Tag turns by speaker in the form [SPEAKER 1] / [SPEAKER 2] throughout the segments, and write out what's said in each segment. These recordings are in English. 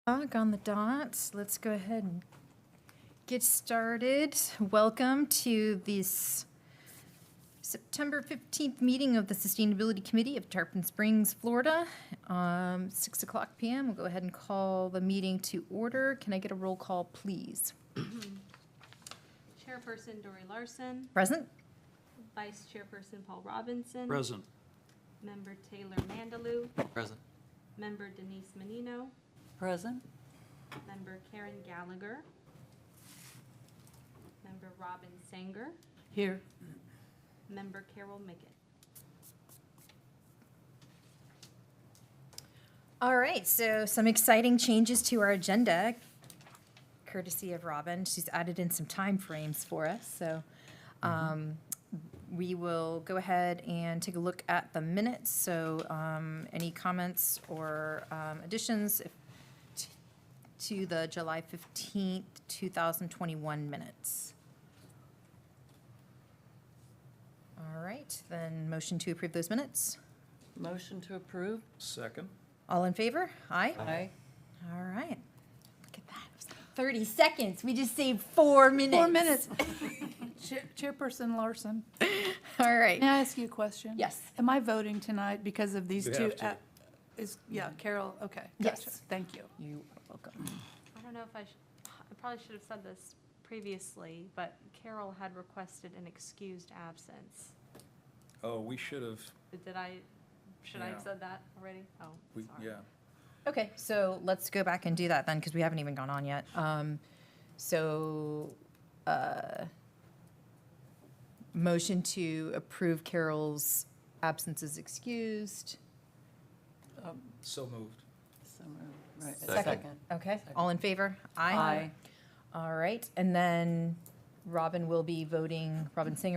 [SPEAKER 1] On the dot. Let's go ahead and get started. Welcome to this September 15th meeting of the Sustainability Committee of Tarpon Springs, Florida. 6 o'clock p.m. We'll go ahead and call the meeting to order. Can I get a roll call, please?
[SPEAKER 2] Chairperson Dory Larson,
[SPEAKER 1] Present?
[SPEAKER 2] Vice Chairperson Paul Robinson.
[SPEAKER 3] Present.
[SPEAKER 2] Member Taylor Mandalou,
[SPEAKER 3] Present.
[SPEAKER 2] Member Denise Menino,
[SPEAKER 4] Present.
[SPEAKER 2] Member Karen Gallagher, Member Robin Sanger,
[SPEAKER 4] Here.
[SPEAKER 2] Member Carol Mickett.
[SPEAKER 1] All right, so some exciting changes to our agenda, courtesy of Robin. She's added in some time frames for us, so we will go ahead and take a look at the minutes. So any comments or additions to the July 15th, 2021 minutes? All right, then motion to approve those minutes.
[SPEAKER 4] Motion to approve.
[SPEAKER 3] Second.
[SPEAKER 1] All in favor? Aye?
[SPEAKER 4] Aye.
[SPEAKER 1] All right. Look at that. It was 30 seconds. We just saved 4 minutes.
[SPEAKER 5] 4 minutes. Chairperson Larson,
[SPEAKER 1] All right.
[SPEAKER 5] may I ask you a question?
[SPEAKER 1] Yes.
[SPEAKER 5] Am I voting tonight because of these
[SPEAKER 3] You
[SPEAKER 5] two?
[SPEAKER 3] have to.
[SPEAKER 5] Carol, okay.
[SPEAKER 1] Yes.
[SPEAKER 5] Gotcha. Thank you.
[SPEAKER 1] You are welcome.
[SPEAKER 2] I don't know if I probably should have said this previously, but Carol had requested an excused absence.
[SPEAKER 3] Oh, we should have,
[SPEAKER 2] Should I have
[SPEAKER 3] Yeah.
[SPEAKER 2] said that already? Oh,
[SPEAKER 3] we,
[SPEAKER 2] sorry.
[SPEAKER 3] yeah.
[SPEAKER 1] Okay, so let's go back and do that then, because we haven't even gone on yet. Motion to approve Carol's absence is excused.
[SPEAKER 3] So moved.
[SPEAKER 4] So moved. Right.
[SPEAKER 1] Second. Okay, all in favor?
[SPEAKER 4] Aye.
[SPEAKER 1] All right, and then Robin Singer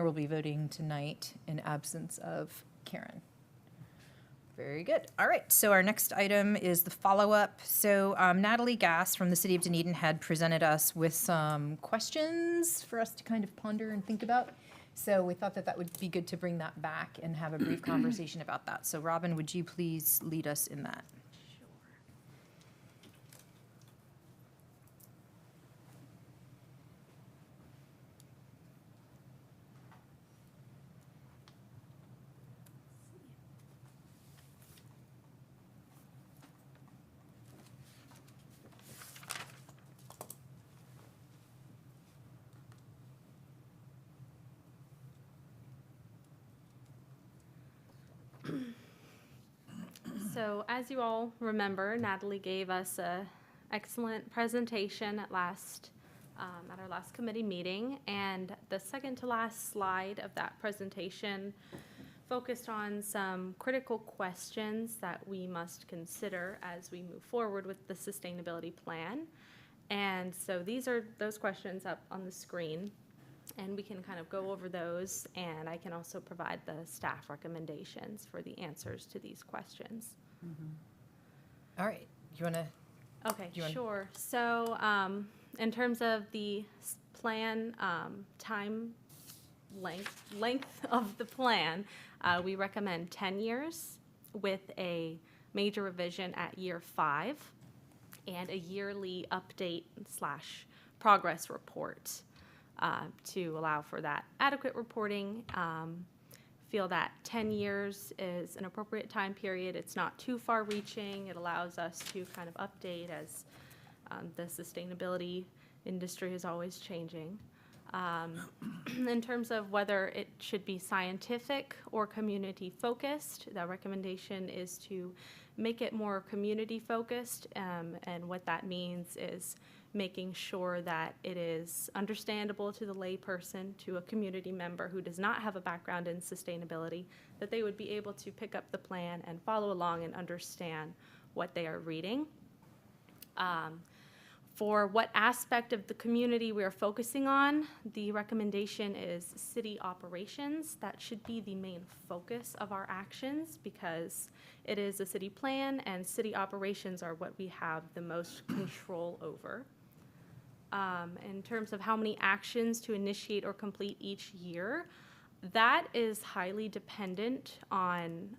[SPEAKER 1] will be voting tonight in absence of Karen. Very good. All right, so our next item is the follow-up. So Natalie Gass from the City of Dunedin had presented us with some questions for us to kind of ponder and think about. So we thought that that would be good to bring that back and have a brief conversation about that. So Robin, would you please lead us in that?
[SPEAKER 2] Sure. So as you all remember, Natalie gave us a excellent presentation at our last committee meeting, and the second to last slide of that presentation focused on some critical questions that we must consider as we move forward with the sustainability plan. And so these are those questions up on the screen, and we can kind of go over those, and I can also provide the staff recommendations for the answers to these questions.
[SPEAKER 1] All right, you want to?
[SPEAKER 2] Okay,
[SPEAKER 1] Do you want-
[SPEAKER 2] sure. So in terms of the plan time length of the plan, we recommend 10 years with a major revision at year 5 and a yearly update / progress report to allow for that adequate reporting. Feel that 10 years is an appropriate time period. It's not too far reaching. It allows us to kind of update as the sustainability industry is always changing. In terms of whether it should be scientific or community focused, the recommendation is to make it more community focused, and what that means is making sure that it is understandable to the layperson, to a community member who does not have a background in sustainability, that they would be able to pick up the plan and follow along and understand what they are reading. For what aspect of the community we are focusing on, the recommendation is city operations. That should be the main focus of our actions because it is a city plan and city operations are what we have the most control over. In terms of how many actions to initiate or complete each year, that is highly dependent on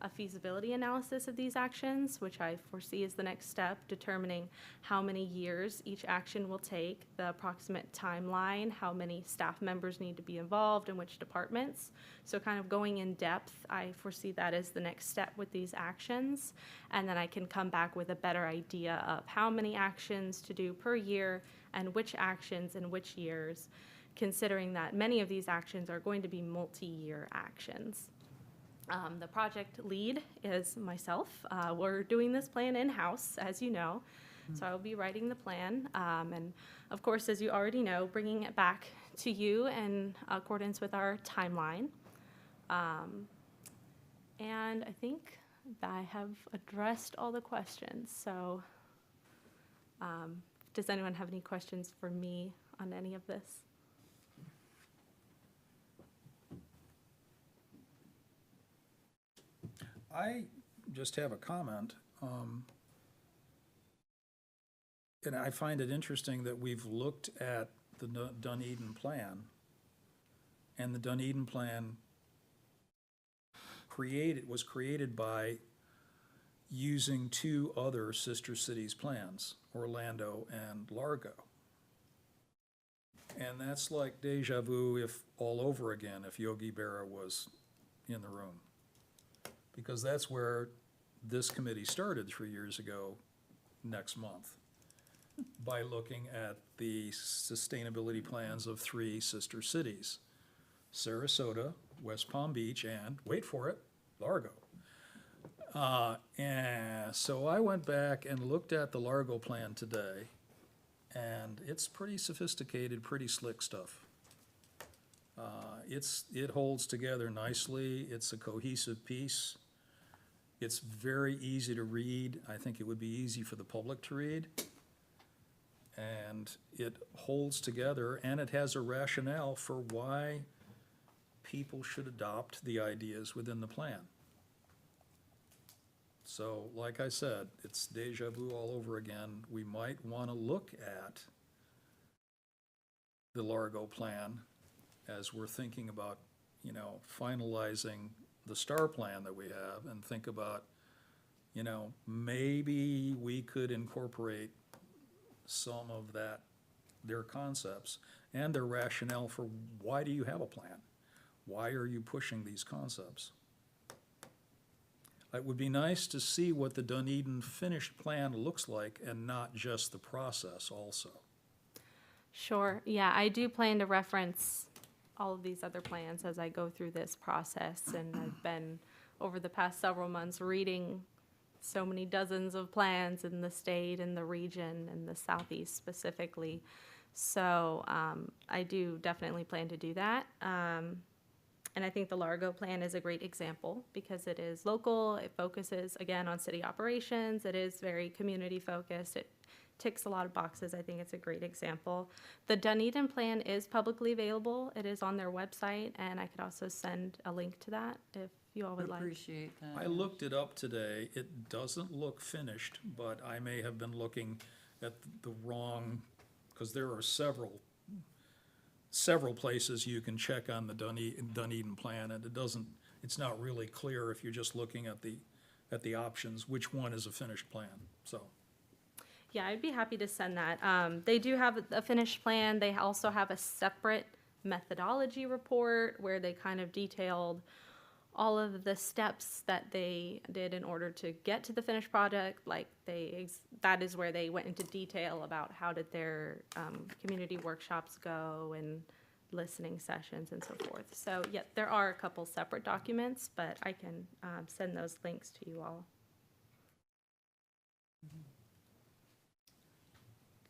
[SPEAKER 2] a feasibility analysis of these actions, which I foresee is the next step, determining how many years each action will take, the approximate timeline, how many staff members need to be involved, and which departments. So kind of going in depth, I foresee that as the next step with these actions. And then I can come back with a better idea of how many actions to do per year and which actions in which years, considering that many of these actions are going to be multi-year actions. The project lead is myself. We're doing this plan in-house, as you know, so I will be writing the plan. And of course, as you already know, bringing it back to you in accordance with our timeline. And I think that I have addressed all the questions. So does anyone have any questions for me on any of this?
[SPEAKER 3] I just have a comment. And I find it interesting that we've looked at the Dunedin plan, and the Dunedin plan was created by using two other sister cities plans, Orlando and Largo. And that's like deja vu if all over again, if Yogi Berra was in the room. Because that's where this committee started 3 years ago next month, by looking at the sustainability plans of three sister cities, Sarasota, West Palm Beach, and, wait for it, Largo. And so I went back and looked at the Largo plan today, and it's pretty sophisticated, pretty slick stuff. It holds together nicely. It's a cohesive piece. It's very easy to read. I think it would be easy for the public to read. And it holds together, and it has a rationale for why people should adopt the ideas within the plan. So, like I said, it's deja vu all over again. We might want to look at the Largo plan as we're thinking about, finalizing the STAR plan that we have, and think about, maybe we could incorporate some of their concepts and their rationale for why do you have a plan? Why are you pushing these concepts? It would be nice to see what the Dunedin finished plan looks like, and not just the process also.
[SPEAKER 2] Sure, yeah, I do plan to reference all of these other plans as I go through this process, and I've been, over the past several months, reading so many dozens of plans in the state and the region and the Southeast specifically. So I do definitely plan to do that. And I think the Largo plan is a great example because it is local, it focuses, again, on city operations, it is very community focused, it ticks a lot of boxes. I think it's a great example. The Dunedin plan is publicly available. It is on their website, and I could also send a link to that if you all would like.
[SPEAKER 4] Appreciate that.
[SPEAKER 3] I looked it up today. It doesn't look finished, but I may have been looking at the wrong, because there are several places you can check on the Dunedin plan, and it's not really clear if you're just looking at the options, which one is a finished plan, so.
[SPEAKER 2] Yeah, I'd be happy to send that. They do have a finished plan. They also have a separate methodology report where they kind of detailed all of the steps that they did in order to get to the finished product. Like that is where they went into detail about how did their community workshops go and listening sessions and so forth. So yeah, there are a couple separate documents, but I can send those links to you all.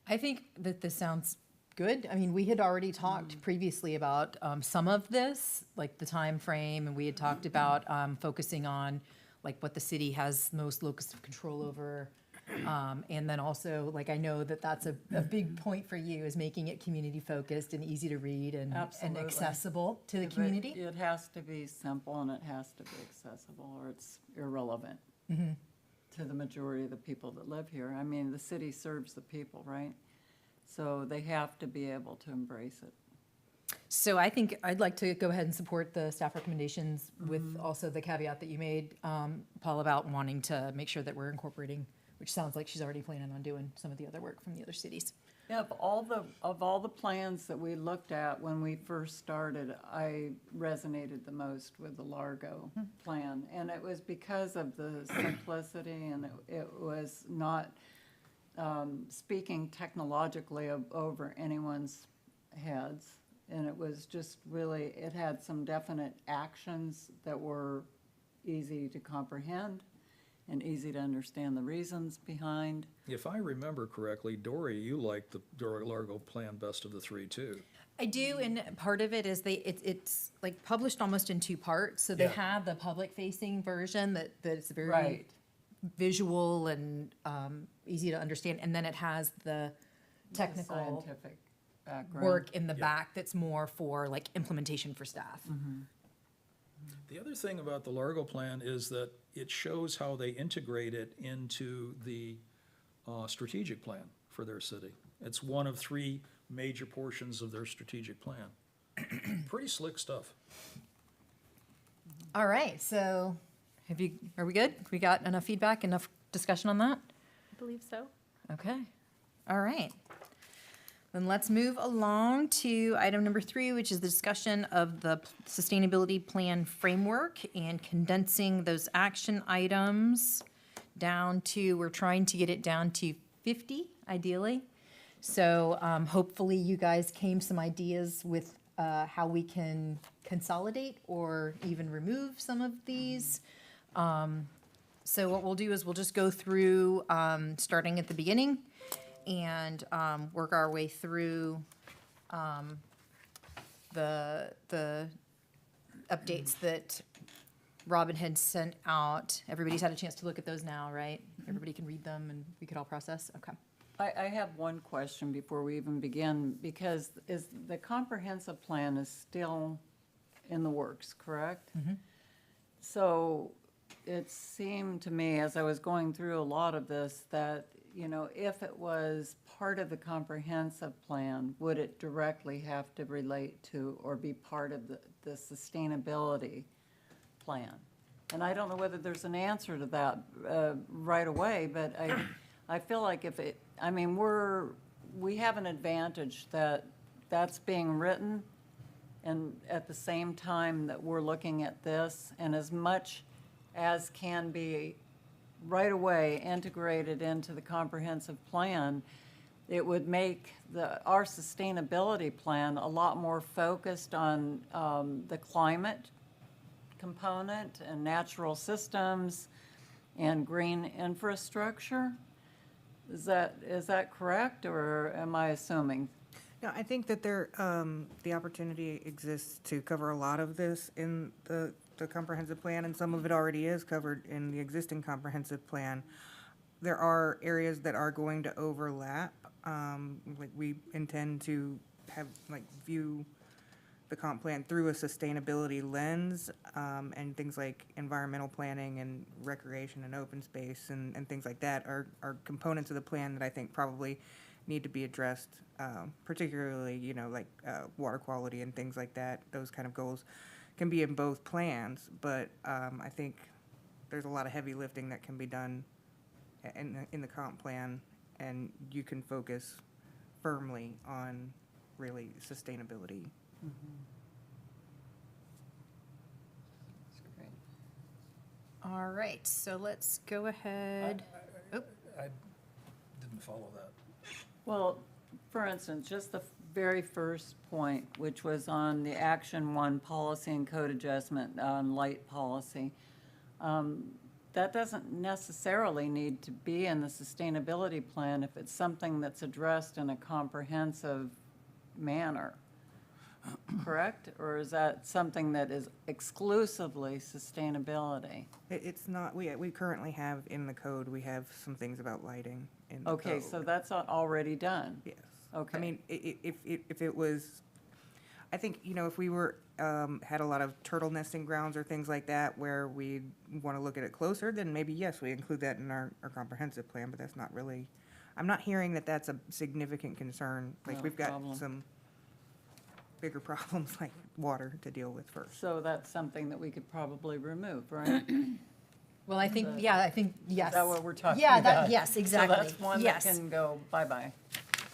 [SPEAKER 1] I think that this sounds good. I mean, we had already talked previously about some of this, like the time frame, and we had talked about focusing on like what the city has most locus of control over. And then also, like, I know that that's a big point for you, is making it community focused and easy to read and
[SPEAKER 4] Absolutely.
[SPEAKER 1] accessible to the
[SPEAKER 4] But
[SPEAKER 1] community.
[SPEAKER 4] It has to be simple and it has to be accessible, or it's irrelevant to the majority of the people that live here. I mean, the city serves the people, right? So they have to be able to embrace it.
[SPEAKER 1] So I think I'd like to go ahead and support the staff recommendations with also the caveat that you made, Paul, about wanting to make sure that we're incorporating, which sounds like she's already planning on doing some of the other work from the other cities.
[SPEAKER 4] Yeah, of all the plans that we looked at when we first started, I resonated the most with the Largo plan. And it was because of the simplicity, and it was not speaking technologically over anyone's heads. And it was just really, it had some definite actions that were easy to comprehend and easy to understand the reasons behind.
[SPEAKER 3] If I remember correctly, Dory, you liked the Dory Largo plan best of the three, too.
[SPEAKER 1] I do, and part of it is it's like published almost in two parts. So they
[SPEAKER 3] Yeah.
[SPEAKER 1] have the public-facing version that's very
[SPEAKER 4] Right.
[SPEAKER 1] visual and easy to understand, and then it has the technical
[SPEAKER 4] Scientific background.
[SPEAKER 1] work in the
[SPEAKER 3] Yeah.
[SPEAKER 1] back that's more for like implementation for staff.
[SPEAKER 3] The other thing about the Largo plan is that it shows how they integrate it into the strategic plan for their city. It's one of three major portions of their strategic plan. Pretty slick stuff.
[SPEAKER 1] All right, so are we good? We got enough feedback, enough discussion on that?
[SPEAKER 2] I believe so.
[SPEAKER 1] Okay, all right. Then let's move along to item number 3, which is the discussion of the sustainability plan framework and condensing those action items down to, we're trying to get it down to 50 ideally. So hopefully you guys came some ideas with how we can consolidate or even remove some of these. So what we'll do is we'll just go through, starting at the beginning, and work our way through the updates that Robin had sent out. Everybody's had a chance to look at those now, right? Everybody can read them and we could all process? Okay.
[SPEAKER 4] I have one question before we even begin, because the comprehensive plan is still in the works, correct? So it seemed to me, as I was going through a lot of this, that, you know, if it was part of the comprehensive plan, would it directly have to relate to or be part of the sustainability plan? And I don't know whether there's an answer to that right away, but I feel like if it, I mean, we have an advantage that that's being written, and at the same time that we're looking at this, and as much as can be right away integrated into the comprehensive plan, it would make our sustainability plan a lot more focused on the climate component and natural systems and green infrastructure. Is that correct, or am I assuming?
[SPEAKER 6] No, I think that the opportunity exists to cover a lot of this in the comprehensive plan, and some of it already is covered in the existing comprehensive plan. There are areas that are going to overlap. Like we intend to view the comp plan through a sustainability lens, and things like environmental planning and recreation and open space and things like that are components of the plan that I think probably need to be addressed, particularly, you know, like water quality and things like that. Those kind of goals can be in both plans, but I think there's a lot of heavy lifting that can be done in the comp plan, and you can focus firmly on really sustainability.
[SPEAKER 4] That's great.
[SPEAKER 1] All right, so let's go ahead.
[SPEAKER 3] I didn't follow that.
[SPEAKER 4] Well, for instance, just the very first point, which was on the Action 1 policy and code adjustment on light policy, that doesn't necessarily need to be in the sustainability plan if it's something that's addressed in a comprehensive manner, correct? Or is that something that is exclusively sustainability?
[SPEAKER 6] It's not, we currently have in the code, we have some things about lighting in the code.
[SPEAKER 4] Okay, so that's already done?
[SPEAKER 6] Yes.
[SPEAKER 4] Okay.
[SPEAKER 6] I mean, if it was, I think, you know, if we were, had a lot of turtle nesting grounds or things like that where we want to look at it closer, then maybe, yes, we include that in our comprehensive plan, but that's not really, I'm not hearing that that's a significant concern. Like,
[SPEAKER 4] No
[SPEAKER 6] we've got
[SPEAKER 4] problem.
[SPEAKER 6] some bigger problems like water to deal with first.
[SPEAKER 4] So that's something that we could probably remove, right?
[SPEAKER 1] Well, I think,
[SPEAKER 4] The-
[SPEAKER 1] yeah, I think, yes.
[SPEAKER 4] Is that what we're talking
[SPEAKER 1] Yeah,
[SPEAKER 4] about?
[SPEAKER 1] yes, exactly.
[SPEAKER 4] So that's one that
[SPEAKER 1] Yes.
[SPEAKER 4] can go bye-bye.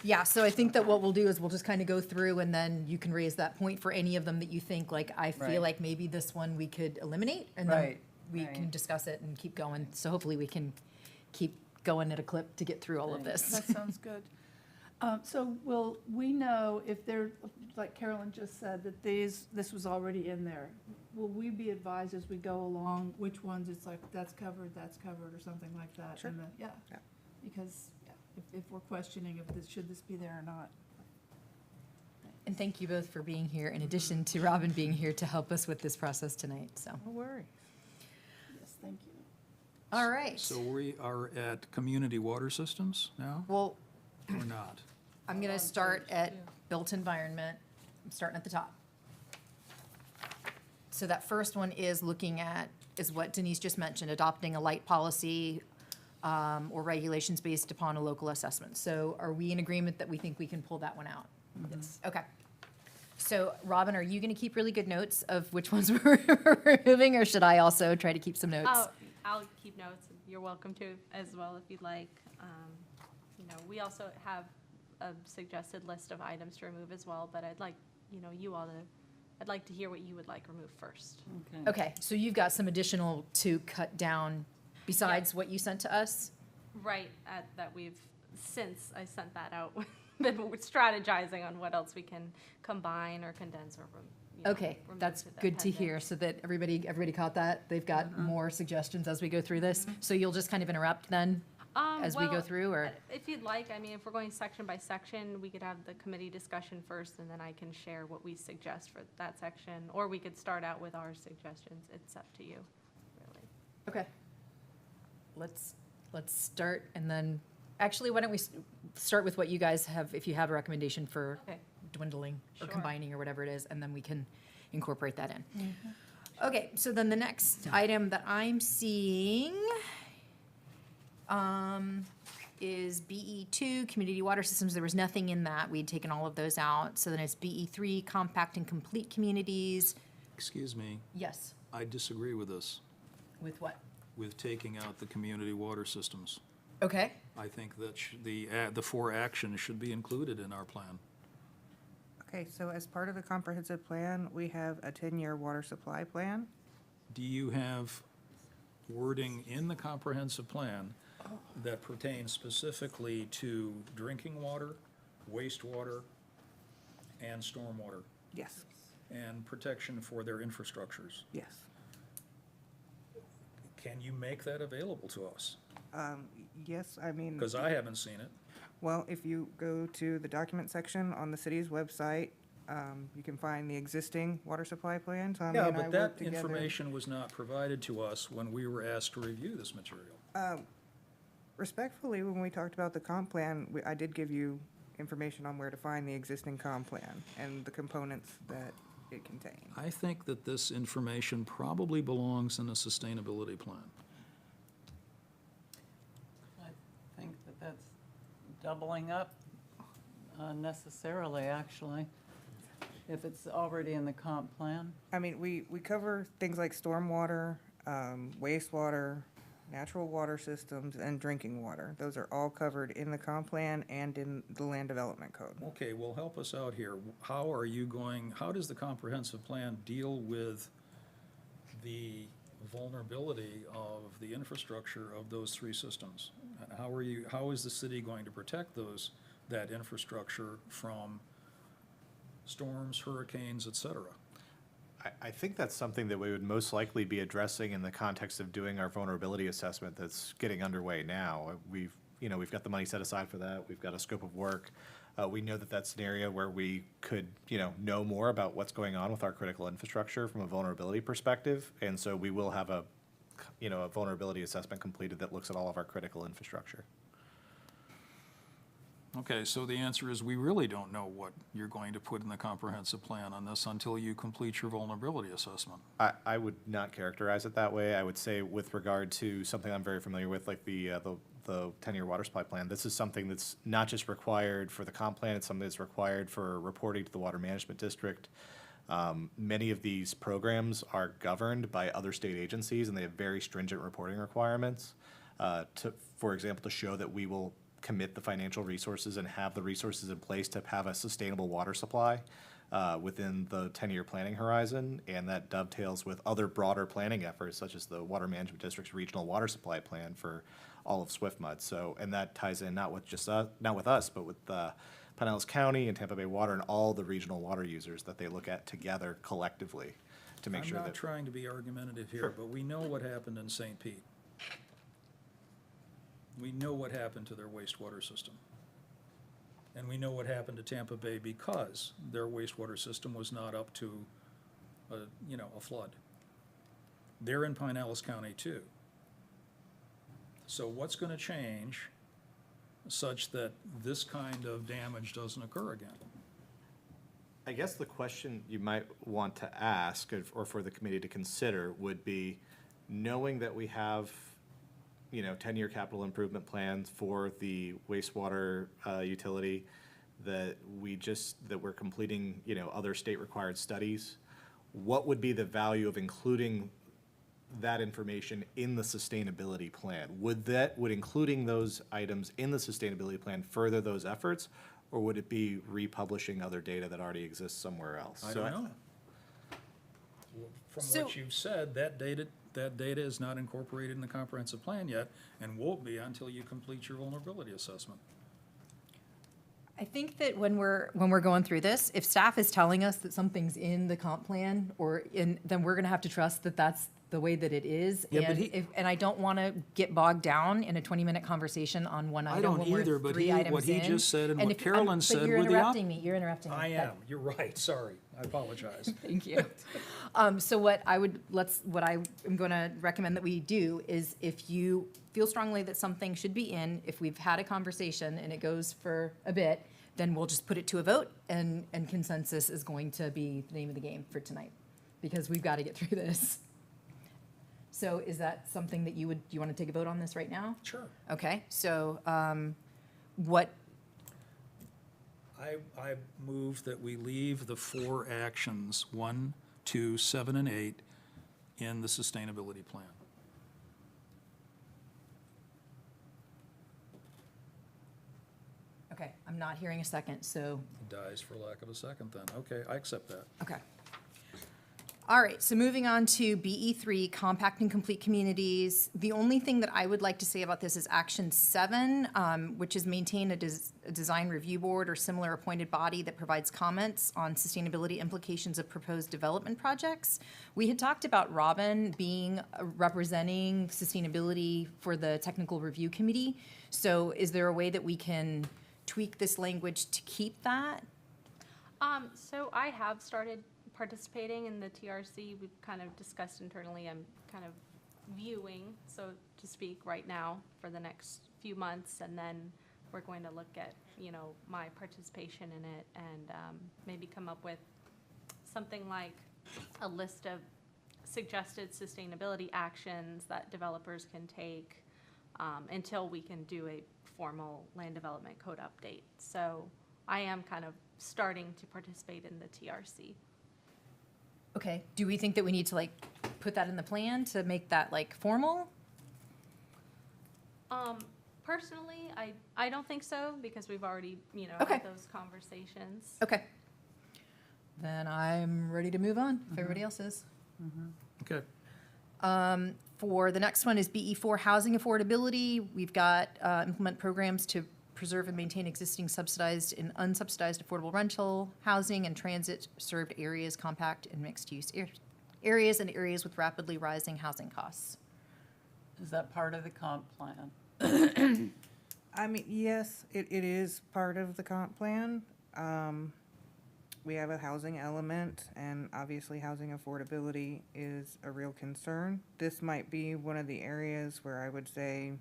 [SPEAKER 1] Yeah, so I think that what we'll do is we'll just kind of go through and then you can raise that point for any of them that you think, like, I
[SPEAKER 4] Right.
[SPEAKER 1] feel like maybe this one we could eliminate and then
[SPEAKER 4] Right,
[SPEAKER 1] we
[SPEAKER 4] right.
[SPEAKER 1] can discuss it and keep going. So hopefully we can keep going at a clip to get through all of
[SPEAKER 4] Right.
[SPEAKER 1] this.
[SPEAKER 5] That sounds good. So will we know if there, like Carolyn just said, that this was already in there? Will we be advised as we go along which ones it's like, that's covered, or something like that?
[SPEAKER 6] Sure.
[SPEAKER 5] And then, yeah,
[SPEAKER 6] Yeah.
[SPEAKER 5] because, yeah, if we're questioning if this, should this be there or not?
[SPEAKER 1] And thank you both for being here, in addition to Robin being here to help us with this process tonight, so.
[SPEAKER 6] No worries.
[SPEAKER 5] Yes, thank you.
[SPEAKER 1] All right.
[SPEAKER 3] So we are at community water systems now,
[SPEAKER 1] Well,
[SPEAKER 3] or not?
[SPEAKER 1] I'm gonna start at built environment. I'm starting at the top. So that first one is looking at, is what Denise just mentioned, adopting a light policy or regulations based upon a local assessment. So are we in agreement that we think we can pull that one out? Yes. Okay. So Robin, are you gonna keep really good notes of which ones we're removing, or should I also try to keep some notes?
[SPEAKER 2] I'll keep notes. You're welcome to as well if you'd like. You know, we also have a suggested list of items to remove as well, but I'd like, you know, I'd like to hear what you would like removed first.
[SPEAKER 1] Okay, so you've got some additional to cut down besides what you sent to us?
[SPEAKER 2] Right, that since I sent that out, been strategizing on what else we can combine or condense or, you know,
[SPEAKER 1] Okay,
[SPEAKER 2] remove
[SPEAKER 1] that's
[SPEAKER 2] that
[SPEAKER 1] good to
[SPEAKER 2] had been-
[SPEAKER 1] hear, so that everybody caught that? They've got more suggestions as we go through this? So you'll just kind of interrupt then, as we go
[SPEAKER 2] Well,
[SPEAKER 1] through, or?
[SPEAKER 2] If you'd like, I mean, if we're going section by section, we could have the committee discussion first, and then I can share what we suggest for that section, or we could start out with our suggestions. It's up to you, really.
[SPEAKER 1] Okay. Let's start, and then, actually, why don't we start with what you guys have, if you have a recommendation for
[SPEAKER 2] Okay.
[SPEAKER 1] dwindling or
[SPEAKER 2] Sure.
[SPEAKER 1] combining or whatever it is, and then we can incorporate that in. Okay, so then the next item that I'm seeing is BE2, community water systems. There was nothing in that. We'd taken all of those out. So then it's BE3, compact and complete communities.
[SPEAKER 3] Excuse me,
[SPEAKER 1] Yes,
[SPEAKER 3] I disagree with this,
[SPEAKER 1] with what?
[SPEAKER 3] with taking out the community water systems.
[SPEAKER 1] Okay,
[SPEAKER 3] I think that the 4 actions should be included in our plan.
[SPEAKER 6] Okay, so as part of the comprehensive plan, we have a 10-year water supply plan.
[SPEAKER 3] Do you have wording in the comprehensive plan that pertains specifically to drinking water, wastewater, and stormwater,
[SPEAKER 6] Yes,
[SPEAKER 3] and protection for their infrastructures?
[SPEAKER 6] yes.
[SPEAKER 3] Can you make that available to us?
[SPEAKER 6] Yes, I mean.
[SPEAKER 3] Because I haven't seen it.
[SPEAKER 6] Well, if you go to the document section on the city's website, you can find the existing water supply plan. Tommy
[SPEAKER 3] Yeah,
[SPEAKER 6] and I
[SPEAKER 3] but
[SPEAKER 6] worked
[SPEAKER 3] that
[SPEAKER 6] together.
[SPEAKER 3] information was not provided to us when we were asked to review this material.
[SPEAKER 6] Respectfully, when we talked about the comp plan, I did give you information on where to find the existing comp plan and the components that it contains.
[SPEAKER 3] I think that this information probably belongs in a sustainability plan.
[SPEAKER 4] I think that that's doubling up unnecessarily, actually, if it's already in the comp plan.
[SPEAKER 6] I mean, we cover things like stormwater, wastewater, natural water systems, and drinking water. Those are all covered in the comp plan and in the land development code.
[SPEAKER 3] Okay, well, help us out here. How does the comprehensive plan deal with the vulnerability of the infrastructure of those 3 systems? How is the city going to protect that infrastructure from storms, hurricanes, et cetera?
[SPEAKER 7] I think that's something that we would most likely be addressing in the context of doing our vulnerability assessment that's getting underway now. We've got the money set aside for that. We've got a scope of work. We know that that's an area where we could, know more about what's going on with our critical infrastructure from a vulnerability perspective. And so we will have a vulnerability assessment completed that looks at all of our critical infrastructure.
[SPEAKER 3] Okay, so the answer is we really don't know what you're going to put in the comprehensive plan on this until you complete your vulnerability assessment.
[SPEAKER 7] I would not characterize it that way. I would say with regard to something I'm very familiar with, like the the 10-year water supply plan, this is something that's not just required for the comp plan, it's something that's required for reporting to the Water Management District. Many of these programs are governed by other state agencies, and they have very stringent reporting requirements. For example, to show that we will commit the financial resources and have the resources in place to have a sustainable water supply within the 10-year planning horizon, and that dovetails with other broader planning efforts, such as the Water Management District's Regional Water Supply Plan for all of SwiftMud. So, and that ties in not with just not with us, but with Pinellas County and Tampa Bay Water and all the regional water users that they look at together collectively to make
[SPEAKER 3] I'm
[SPEAKER 7] sure
[SPEAKER 3] not
[SPEAKER 7] that.
[SPEAKER 3] trying to be argumentative here,
[SPEAKER 7] Sure.
[SPEAKER 3] but we know what happened in St. Pete. We know what happened to their wastewater system. And we know what happened to Tampa Bay because their wastewater system was not up to, a flood. They're in Pinellas County too. So what's gonna change such that this kind of damage doesn't occur again?
[SPEAKER 7] I guess the question you might want to ask, or for the committee to consider, would be, knowing that we have, 10-year capital improvement plans for the wastewater utility, that we're completing, other state-required studies, what would be the value of including that information in the sustainability plan? Would including those items in the sustainability plan further those efforts, or would it be republishing other data that already exists somewhere else?
[SPEAKER 3] I
[SPEAKER 7] So
[SPEAKER 3] don't know. From
[SPEAKER 1] So-
[SPEAKER 3] what you've said, that data is not incorporated in the comprehensive plan yet and won't be until you complete your vulnerability assessment.
[SPEAKER 1] I think that when we're going through this, if staff is telling us that something's in the comp plan then we're gonna have to trust that that's the way that it is.
[SPEAKER 3] Yeah, but
[SPEAKER 1] And I don't wanna get bogged down in a 20-minute conversation on one
[SPEAKER 3] I
[SPEAKER 1] item
[SPEAKER 3] don't
[SPEAKER 1] when we're
[SPEAKER 3] either, but
[SPEAKER 1] three
[SPEAKER 3] he-
[SPEAKER 1] items
[SPEAKER 3] what he
[SPEAKER 1] in.
[SPEAKER 3] just said and what
[SPEAKER 1] if-
[SPEAKER 3] Carolyn said
[SPEAKER 1] But you're
[SPEAKER 3] were the
[SPEAKER 1] interrupting me, you're interrupting me.
[SPEAKER 3] I
[SPEAKER 1] That-
[SPEAKER 3] am, you're right, sorry, I apologize.
[SPEAKER 1] Thank you. So what I am going to recommend that we do is, if you feel strongly that something should be in, if we've had a conversation and it goes for a bit, then we'll just put it to a vote, and consensus is going to be the name of the game for tonight, because we've got to get through this. So is that something that you want to take a vote on this right now?
[SPEAKER 3] Sure.
[SPEAKER 1] Okay, so what,
[SPEAKER 3] I move that we leave the 4 actions, 1, 2, 7, and 8, in the sustainability plan.
[SPEAKER 1] okay, I'm not hearing a second, so
[SPEAKER 3] Dies for lack of a second then. Okay, I accept that.
[SPEAKER 1] okay. All right, so moving on to BE3, compact and complete communities. The only thing that I would like to say about this is action 7, which is maintain a design review board or similar appointed body that provides comments on sustainability implications of proposed development projects. We had talked about Robin representing sustainability for the technical review committee. So is there a way that we can tweak this language to keep that?
[SPEAKER 2] So I have started participating in the TRC. We've kind of discussed internally. I'm kind of viewing, so to speak, right now for the next few months, and then we're going to look at, my participation in it, and maybe come up with something like a list of suggested sustainability actions that developers can take until we can do a formal land development code update. So I am kind of starting to participate in the TRC.
[SPEAKER 1] Okay, do we think that we need to put that in the plan to make that formal?
[SPEAKER 2] Personally, I don't think so, because we've already,
[SPEAKER 1] Okay.
[SPEAKER 2] had those conversations.
[SPEAKER 1] Okay. Then I'm ready to move on, if everybody else is.
[SPEAKER 3] Okay.
[SPEAKER 1] For the next one is BE4, housing affordability. We've got implement programs to preserve and maintain existing subsidized and unsubsidized affordable rental housing and transit-served areas, compact and mixed-use areas, and areas with rapidly rising housing costs.
[SPEAKER 4] Is that part of the comp plan?
[SPEAKER 6] I mean, yes, it is part of the comp plan. We have a housing element, and obviously housing affordability is a real concern. This might be one of the areas where I would say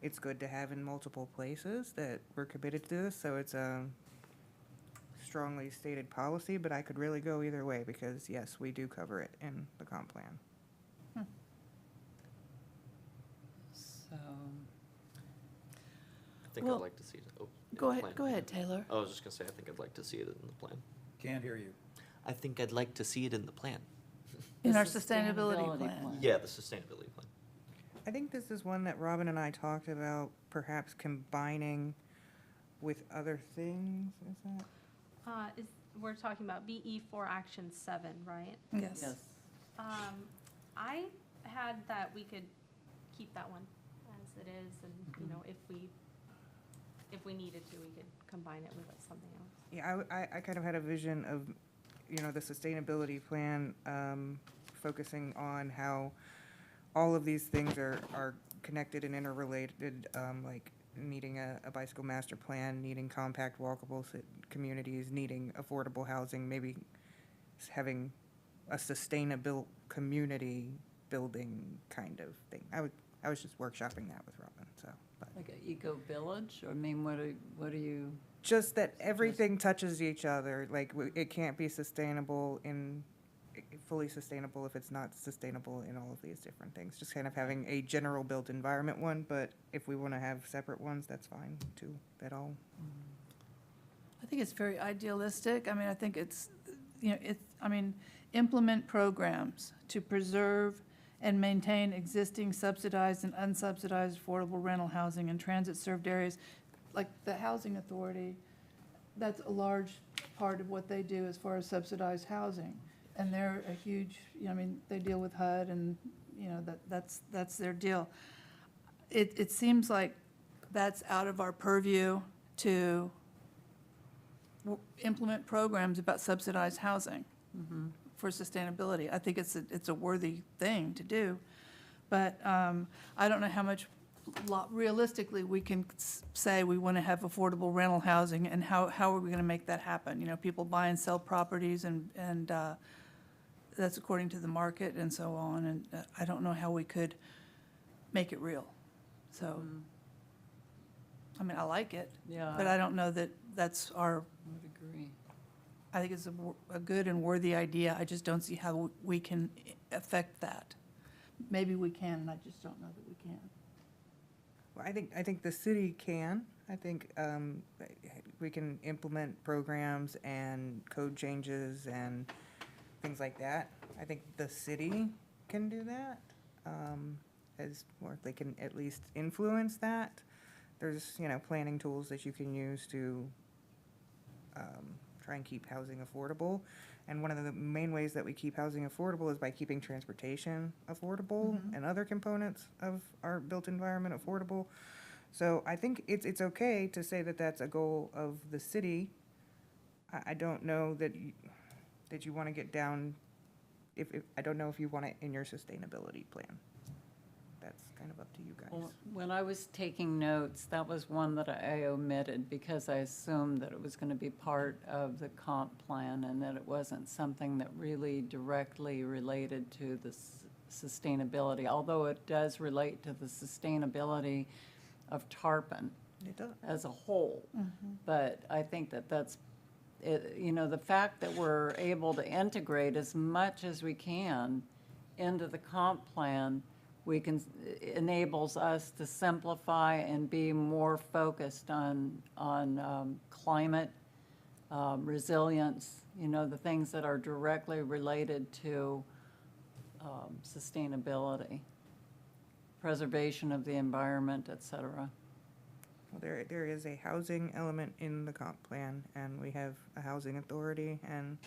[SPEAKER 6] it's good to have in multiple places, that we're committed to this, so it's a strongly stated policy, but I could really go either way, because yes, we do cover it in the comp plan.
[SPEAKER 4] So,
[SPEAKER 8] think
[SPEAKER 5] Well,
[SPEAKER 8] I'd like to see it. Oh, in
[SPEAKER 5] Go
[SPEAKER 8] the
[SPEAKER 5] ahead,
[SPEAKER 8] plan.
[SPEAKER 5] go ahead, Taylor.
[SPEAKER 8] I was just gonna say, I think I'd like to see it in the plan.
[SPEAKER 3] Can't hear you.
[SPEAKER 8] I think I'd like to see it in the plan.
[SPEAKER 5] In
[SPEAKER 4] The
[SPEAKER 5] our sustainability plan.
[SPEAKER 8] Yeah, the sustainability plan.
[SPEAKER 6] I think this is one that Robin and I talked about, perhaps combining with other things, is that?
[SPEAKER 2] We're talking about BE4 Action 7, right?
[SPEAKER 5] Yes.
[SPEAKER 4] Yes.
[SPEAKER 2] I had that we could keep that one as it is, and, you know, if we needed to, we could combine it with something else.
[SPEAKER 6] Yeah, I kind of had a vision of, you know, the sustainability plan, focusing on how all of these things are connected and interrelated, like needing a bicycle master plan, needing compact walkable communities, needing affordable housing, maybe having a sustainable community building kind of thing. I was just workshopping that with Robin, so. But
[SPEAKER 4] Like an eco-village? I mean, what do you,
[SPEAKER 6] just that everything touches each other, like, it can't be sustainable fully sustainable if it's not sustainable in all of these different things. Just kind of having a general built environment one, but if we want to have separate ones, that's fine too, that all.
[SPEAKER 5] I think it's very idealistic. I mean, I think it's, you know, implement programs to preserve and maintain existing subsidized and unsubsidized affordable rental housing in transit-served areas. Like the Housing Authority, that's a large part of what they do as far as subsidized housing. And they're a huge, you know, I mean, they deal with HUD and, you know, that's their deal. It seems like that's out of our purview to implement programs about subsidized housing for sustainability. I think it's a worthy thing to do, but I don't know how much realistically we can say we want to have affordable rental housing, and how are we going to make that happen? You know, people buy and sell properties, and that's according to the market and so on, and I don't know how we could make it real. So, I mean, I like it,
[SPEAKER 4] yeah,
[SPEAKER 5] but I don't know that that's our,
[SPEAKER 4] would agree.
[SPEAKER 5] I think it's a good and worthy idea. I just don't see how we can affect that. Maybe we can, and I just don't know that we can.
[SPEAKER 6] Well, I think the city can. I think we can implement programs and code changes and things like that. I think the city can do that, or they can at least influence that. There's, you know, planning tools that you can use to try and keep housing affordable. And one of the main ways that we keep housing affordable is by keeping transportation affordable and other components of our built environment affordable. So I think it's okay to say that that's a goal of the city. I don't know that you want to get down, if I don't know if you want it in your sustainability plan. That's kind of up to you guys.
[SPEAKER 4] Well, when I was taking notes, that was one that I omitted because I assumed that it was going to be part of the comp plan and that it wasn't something that really directly related to the sustainability, although it does relate to the sustainability of Tarpon
[SPEAKER 6] It does.
[SPEAKER 4] as a whole. But I think that that's, you know, the fact that we're able to integrate as much as we can into the comp plan, enables us to simplify and be more focused on climate resilience, you know, the things that are directly related to sustainability, preservation of the environment, et cetera.
[SPEAKER 6] Well, there is a housing element in the comp plan, and we have a housing authority, and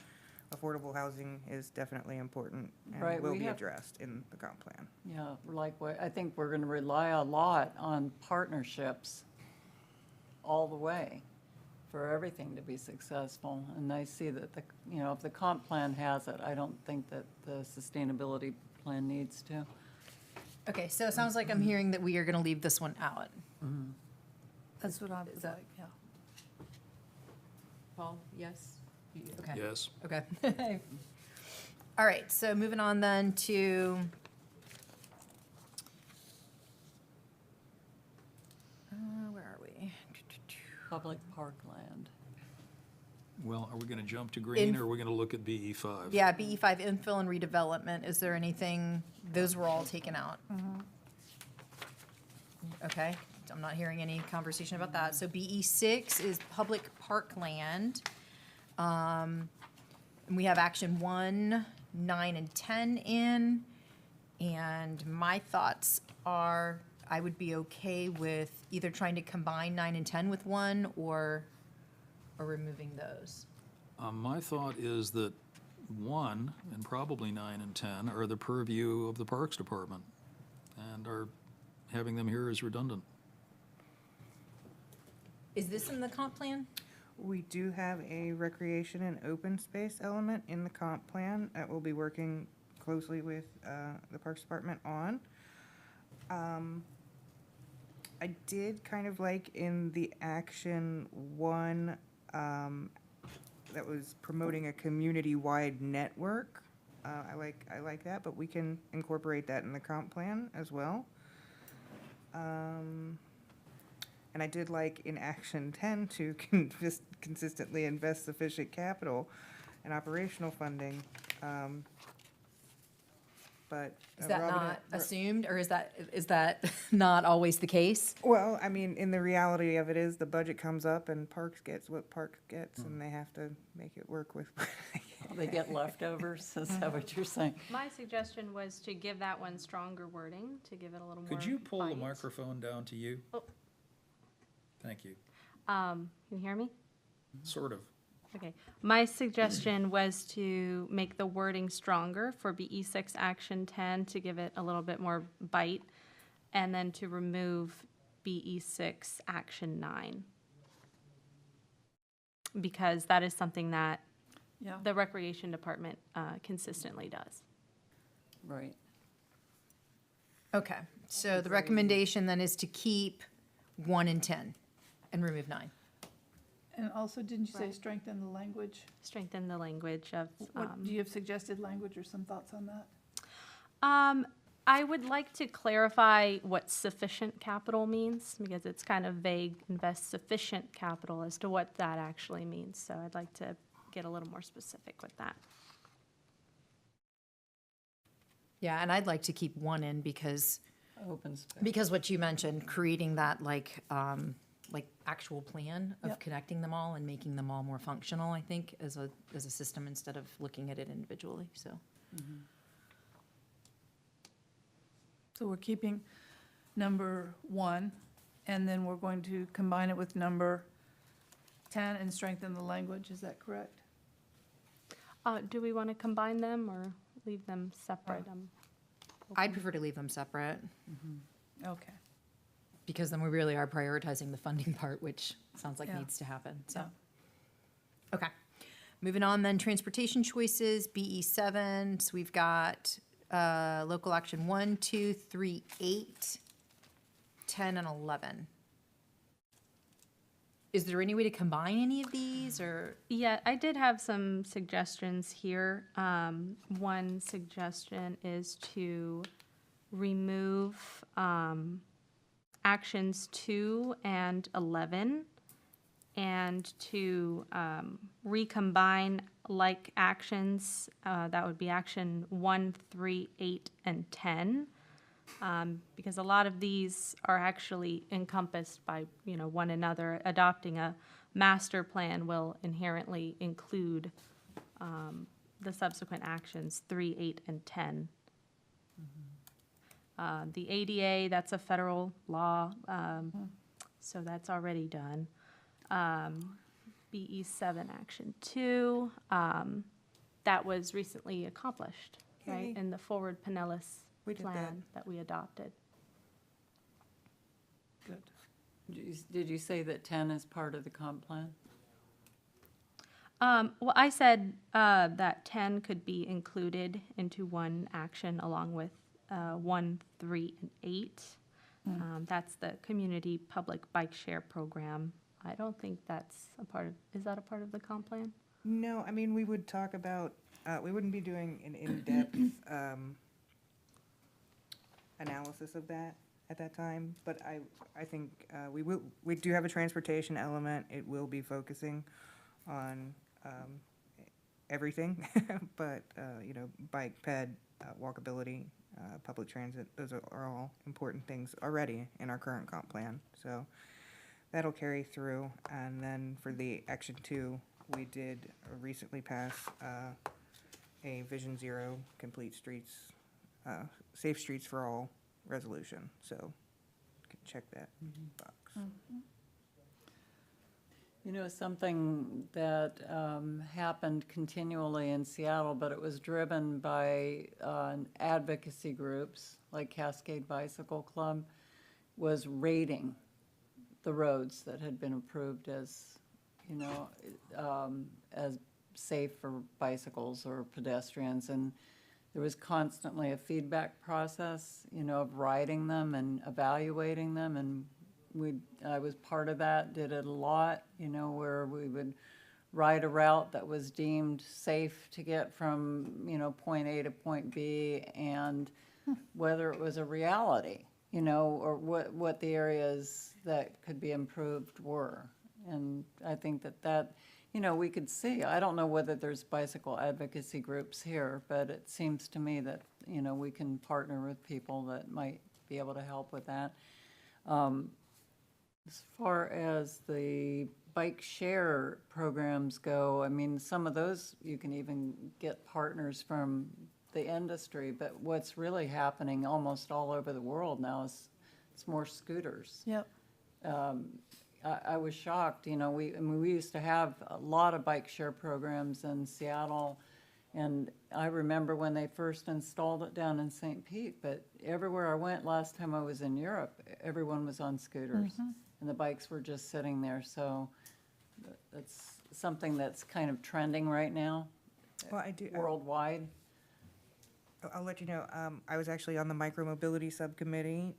[SPEAKER 6] affordable housing is definitely important
[SPEAKER 4] Right,
[SPEAKER 6] and will
[SPEAKER 4] we
[SPEAKER 6] be
[SPEAKER 4] have-
[SPEAKER 6] addressed in the comp plan.
[SPEAKER 4] Yeah, I think we're going to rely a lot on partnerships all the way for everything to be successful. And I see that you know, if the comp plan has it, I don't think that the sustainability plan needs to.
[SPEAKER 1] Okay, so it sounds like I'm hearing that we are going to leave this one out.
[SPEAKER 5] That's what I was like, yeah.
[SPEAKER 9] Paul, yes?
[SPEAKER 1] Okay.
[SPEAKER 3] Yes.
[SPEAKER 1] Okay. All right, so moving on then to where are we?
[SPEAKER 4] Public parkland.
[SPEAKER 3] Well, are we going to jump to green,
[SPEAKER 1] In-
[SPEAKER 3] or are we going to look at BE5?
[SPEAKER 1] Yeah, BE5 infill and redevelopment. Is there anything, those were all taken out? Okay, Perfect. I'm not hearing any conversation about that. So BE6 is public parkland. And we have action 1, 9, and 10 in. And my thoughts are, I would be okay with either trying to combine 9 and 10 with 1 or removing those.
[SPEAKER 3] My thought is that 1, and probably 9 and 10, are the purview of the Parks Department, and having them here is redundant.
[SPEAKER 1] Is this in the comp plan?
[SPEAKER 6] We do have a recreation and open space element in the comp plan that we'll be working closely with the Parks Department on. I did kind of like in the action 1, that was promoting a community-wide network. I like that, but we can incorporate that in the comp plan as well. And I did like in action 10 to consistently invest sufficient capital and operational funding. But.
[SPEAKER 1] Is that
[SPEAKER 6] Robin-
[SPEAKER 1] not assumed, or is that not always the case?
[SPEAKER 6] Well, I mean, in the reality of it is the budget comes up and Parks gets what Parks gets, and they have to make it work with.
[SPEAKER 4] They get leftovers, is that what you're saying?
[SPEAKER 2] My suggestion was to give that one stronger wording, to give it a little more
[SPEAKER 3] Could you pull the
[SPEAKER 2] bite.
[SPEAKER 3] microphone down to you?
[SPEAKER 2] Oh.
[SPEAKER 3] Thank you.
[SPEAKER 2] Can you hear me?
[SPEAKER 3] Sort of.
[SPEAKER 2] Okay. My suggestion was to make the wording stronger for BE6 Action 10 to give it a little bit more bite, and then to remove BE6 Action 9. Because that is something that
[SPEAKER 5] Yeah.
[SPEAKER 2] the Recreation Department consistently does.
[SPEAKER 4] Right.
[SPEAKER 1] Okay, so the recommendation then is to keep 1 and 10 and remove 9.
[SPEAKER 5] And also, didn't you say
[SPEAKER 2] Right.
[SPEAKER 5] strengthen the language?
[SPEAKER 2] Strengthen the language of.
[SPEAKER 5] What, do you have suggested language or some thoughts on that?
[SPEAKER 2] I would like to clarify what sufficient capital means, because it's kind of vague, invest sufficient capital as to what that actually means. So I'd like to get a little more specific with that.
[SPEAKER 1] Yeah, and I'd like to keep 1 in because
[SPEAKER 4] Open space.
[SPEAKER 1] what you mentioned, creating that like actual plan of
[SPEAKER 5] Yep.
[SPEAKER 1] connecting them all and making them all more functional, I think, as a system instead of looking at it individually, so.
[SPEAKER 5] So we're keeping number 1, and then we're going to combine it with number 10 and strengthen the language, is that correct?
[SPEAKER 2] Do we want to combine them or leave them separate?
[SPEAKER 1] I'd prefer to leave them separate,
[SPEAKER 5] Okay.
[SPEAKER 1] because then we really are prioritizing the funding part, which sounds like
[SPEAKER 5] Yeah.
[SPEAKER 1] needs to happen, so.
[SPEAKER 5] Yeah.
[SPEAKER 1] Okay, moving on then, transportation choices, BE7, so we've got local action 1, 2, 3, 8, 10, and 11. Is there any way to combine any of these, or?
[SPEAKER 2] Yeah, I did have some suggestions here. One suggestion is to remove actions 2 and 11, and to recombine like actions. That would be action 1, 3, 8, and 10. Because a lot of these are actually encompassed by, one another. Adopting a master plan will inherently include the subsequent actions 3, 8, and 10. The ADA, that's a federal law, so that's already done. BE7 Action 2, that was recently accomplished, right,
[SPEAKER 6] Yay.
[SPEAKER 2] in the Forward Pinellas
[SPEAKER 6] We did that.
[SPEAKER 2] plan that we adopted.
[SPEAKER 5] Good.
[SPEAKER 4] Did you say that 10 is part of the comp plan?
[SPEAKER 2] Well, I said that 10 could be included into one action along with 1, 3, and 8. That's the Community Public Bike Share Program. I don't think that's a part of, is that a part of the comp plan?
[SPEAKER 6] No, I mean, we would talk about, we wouldn't be doing an in-depth analysis of that at that time, but I think we do have a transportation element. It will be focusing on everything, but, bike, ped, walkability, public transit. Those are all important things already in our current comp plan. So that'll carry through. And then for the Action 2, we did recently pass a Vision Zero Complete Streets, Safe Streets for All resolution. So you can check that box.
[SPEAKER 4] You know, something that happened continually in Seattle, but it was driven by advocacy groups like Cascade Bicycle Club, was rating the roads that had been approved as, you know, as safe for bicycles or pedestrians. And there was constantly a feedback process, you know, of riding them and evaluating them. And I was part of that, did it a lot, you know, where we would ride a route that was deemed safe to get from, you know, point A to point B, and whether it was a reality, you know, or what the areas that could be improved were. And I think that, you know, we could see, I don't know whether there's bicycle advocacy groups here, but it seems to me that, you know, we can partner with people that might be able to help with that. As far as the bike share programs go, I mean, some of those you can even get partners from the industry, but what's really happening almost all over the world now is it's more scooters.
[SPEAKER 5] Yep.
[SPEAKER 4] I was shocked, you know, I mean, we used to have a lot of bike share programs in Seattle, and I remember when they first installed it down in St. Pete, but everywhere I went last time I was in Europe, everyone was on scooters, and the bikes were just sitting there, so that's something that's kind of trending right now
[SPEAKER 6] Well, I do.
[SPEAKER 4] worldwide.
[SPEAKER 6] I'll let you know. I was actually on the micromobility subcommittee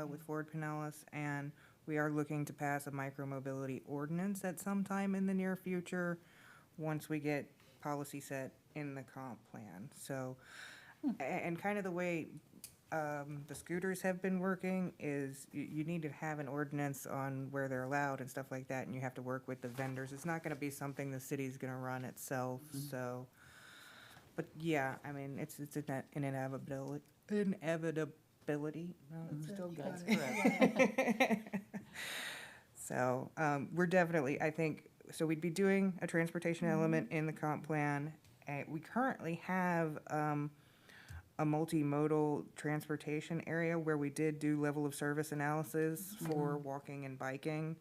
[SPEAKER 6] with Ford Pinellas, and we are looking to pass a micromobility ordinance at some time in the near future once we get policy set in the comp plan. So, and kind of the way the scooters have been working is you need to have an ordinance on where they're allowed and stuff like that, and you have to work with the vendors. It's not going to be something the city's going to run itself. So, but yeah, I mean, it's an inevitability. No, it's still good.
[SPEAKER 4] That's correct.
[SPEAKER 6] So we're definitely, I think, so we'd be doing a transportation element in the comp plan. We currently have a multimodal transportation area where we did do level of service analysis for walking and biking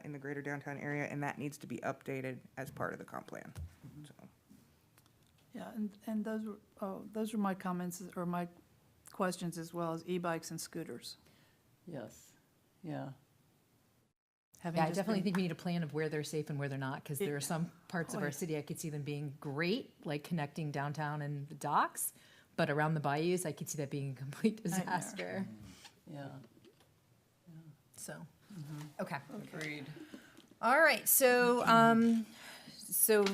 [SPEAKER 6] in the greater downtown area, and that needs to be updated as part of the comp plan. So.
[SPEAKER 5] Yeah, and those were my comments or my questions, as well as e-bikes and scooters.
[SPEAKER 4] Yes, yeah.
[SPEAKER 5] Having
[SPEAKER 1] Yeah, I
[SPEAKER 5] just
[SPEAKER 1] definitely
[SPEAKER 5] been-
[SPEAKER 1] think we need a plan of where they're safe and where they're not, because there are some parts of our city I could see them being great, like connecting downtown and the docks, but around the bayous, I could see that being a complete
[SPEAKER 5] Nightmare.
[SPEAKER 1] disaster.
[SPEAKER 4] Yeah.
[SPEAKER 1] So, okay.
[SPEAKER 4] Agreed.
[SPEAKER 1] All right, so, so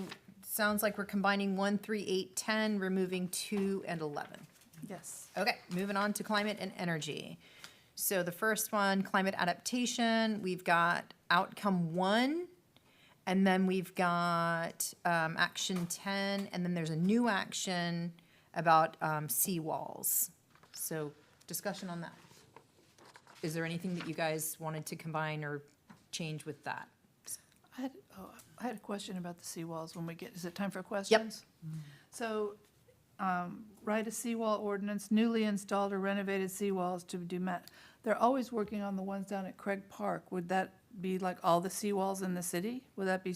[SPEAKER 1] sounds like we're combining 1, 3, 8, 10, removing 2 and 11.
[SPEAKER 5] Yes.
[SPEAKER 1] Okay, moving on to climate and energy. So the first one, climate adaptation, we've got outcome 1, and then we've got action 10, and then there's a new action about seawalls. So discussion on that. Is there anything that you guys wanted to combine or change with that?
[SPEAKER 5] I had a question about the seawalls when we get, is it time for questions? So, write a seawall ordinance, newly installed or renovated seawalls to do they're always working on the ones down at Craig Park. Would that be like all the seawalls in the city? Would that be,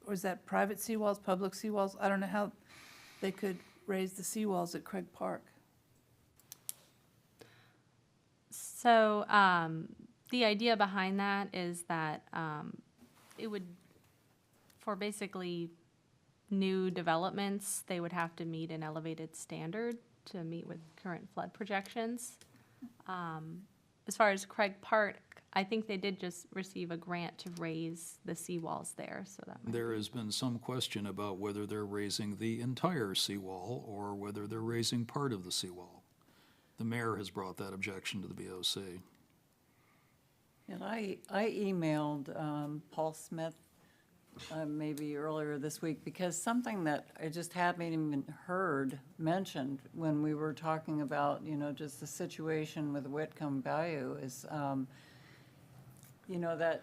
[SPEAKER 5] or is that private seawalls, public seawalls? I don't know how they could raise the seawalls at Craig Park.
[SPEAKER 2] So the idea behind that is that it would, for basically new developments, they would have to meet an elevated standard to meet with current flood projections. As far as Craig Park, I think they did just receive a grant to raise the seawalls there, so that might
[SPEAKER 3] There has been some question about whether they're raising the entire seawall or whether they're raising part of the seawall. The mayor has brought that objection to the BOC.
[SPEAKER 4] And I emailed Paul Smith maybe earlier this week, because something that I just haven't even heard mentioned when we were talking about, you know, just the situation with Whitcomb Bayou is, you know, that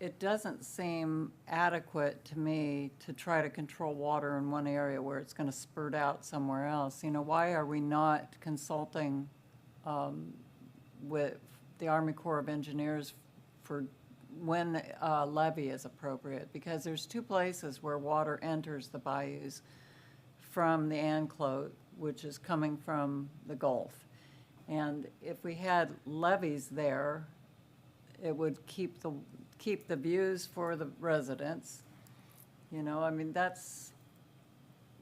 [SPEAKER 4] it doesn't seem adequate to me to try to control water in one area where it's going to spurt out somewhere else. You know, why are we not consulting with the Army Corps of Engineers for when levee is appropriate? Because there's two places where water enters the bayous from the Anclote, which is coming from the Gulf. And if we had levees there, it would keep the views for the residents. You know, I mean,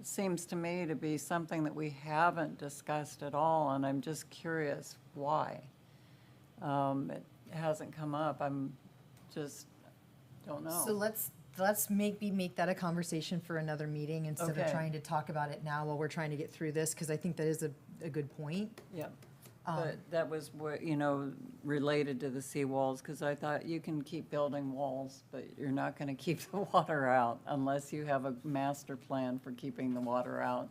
[SPEAKER 4] seems to me to be something that we haven't discussed at all, and I'm just curious why. It hasn't come up. I'm just, don't know.
[SPEAKER 1] So let's maybe make that a conversation for another meeting instead of
[SPEAKER 4] Okay.
[SPEAKER 1] trying to talk about it now while we're trying to get through this, because I think that is a good point.
[SPEAKER 4] Yep. But that was what, you know, related to the seawalls, because I thought you can keep building walls, but you're not going to keep the water out unless you have a master plan for keeping the water out.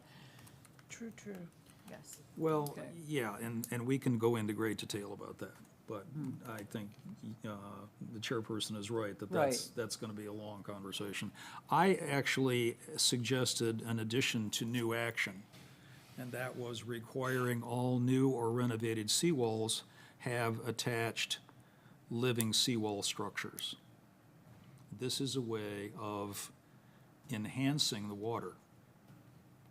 [SPEAKER 5] True, true.
[SPEAKER 1] Yes.
[SPEAKER 3] Well,
[SPEAKER 4] Okay.
[SPEAKER 3] yeah, and we can go into great detail about that, but I think the chairperson is right, that
[SPEAKER 4] Right.
[SPEAKER 3] that's going to be a long conversation. I actually suggested an addition to new action, and that was requiring all new or renovated seawalls have attached living seawall structures. This is a way of enhancing the water,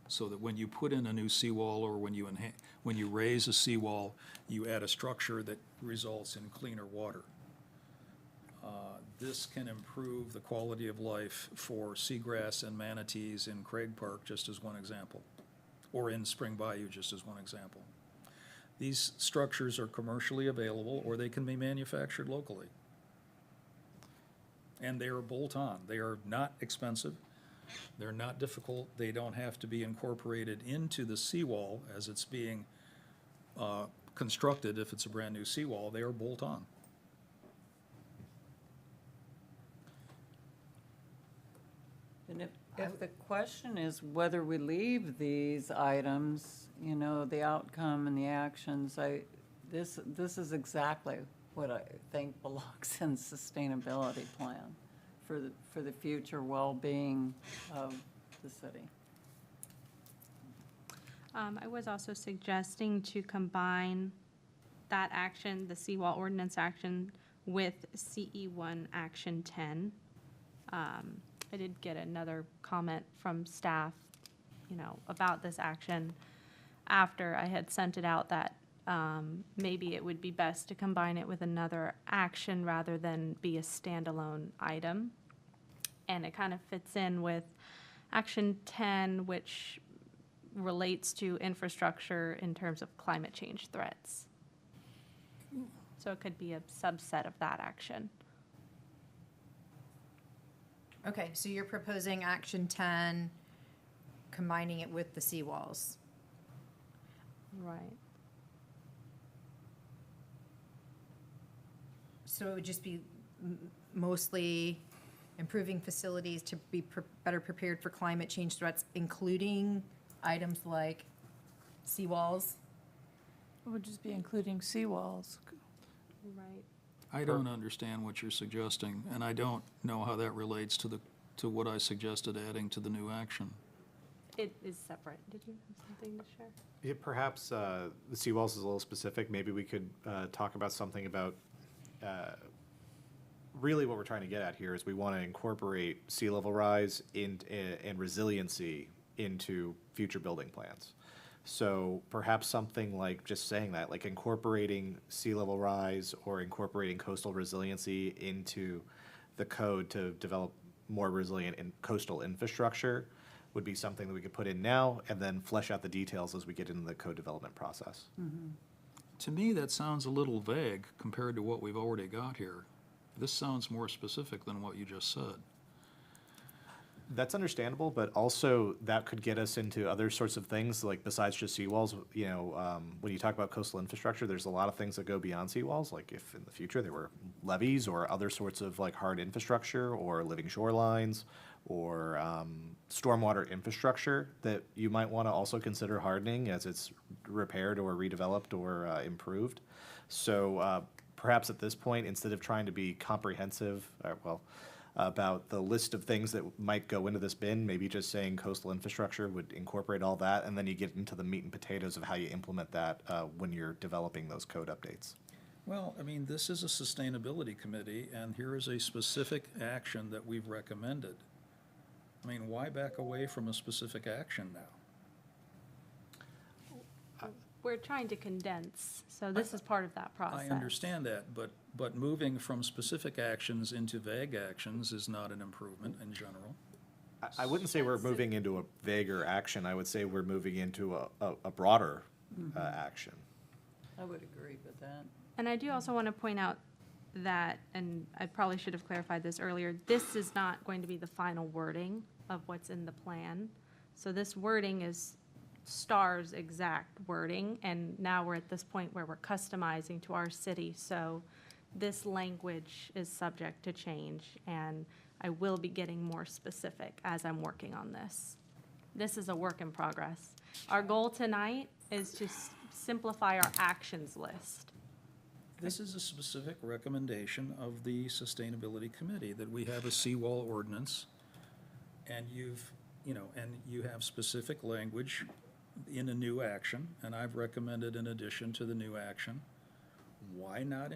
[SPEAKER 3] so that when you put in a new seawall or when you raise a seawall, you add a structure that results in cleaner water. This can improve the quality of life for seagrass and manatees in Craig Park, just as one example, or in Spring Bayou, just as one example. These structures are commercially available, or they can be manufactured locally. And they are bolt-on. They are not expensive. They're not difficult. They don't have to be incorporated into the seawall as it's being constructed if it's a brand-new seawall. They are bolt-on.
[SPEAKER 4] And if the question is whether we leave these items, you know, the outcome and the actions, this is exactly what I think belongs in sustainability plan for the future well-being of the city.
[SPEAKER 2] I was also suggesting to combine that action, the seawall ordinance action, with CE1 Action 10. I did get another comment from staff, you know, about this action after I had sent it out, that maybe it would be best to combine it with another action rather than be a standalone item. And it kind of fits in with Action 10, which relates to infrastructure in terms of climate change threats. So it could be a subset of that action.
[SPEAKER 1] Okay, so you're proposing Action 10, combining it with the seawalls.
[SPEAKER 2] Right.
[SPEAKER 1] So it would just be mostly improving facilities to be better prepared for climate change threats, including items like seawalls?
[SPEAKER 5] It would just be including seawalls.
[SPEAKER 2] Right.
[SPEAKER 3] I don't understand what you're suggesting, and I don't know how that relates to what I suggested adding to the new action.
[SPEAKER 2] It is separate. Did you have something to share?
[SPEAKER 7] Yeah, perhaps the seawalls is a little specific. Maybe we could talk about something about, really what we're trying to get at here is we want to incorporate sea level rise and resiliency into future building plans. So perhaps something like just saying that, like incorporating sea level rise or incorporating coastal resiliency into the code to develop more resilient and coastal infrastructure would be something that we could put in now and then flesh out the details as we get into the code development process.
[SPEAKER 3] To me, that sounds a little vague compared to what we've already got here. This sounds more specific than what you just said.
[SPEAKER 7] That's understandable, but also that could get us into other sorts of things, like besides just seawalls. When you talk about coastal infrastructure, there's a lot of things that go beyond seawalls. Like if in the future there were levees or other sorts of like hard infrastructure or living shorelines or stormwater infrastructure that you might want to also consider hardening as it's repaired or redeveloped or improved. So perhaps at this point, instead of trying to be comprehensive, about the list of things that might go into this bin, maybe just saying coastal infrastructure would incorporate all that, and then you get into the meat and potatoes of how you implement that when you're developing those code updates.
[SPEAKER 3] Well, I mean, this is a sustainability committee, and here is a specific action that we've recommended. I mean, why back away from a specific action now?
[SPEAKER 2] We're trying to condense, so this is part of that process.
[SPEAKER 3] I understand that, but moving from specific actions into vague actions is not an improvement in general.
[SPEAKER 7] I wouldn't say we're moving into a vaguer action. I would say we're moving into a broader action.
[SPEAKER 4] I would agree with that.
[SPEAKER 2] And I do also want to point out that, and I probably should have clarified this earlier, this is not going to be the final wording of what's in the plan. So this wording is STAR's exact wording, and now we're at this point where we're customizing to our city. So this language is subject to change, and I will be getting more specific as I'm working on this. This is a work in progress. Our goal tonight is to simplify our actions list.
[SPEAKER 3] This is a specific recommendation of the Sustainability Committee, that we have a seawall ordinance, and you have specific language in a new action, and I've recommended an addition to the new action. Why not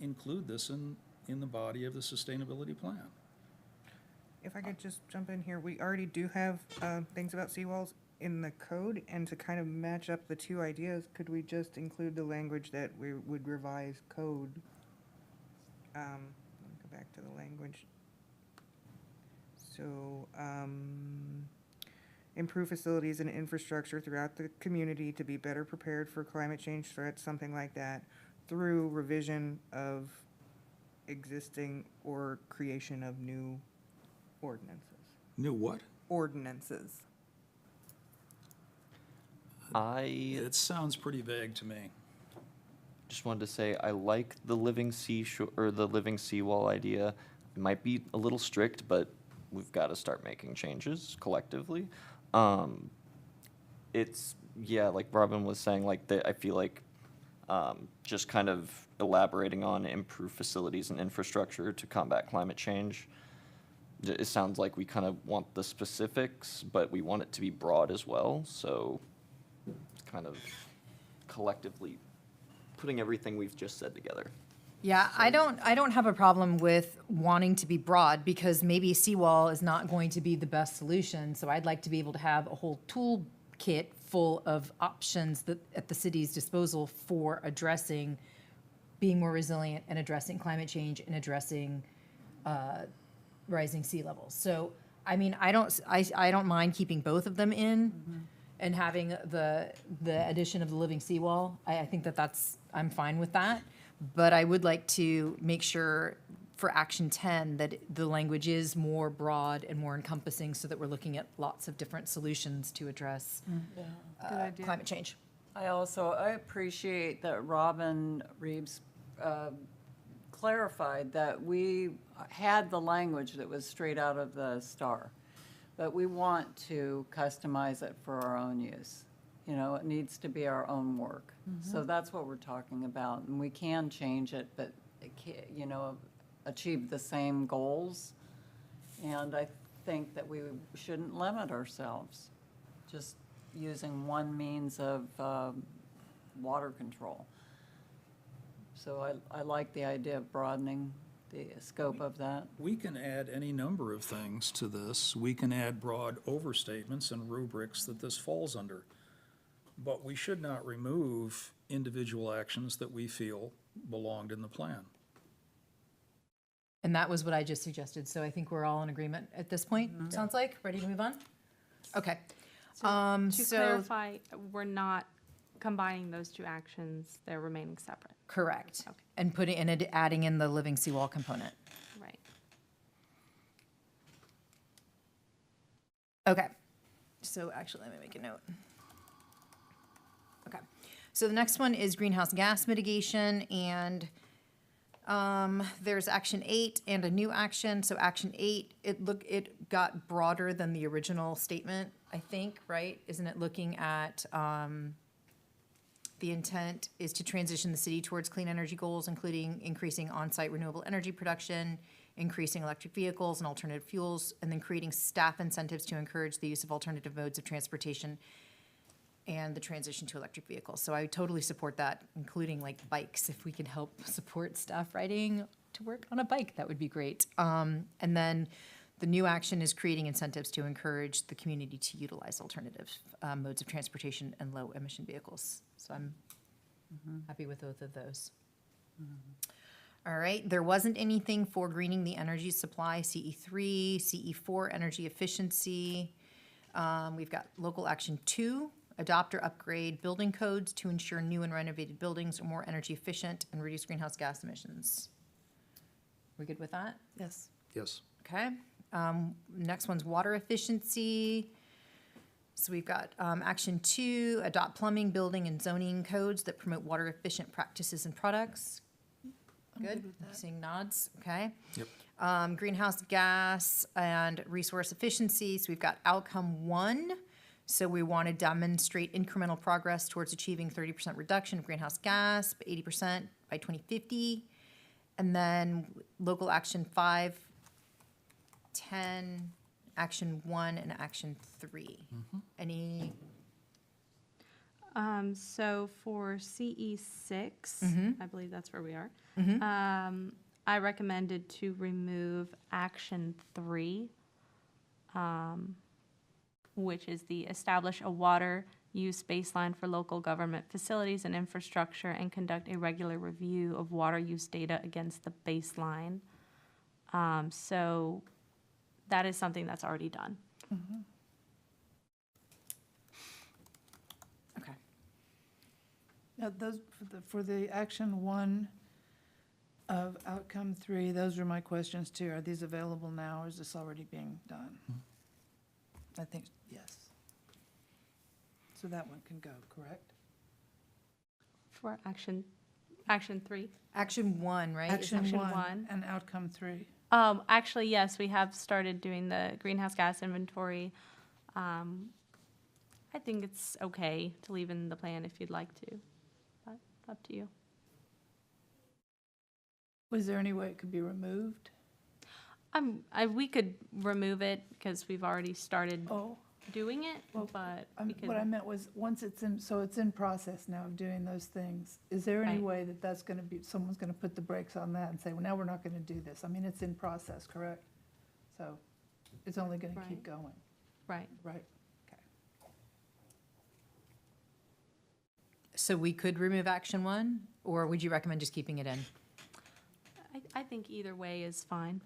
[SPEAKER 3] include this in the body of the sustainability plan?
[SPEAKER 6] If I could just jump in here, we already do have things about seawalls in the code, and to kind of match up the two ideas, could we just include the language that we would revise code? Let me go back to the language. So, improve facilities and infrastructure throughout the community to be better prepared for climate change threats, something like that, through revision of existing or creation of new ordinances.
[SPEAKER 3] New what?
[SPEAKER 6] Ordinances.
[SPEAKER 3] It sounds pretty vague to me.
[SPEAKER 8] Just wanted to say, I like the living seashore, or the living seawall idea. It might be a little strict, but we've got to start making changes collectively. Like Robin was saying, I feel like just kind of elaborating on improved facilities and infrastructure to combat climate change. It sounds like we kind of want the specifics, but we want it to be broad as well. So it's kind of collectively putting everything we've just said together.
[SPEAKER 1] Yeah, I don't have a problem with wanting to be broad, because maybe seawall is not going to be the best solution. So I'd like to be able to have a whole toolkit full of options that at the city's disposal for addressing being more resilient and addressing climate change and addressing rising sea levels. So I mean, I don't mind keeping both of them in and having the addition of the living seawall. I think I'm fine with that. But I would like to make sure for Action 10 that the language is more broad and more encompassing, so that we're looking at lots of different solutions to address climate change.
[SPEAKER 4] I appreciate that Robin Reeves clarified that we had the language that was straight out of the STAR, but we want to customize it for our own use. It needs to be our own work. So that's what we're talking about, and we can change it, but it can't, achieve the same goals. And I think that we shouldn't limit ourselves, just using one means of water control. So I like the idea of broadening the scope of that.
[SPEAKER 3] We can add any number of things to this. We can add broad overstatements and rubrics that this falls under. But we should not remove individual actions that we feel belonged in the plan.
[SPEAKER 1] And that was what I just suggested. So I think we're all in agreement at this point, sounds like. Ready to move on? Okay.
[SPEAKER 2] To
[SPEAKER 1] So-
[SPEAKER 2] clarify, we're not combining those two actions, they're remaining separate.
[SPEAKER 1] Correct.
[SPEAKER 2] Okay.
[SPEAKER 1] And adding in the living seawall component.
[SPEAKER 2] Right.
[SPEAKER 1] Okay, so actually, let me make a note. Okay, so the next one is greenhouse gas mitigation, and there's action 8 and a new action. So action 8, it got broader than the original statement, I think, right? Isn't it looking at, the intent is to transition the city towards clean energy goals, including increasing on-site renewable energy production, increasing electric vehicles and alternative fuels, and then creating staff incentives to encourage the use of alternative modes of transportation and the transition to electric vehicles. So I totally support that, including like bikes. If we can help support staff riding to work on a bike, that would be great. And then the new action is creating incentives to encourage the community to utilize alternative modes of transportation and low emission vehicles. So I'm happy with both of those. All right, there wasn't anything for greening the energy supply, CE3, CE4, energy efficiency. We've got local action 2, adopt or upgrade building codes to ensure new and renovated buildings are more energy efficient and reduce greenhouse gas emissions. We good with that?
[SPEAKER 5] Yes.
[SPEAKER 3] Yes.
[SPEAKER 1] Okay. Next one's water efficiency. So we've got action 2, adopt plumbing, building, and zoning codes that promote water efficient practices and products. Good. Seeing nods. Okay.
[SPEAKER 3] Yep.
[SPEAKER 1] Greenhouse gas and resource efficiency. So we've got outcome 1. So we want to demonstrate incremental progress towards achieving 30% reduction of greenhouse gas, 80% by 2050. And then local action 5, 10, action 1, and action 3. Any?
[SPEAKER 2] So for CE6, I believe that's where we are.
[SPEAKER 1] Mm-hmm.
[SPEAKER 2] I recommended to remove action 3, which is the establish a water use baseline for local government facilities and infrastructure and conduct a regular review of water use data against the baseline. So that is something that's already done.
[SPEAKER 1] Okay.
[SPEAKER 5] Now, those, for the action 1 of outcome 3, those are my questions too. Are these available now, or is this already being done? I think, yes. So that one can go, correct?
[SPEAKER 2] For action 3.
[SPEAKER 1] Action 1, right?
[SPEAKER 5] Action
[SPEAKER 2] Action
[SPEAKER 5] 1
[SPEAKER 2] 1.
[SPEAKER 5] and outcome 3.
[SPEAKER 2] Actually, yes, we have started doing the greenhouse gas inventory. I think it's okay to leave in the plan if you'd like to, but up to you.
[SPEAKER 5] Was there any way it could be removed?
[SPEAKER 2] We could remove it because we've already started
[SPEAKER 5] Oh,
[SPEAKER 2] doing it,
[SPEAKER 5] Well,
[SPEAKER 2] but we
[SPEAKER 5] what I
[SPEAKER 2] could,
[SPEAKER 5] meant was, once it's in, so it's in process now of doing those things, is there any
[SPEAKER 2] Right.
[SPEAKER 5] way that that's gonna be, someone's gonna put the brakes on that and say, well, now we're not gonna do this? I mean, it's in process, correct? So it's only gonna keep
[SPEAKER 2] Right.
[SPEAKER 5] going,
[SPEAKER 2] right.
[SPEAKER 5] right? Okay.
[SPEAKER 1] So we could remove action 1, or would you recommend just keeping it in?
[SPEAKER 2] I think either way is fine.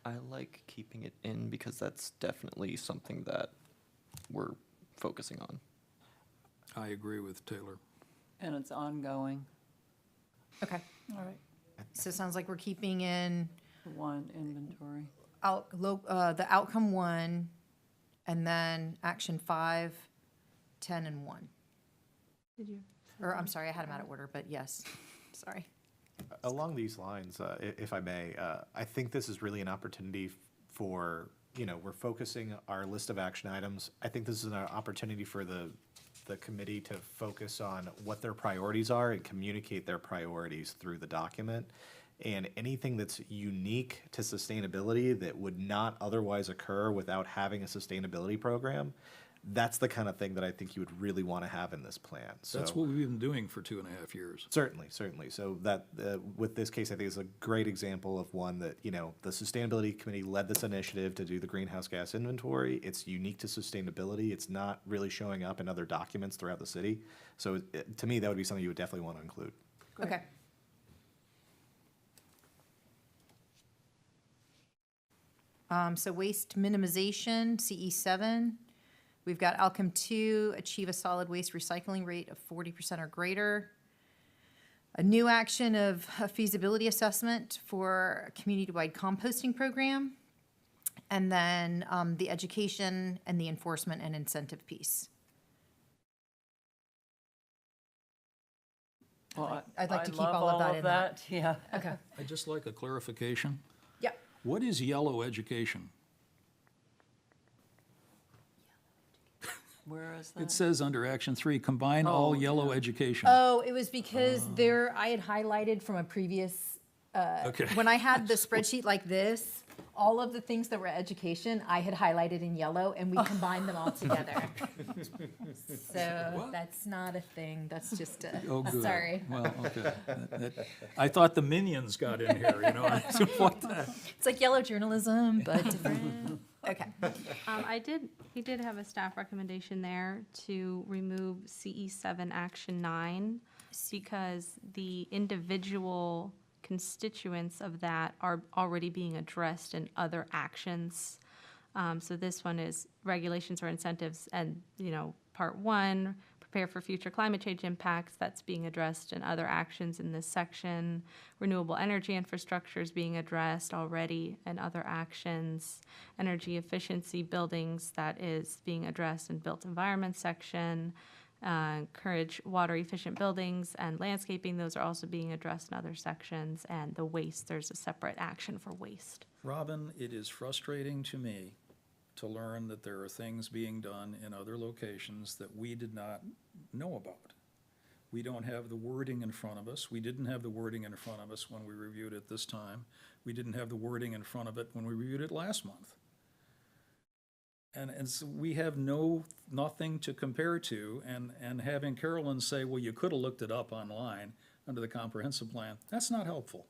[SPEAKER 8] I like keeping it in because that's definitely something that we're focusing on.
[SPEAKER 3] I agree with Taylor.
[SPEAKER 4] And it's ongoing,
[SPEAKER 1] Okay.
[SPEAKER 5] All right.
[SPEAKER 1] So it sounds like we're keeping in
[SPEAKER 4] the 1 inventory.
[SPEAKER 1] the outcome 1, and then action 5, 10, and 1.
[SPEAKER 2] Did you?
[SPEAKER 1] Or, I'm sorry, I had them out of order, but yes, sorry.
[SPEAKER 7] Along these lines, if I may, I think this is really an opportunity for, we're focusing our list of action items. I think this is an opportunity for the committee to focus on what their priorities are and communicate their priorities through the document. And anything that's unique to sustainability that would not otherwise occur without having a sustainability program, that's the kind of thing that I think you would really want to have in this plan. So
[SPEAKER 3] That's what we've been doing for 2.5 years.
[SPEAKER 7] certainly. So that, with this case, I think is a great example of one that, the Sustainability Committee led this initiative to do the greenhouse gas inventory. It's unique to sustainability. It's not really showing up in other documents throughout the city. So to me, that would be something you would definitely want to include.
[SPEAKER 5] Great.
[SPEAKER 1] Okay. So waste minimization, CE7. We've got outcome 2, achieve a solid waste recycling rate of 40% or greater. A new action of a feasibility assessment for a community-wide composting program. And then the education and the enforcement and incentive piece.
[SPEAKER 4] Well,
[SPEAKER 1] I'd like to keep
[SPEAKER 4] love
[SPEAKER 1] all of that in that.
[SPEAKER 4] Yeah.
[SPEAKER 1] Okay.
[SPEAKER 3] I'd just like a clarification.
[SPEAKER 1] Yep.
[SPEAKER 3] What is yellow education?
[SPEAKER 4] Where is
[SPEAKER 3] It
[SPEAKER 4] that?
[SPEAKER 3] says under action 3, combine all
[SPEAKER 4] Oh,
[SPEAKER 3] yellow
[SPEAKER 4] yeah.
[SPEAKER 3] education.
[SPEAKER 1] Oh, it was because I had highlighted from a previous,
[SPEAKER 3] Okay.
[SPEAKER 1] when I had the spreadsheet like this, all of the things that were education, I had highlighted in yellow and we combined them all together. So
[SPEAKER 3] What?
[SPEAKER 1] that's not a thing, that's just a,
[SPEAKER 3] Oh, good.
[SPEAKER 1] sorry.
[SPEAKER 3] Well, okay. I thought the minions got in here, you know, what the?
[SPEAKER 1] It's like yellow journalism, but different. Okay.
[SPEAKER 2] He did have a staff recommendation there to remove CE7 Action 9 because the individual constituents of that are already being addressed in other actions. So this one is regulations or incentives and, part 1, prepare for future climate change impacts. That's being addressed in other actions in this section. Renewable energy infrastructure is being addressed already in other actions. Energy efficiency buildings, that is being addressed in built environment section. Encourage water efficient buildings and landscaping, those are also being addressed in other sections. And the waste, there's a separate action for waste.
[SPEAKER 3] Robin, it is frustrating to me to learn that there are things being done in other locations that we did not know about. We don't have the wording in front of us. We didn't have the wording in front of us when we reviewed it this time. We didn't have the wording in front of it when we reviewed it last month. And so we have nothing to compare to, and having Carolyn say, well, you could have looked it up online under the comprehensive plan, that's not helpful.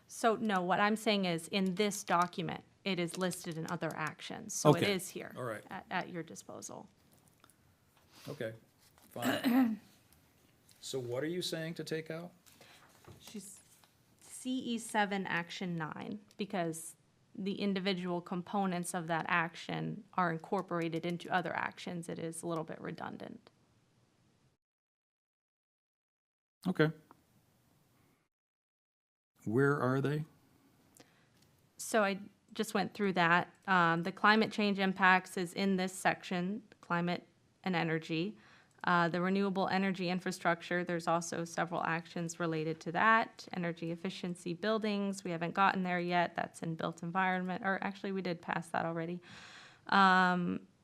[SPEAKER 2] So no, what I'm saying is in this document, it is listed in other actions. So it
[SPEAKER 3] Okay.
[SPEAKER 2] is here.
[SPEAKER 3] All right.
[SPEAKER 2] At your disposal.
[SPEAKER 3] Okay, fine. So what are you saying to take out?
[SPEAKER 2] She's CE7 Action 9, because the individual components of that action are incorporated into other actions. It is a little bit redundant.
[SPEAKER 3] Okay. Where are they?
[SPEAKER 2] So I just went through that. The climate change impacts is in this section, climate and energy. The renewable energy infrastructure, there's also several actions related to that. Energy efficiency buildings, we haven't gotten there yet. That's in built environment, or actually we did pass that already.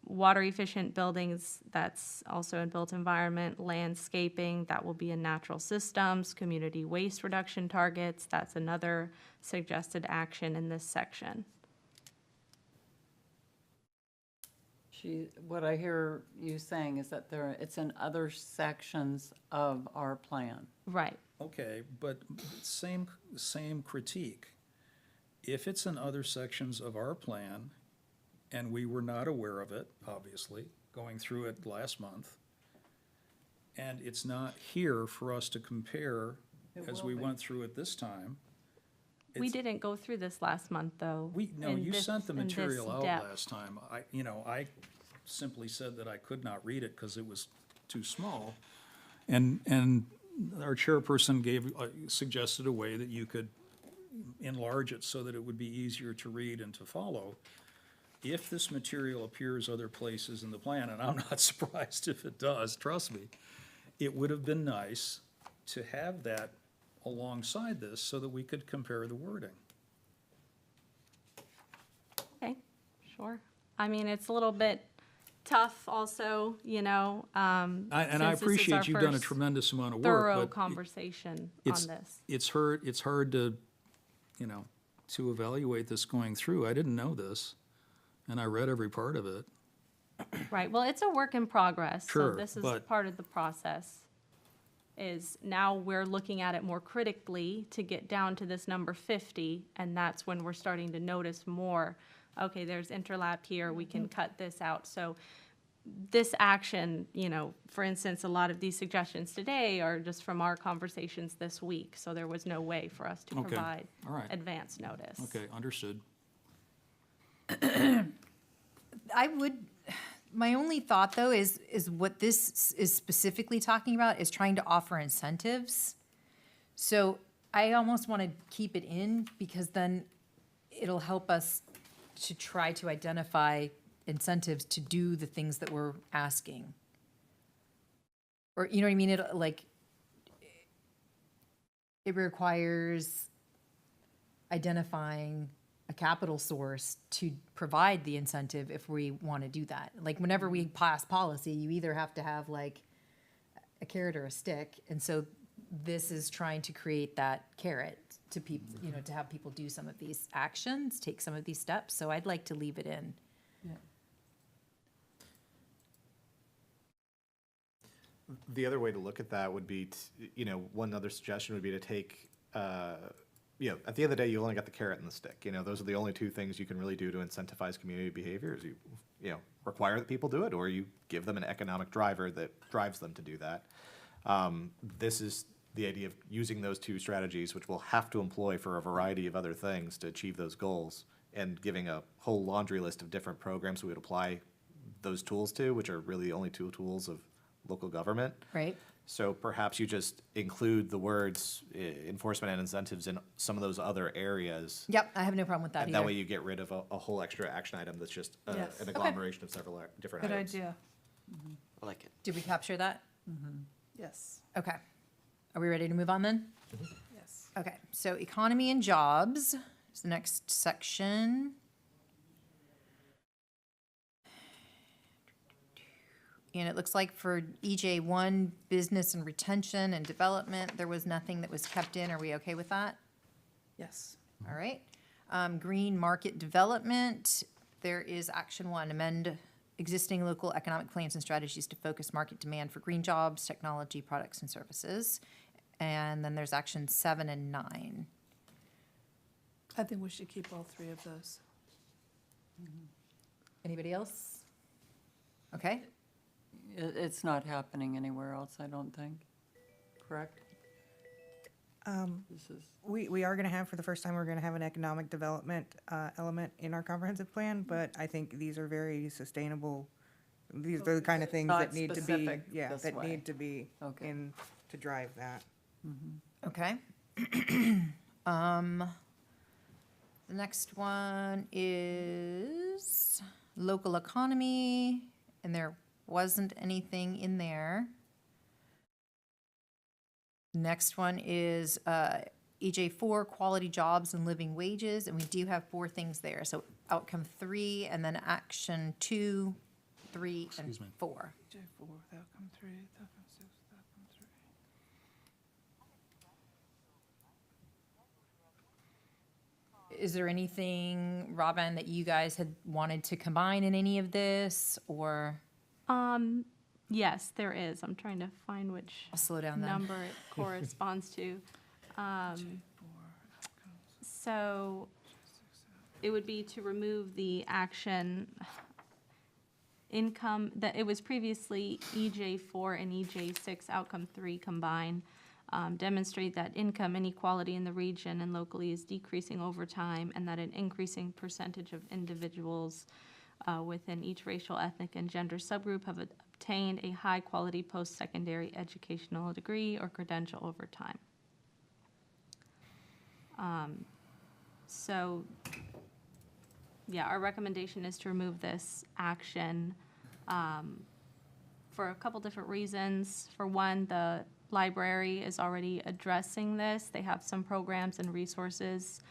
[SPEAKER 2] Water efficient buildings, that's also in built environment. Landscaping, that will be in natural systems. Community waste reduction targets, that's another suggested action in this section.
[SPEAKER 4] What I hear you saying is that it's in other sections of our plan.
[SPEAKER 2] Right.
[SPEAKER 3] Okay, but same critique. If it's in other sections of our plan, and we were not aware of it, obviously, going through it last month, and it's not here for us to compare
[SPEAKER 4] It
[SPEAKER 3] as
[SPEAKER 4] will
[SPEAKER 3] we
[SPEAKER 4] be.
[SPEAKER 3] went through it this time.
[SPEAKER 2] We
[SPEAKER 3] it's-
[SPEAKER 2] didn't go through this last month, though.
[SPEAKER 3] No,
[SPEAKER 2] in
[SPEAKER 3] you
[SPEAKER 2] this-
[SPEAKER 3] sent the
[SPEAKER 2] in this
[SPEAKER 3] material out
[SPEAKER 2] depth.
[SPEAKER 3] last time. I simply said that I could not read it because it was too small. And our chairperson suggested a way that you could enlarge it so that it would be easier to read and to follow. If this material appears other places in the plan, and I'm not surprised if it does, trust me, it would have been nice to have that alongside this so that we could compare the wording.
[SPEAKER 2] Okay, sure. I mean, it's a little bit tough also,
[SPEAKER 3] And I
[SPEAKER 2] since this is our
[SPEAKER 3] appreciate you've done a
[SPEAKER 2] first
[SPEAKER 3] tremendous amount of work,
[SPEAKER 2] thorough
[SPEAKER 3] but
[SPEAKER 2] conversation on
[SPEAKER 3] it's,
[SPEAKER 2] this.
[SPEAKER 3] it's hard to, to evaluate this going through. I didn't know this, and I read every part of it.
[SPEAKER 2] Right, well, it's a work in progress, so
[SPEAKER 3] Sure,
[SPEAKER 2] this is
[SPEAKER 3] but-
[SPEAKER 2] part of the process. Is now we're looking at it more critically to get down to this number 50, and that's when we're starting to notice more, okay, there's interlap here, we can cut this out. So this action, for instance, a lot of these suggestions today are just from our conversations this week, so there was no way for us to
[SPEAKER 3] Okay,
[SPEAKER 2] provide
[SPEAKER 3] all right.
[SPEAKER 2] advance notice.
[SPEAKER 3] Okay, understood.
[SPEAKER 1] My only thought, though, is what this is specifically talking about is trying to offer incentives. So I almost want to keep it in because then it'll help us to try to identify incentives to do the things that we're asking. Or, you know what I mean? It requires identifying a capital source to provide the incentive if we want to do that. Like, whenever we pass policy, you either have to have like a carrot or a stick. And so this is trying to create that carrot to people, you know, to have people do some of these actions, take some of these steps. So I'd like to leave it in.
[SPEAKER 7] The other way to look at that would be, one other suggestion would be to take, at the end of the day, you only got the carrot and the stick. Those are the only two things you can really do to incentivize community behavior is you require that people do it, or you give them an economic driver that drives them to do that. This is the idea of using those two strategies, which we'll have to employ for a variety of other things to achieve those goals, and giving a whole laundry list of different programs we would apply those tools to, which are really the only two tools of local government.
[SPEAKER 1] Right.
[SPEAKER 7] So perhaps you just include the words enforcement and incentives in some of those other areas.
[SPEAKER 1] Yep, I have no problem with that
[SPEAKER 7] And
[SPEAKER 1] either.
[SPEAKER 7] that way you get rid of a whole extra action item that's just
[SPEAKER 5] Yes.
[SPEAKER 7] an agglomeration of several different
[SPEAKER 5] Good
[SPEAKER 7] items.
[SPEAKER 5] idea.
[SPEAKER 8] I like it.
[SPEAKER 1] Did we capture that?
[SPEAKER 5] Yes,
[SPEAKER 1] Okay. Are we ready to move on then?
[SPEAKER 5] yes.
[SPEAKER 1] Okay, so economy and jobs is the next section. And it looks like for EJ1, business and retention and development, there was nothing that was kept in. Are we okay with that?
[SPEAKER 5] Yes.
[SPEAKER 1] All right. Green market development, there is action one, amend existing local economic plans and strategies to focus market demand for green jobs, technology, products, and services. And then there's action 7 and 9.
[SPEAKER 5] I think we should keep all three of those.
[SPEAKER 1] Anybody else? Okay.
[SPEAKER 4] It's not happening anywhere else, I don't think. Correct? This is,
[SPEAKER 6] We are going to have, for the first time, we're going to have an economic development element in our comprehensive plan, but I think these are very sustainable. These are the kind of things
[SPEAKER 4] Not
[SPEAKER 6] that need to be,
[SPEAKER 4] specific
[SPEAKER 6] yeah,
[SPEAKER 4] this
[SPEAKER 6] that
[SPEAKER 4] way.
[SPEAKER 6] need to be
[SPEAKER 4] Okay.
[SPEAKER 6] in to drive that.
[SPEAKER 1] Okay. The next one is local economy, and there wasn't anything in there. Next one is EJ4, quality jobs and living wages, and we do have 4 things there. So outcome 3, and then action 2, 3, and
[SPEAKER 3] Excuse me.
[SPEAKER 1] 4.
[SPEAKER 5] J4, outcome 3, outcome 6, outcome 3.
[SPEAKER 1] Is there anything, Robin, that you guys had wanted to combine in any of this, or
[SPEAKER 2] Yes, there is. I'm trying to find which
[SPEAKER 1] I'll slow down then?
[SPEAKER 2] number it corresponds to. So it would be to remove the action income, that it was previously EJ4 and EJ6, outcome 3 combined. Demonstrate that income inequality in the region and locally is decreasing over time, and that an increasing percentage of individuals within each racial, ethnic, and gender subgroup have obtained a high-quality post-secondary educational degree or credential over time. So, yeah, our recommendation is to remove this action for a couple different reasons. For one, the library is already addressing this. They have some programs and resources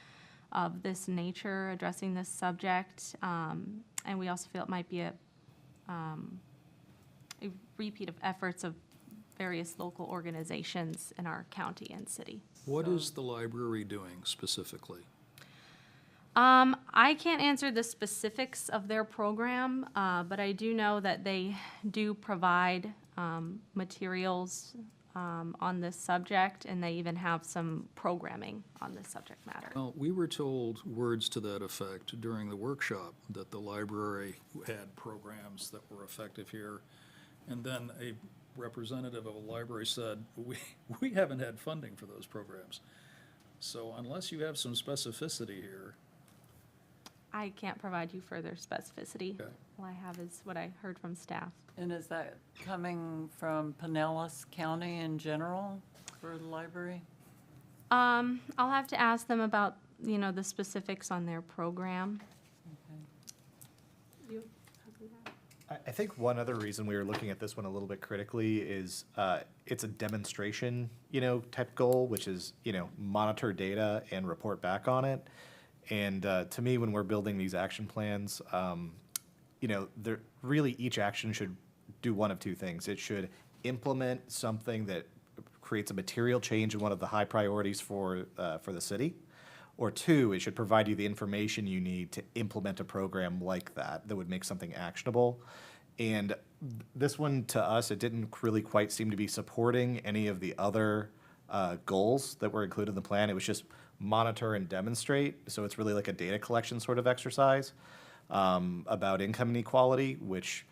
[SPEAKER 2] of this nature addressing this subject. And we also feel it might be a repeat of efforts of various local organizations in our county and city.
[SPEAKER 3] What is the library doing specifically?
[SPEAKER 2] I can't answer the specifics of their program, but I do know that they do provide materials on this subject, and they even have some programming on this subject matter.
[SPEAKER 3] Well, we were told words to that effect during the workshop, that the library had programs that were effective here. And then a representative of a library said, we haven't had funding for those programs. So unless you have some specificity here,
[SPEAKER 2] I can't provide you further specificity.
[SPEAKER 3] Okay.
[SPEAKER 2] All I have is what I heard from staff.
[SPEAKER 4] and is that coming from Pinellas County in general for the library?
[SPEAKER 2] I'll have to ask them about, the specifics on their program. You-
[SPEAKER 7] I think one other reason we were looking at this one a little bit critically is it's a demonstration, type goal, which is, monitor data and report back on it. And to me, when we're building these action plans, they're really each action should do one of two things. It should implement something that creates a material change in one of the high priorities for the city. Or two, it should provide you the information you need to implement a program like that would make something actionable. And this one, to us, it didn't really quite seem to be supporting any of the other goals that were included in the plan. It was just monitor and demonstrate. So it's really like a data collection sort of exercise about income inequality, which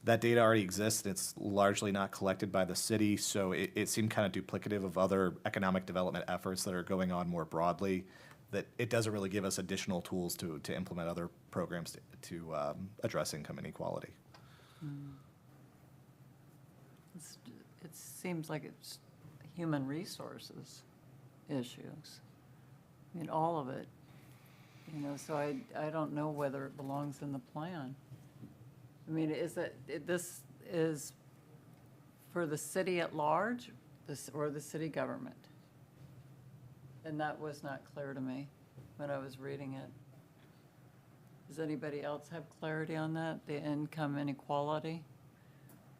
[SPEAKER 7] that data already exists. And it's largely not collected by the city. So it seemed kind of duplicative of other economic development efforts that are going on more broadly, that it doesn't really give us additional tools to implement other programs to address income inequality.
[SPEAKER 4] It seems like it's human resources issues. I mean, all of it, so I don't know whether it belongs in the plan. I mean, this is for the city at large, or the city government? And that was not clear to me when I was reading it. Does anybody else have clarity on that, the income inequality?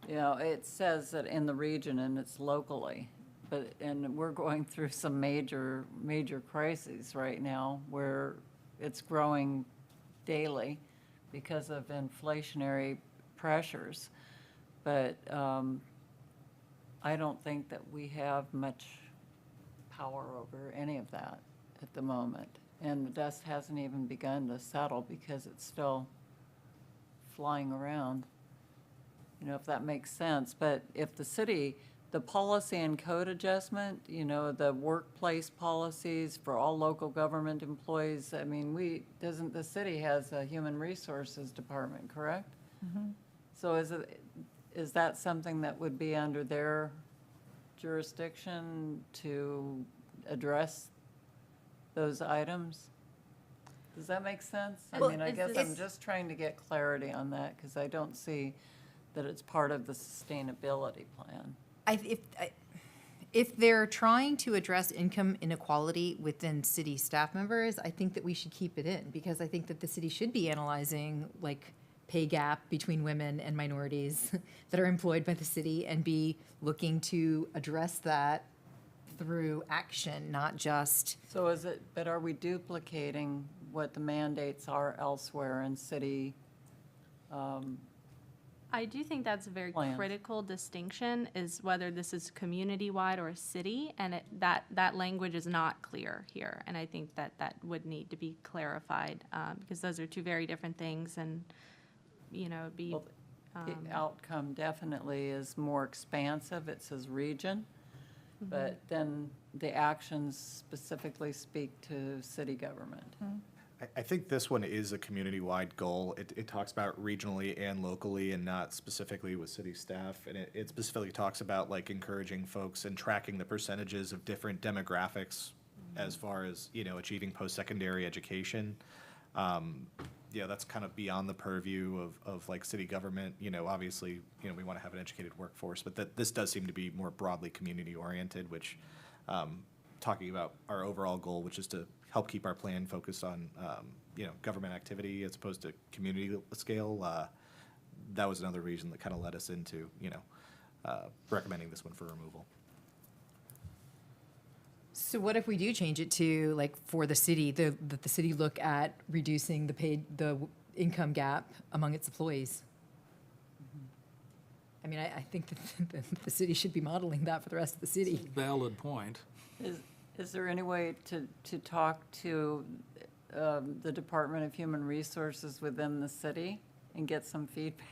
[SPEAKER 4] It says that in the region and it's locally, and we're going through some major crises right now where it's growing daily because of inflationary pressures. But I don't think that we have much power over any of that at the moment. And the dust hasn't even begun to settle because it's still flying around, if that makes sense. But if the city, the policy and code adjustment, the workplace policies for all local government employees, I mean, the city has a human resources department, correct? So is that something that would be under their jurisdiction to address those items? Does that make sense? I
[SPEAKER 2] Well,
[SPEAKER 4] mean, I
[SPEAKER 2] is
[SPEAKER 4] guess
[SPEAKER 2] this-
[SPEAKER 4] I'm just trying to get clarity on that because I don't see that it's part of the sustainability plan.
[SPEAKER 1] If they're trying to address income inequality within city staff members, I think that we should keep it in, because I think that the city should be analyzing, like, pay gap between women and minorities that are employed by the city, and be looking to address that through action, not just,
[SPEAKER 4] So but are we duplicating what the mandates are elsewhere in city?
[SPEAKER 2] I do think that's a very
[SPEAKER 4] Plans.
[SPEAKER 2] critical distinction, is whether this is community-wide or a city, and that language is not clear here. And I think that would need to be clarified, because those are two very different things, and, it'd be,
[SPEAKER 4] Well, The outcome definitely is more expansive. It says region, but then the actions specifically speak to city government.
[SPEAKER 7] I think this one is a community-wide goal. It talks about regionally and locally and not specifically with city staff. And it specifically talks about like encouraging folks and tracking the percentages of different demographics as far as, achieving post-secondary education. That's kind of beyond the purview of like city government. Obviously, we want to have an educated workforce, but this does seem to be more broadly community-oriented, which, talking about our overall goal, which is to help keep our plan focused on, government activity as opposed to community scale. That was another reason that kind of led us into, recommending this one for removal.
[SPEAKER 1] so what if we do change it to, like, for the city, that the city look at reducing the income gap among its employees? I mean, I think that the city should be modeling that for the rest of the city.
[SPEAKER 3] Valid point.
[SPEAKER 4] Is there any way to talk to the Department of Human Resources within the city and get some feedback?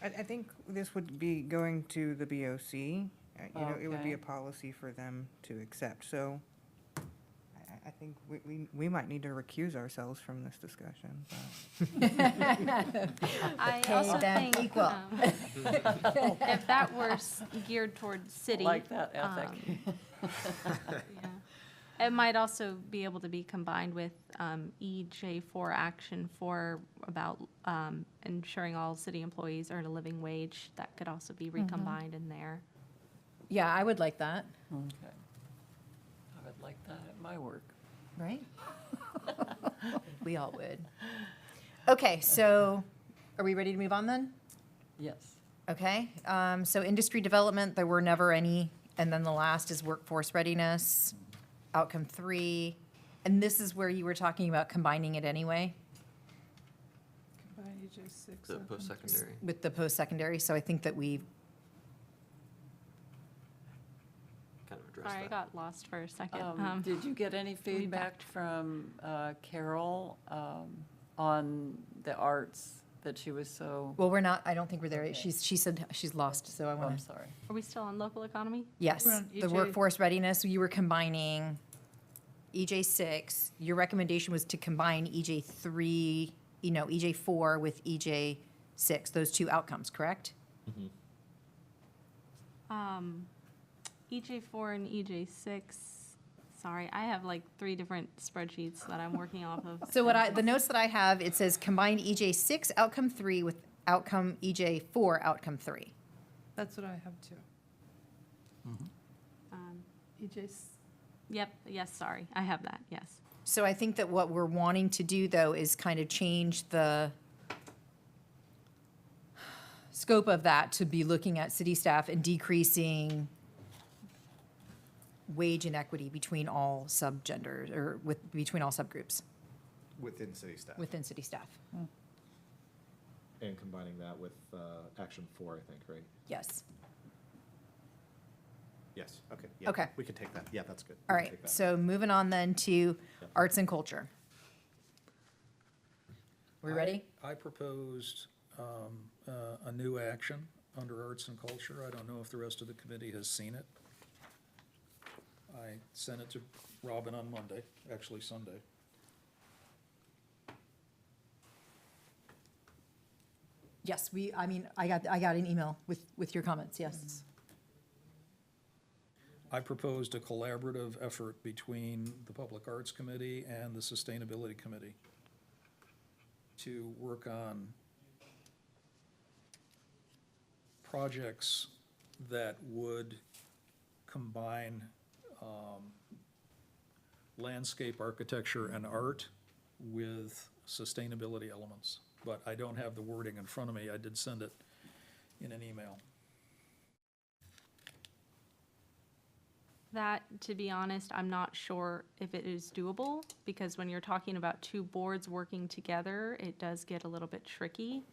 [SPEAKER 6] I think this would be going to the BOC. It would be
[SPEAKER 4] Okay.
[SPEAKER 6] a policy for them to accept. So I think we might need to recuse ourselves from this discussion.
[SPEAKER 2] I
[SPEAKER 1] Pay
[SPEAKER 2] also
[SPEAKER 1] them
[SPEAKER 2] think,
[SPEAKER 1] equal.
[SPEAKER 2] if that were geared towards city.
[SPEAKER 4] Like that ethic.
[SPEAKER 2] yeah. It might also be able to be combined with EJ4 Action 4 about ensuring all city employees earn a living wage. That could also be recombined in there.
[SPEAKER 1] Yeah, I would like that,
[SPEAKER 4] Okay. I would like that at my work.
[SPEAKER 1] right? We all would. Okay, so are we ready to move on then?
[SPEAKER 4] Yes.
[SPEAKER 1] Okay, so industry development, there were never any, and then the last is workforce readiness, outcome 3. And this is where you were talking about combining it anyway
[SPEAKER 5] Combine EJ6.
[SPEAKER 8] The
[SPEAKER 5] outcome
[SPEAKER 8] post-secondary.
[SPEAKER 1] with the post-secondary, so I think that we,
[SPEAKER 8] Kind of address
[SPEAKER 2] Sorry, I got lost for a second.
[SPEAKER 4] Did you get any feedback from Carol on the arts that she was so,
[SPEAKER 1] well, we're not, I don't think we're there. She said she's lost, so I
[SPEAKER 4] oh,
[SPEAKER 1] want
[SPEAKER 4] I'm
[SPEAKER 1] to,
[SPEAKER 4] sorry.
[SPEAKER 2] Are we still on local economy?
[SPEAKER 1] yes.
[SPEAKER 5] We're on
[SPEAKER 1] The
[SPEAKER 5] EJ.
[SPEAKER 1] workforce readiness, you were combining EJ6. Your recommendation was to combine EJ3, EJ4 with EJ6, those two outcomes, correct?
[SPEAKER 2] EJ4 and EJ6. Sorry, I have like 3 different spreadsheets that I'm working off of.
[SPEAKER 1] So the notes that I have, it says combine EJ6 outcome 3 with outcome EJ4 outcome 3.
[SPEAKER 5] That's what I have too.
[SPEAKER 2] Um,
[SPEAKER 5] EJ,
[SPEAKER 2] Yep, yes, sorry, I have that, yes.
[SPEAKER 1] So I think that what we're wanting to do, though, is kind of change the scope of that to be looking at city staff and decreasing wage inequity between all subgenders, or between all subgroups
[SPEAKER 7] Within city staff.
[SPEAKER 1] within city staff.
[SPEAKER 7] And combining that with action 4, I think, right?
[SPEAKER 1] Yes.
[SPEAKER 7] Yes, okay. Yeah,
[SPEAKER 1] Okay.
[SPEAKER 7] We can take that. Yeah, that's good.
[SPEAKER 1] All
[SPEAKER 7] We can
[SPEAKER 1] right,
[SPEAKER 7] take that.
[SPEAKER 1] so moving on then to arts and culture. We ready?
[SPEAKER 3] I proposed a new action under arts and culture. I don't know if the rest of the committee has seen it. I sent it to Robin on Monday, actually Sunday.
[SPEAKER 1] Yes, I got an email with your comments, yes.
[SPEAKER 3] I proposed a collaborative effort between the Public Arts Committee and the Sustainability Committee to work on projects that would combine landscape architecture and art with sustainability elements. But I don't have the wording in front of me. I did send it in an email.
[SPEAKER 2] That, to be honest, I'm not sure if it is doable, because when you're talking about 2 boards working together, it does get a little bit tricky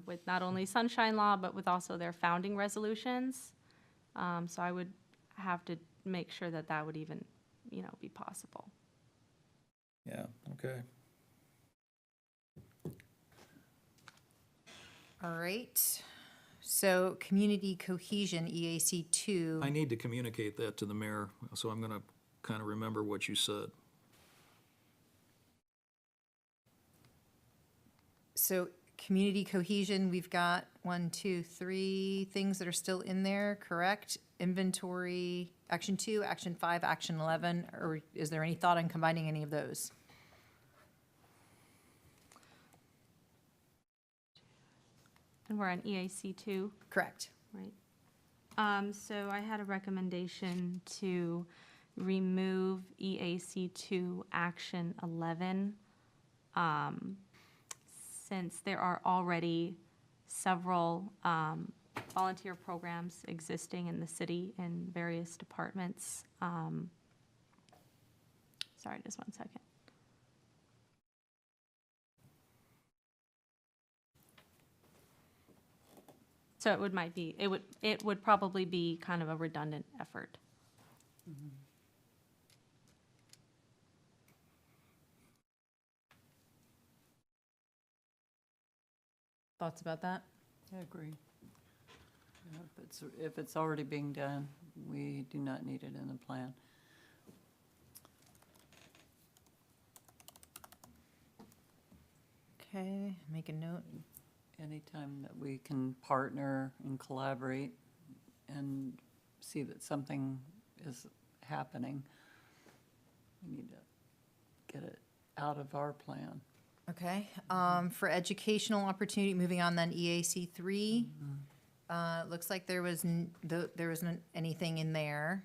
[SPEAKER 2] with not only Sunshine Law, but with also their founding resolutions. So I would have to make sure that that would even, be possible.
[SPEAKER 3] Yeah, okay.
[SPEAKER 1] All right, so community cohesion, EAC 2.
[SPEAKER 3] I need to communicate that to the mayor, so I'm gonna kind of remember what you said.
[SPEAKER 1] So community cohesion, we've got 1, 2, 3 things that are still in there, correct? Inventory, action 2, action 5, action 11, or is there any thought on combining any of those?
[SPEAKER 2] And we're on EAC 2.
[SPEAKER 1] Correct.
[SPEAKER 2] Right. So I had a recommendation to remove EAC2 Action 11, since there are already several volunteer programs existing in the city in various departments. Sorry, just one second. So it would probably be kind of a redundant effort.
[SPEAKER 1] Thoughts about that?
[SPEAKER 4] I agree. Yeah, if it's already being done, we do not need it in the plan.
[SPEAKER 1] Okay, make a note.
[SPEAKER 4] Anytime that we can partner and collaborate and see that something is happening, We need to get it out of our plan.
[SPEAKER 1] Okay, for educational opportunity, moving on then, EAC 3. Looks like there wasn't anything in there.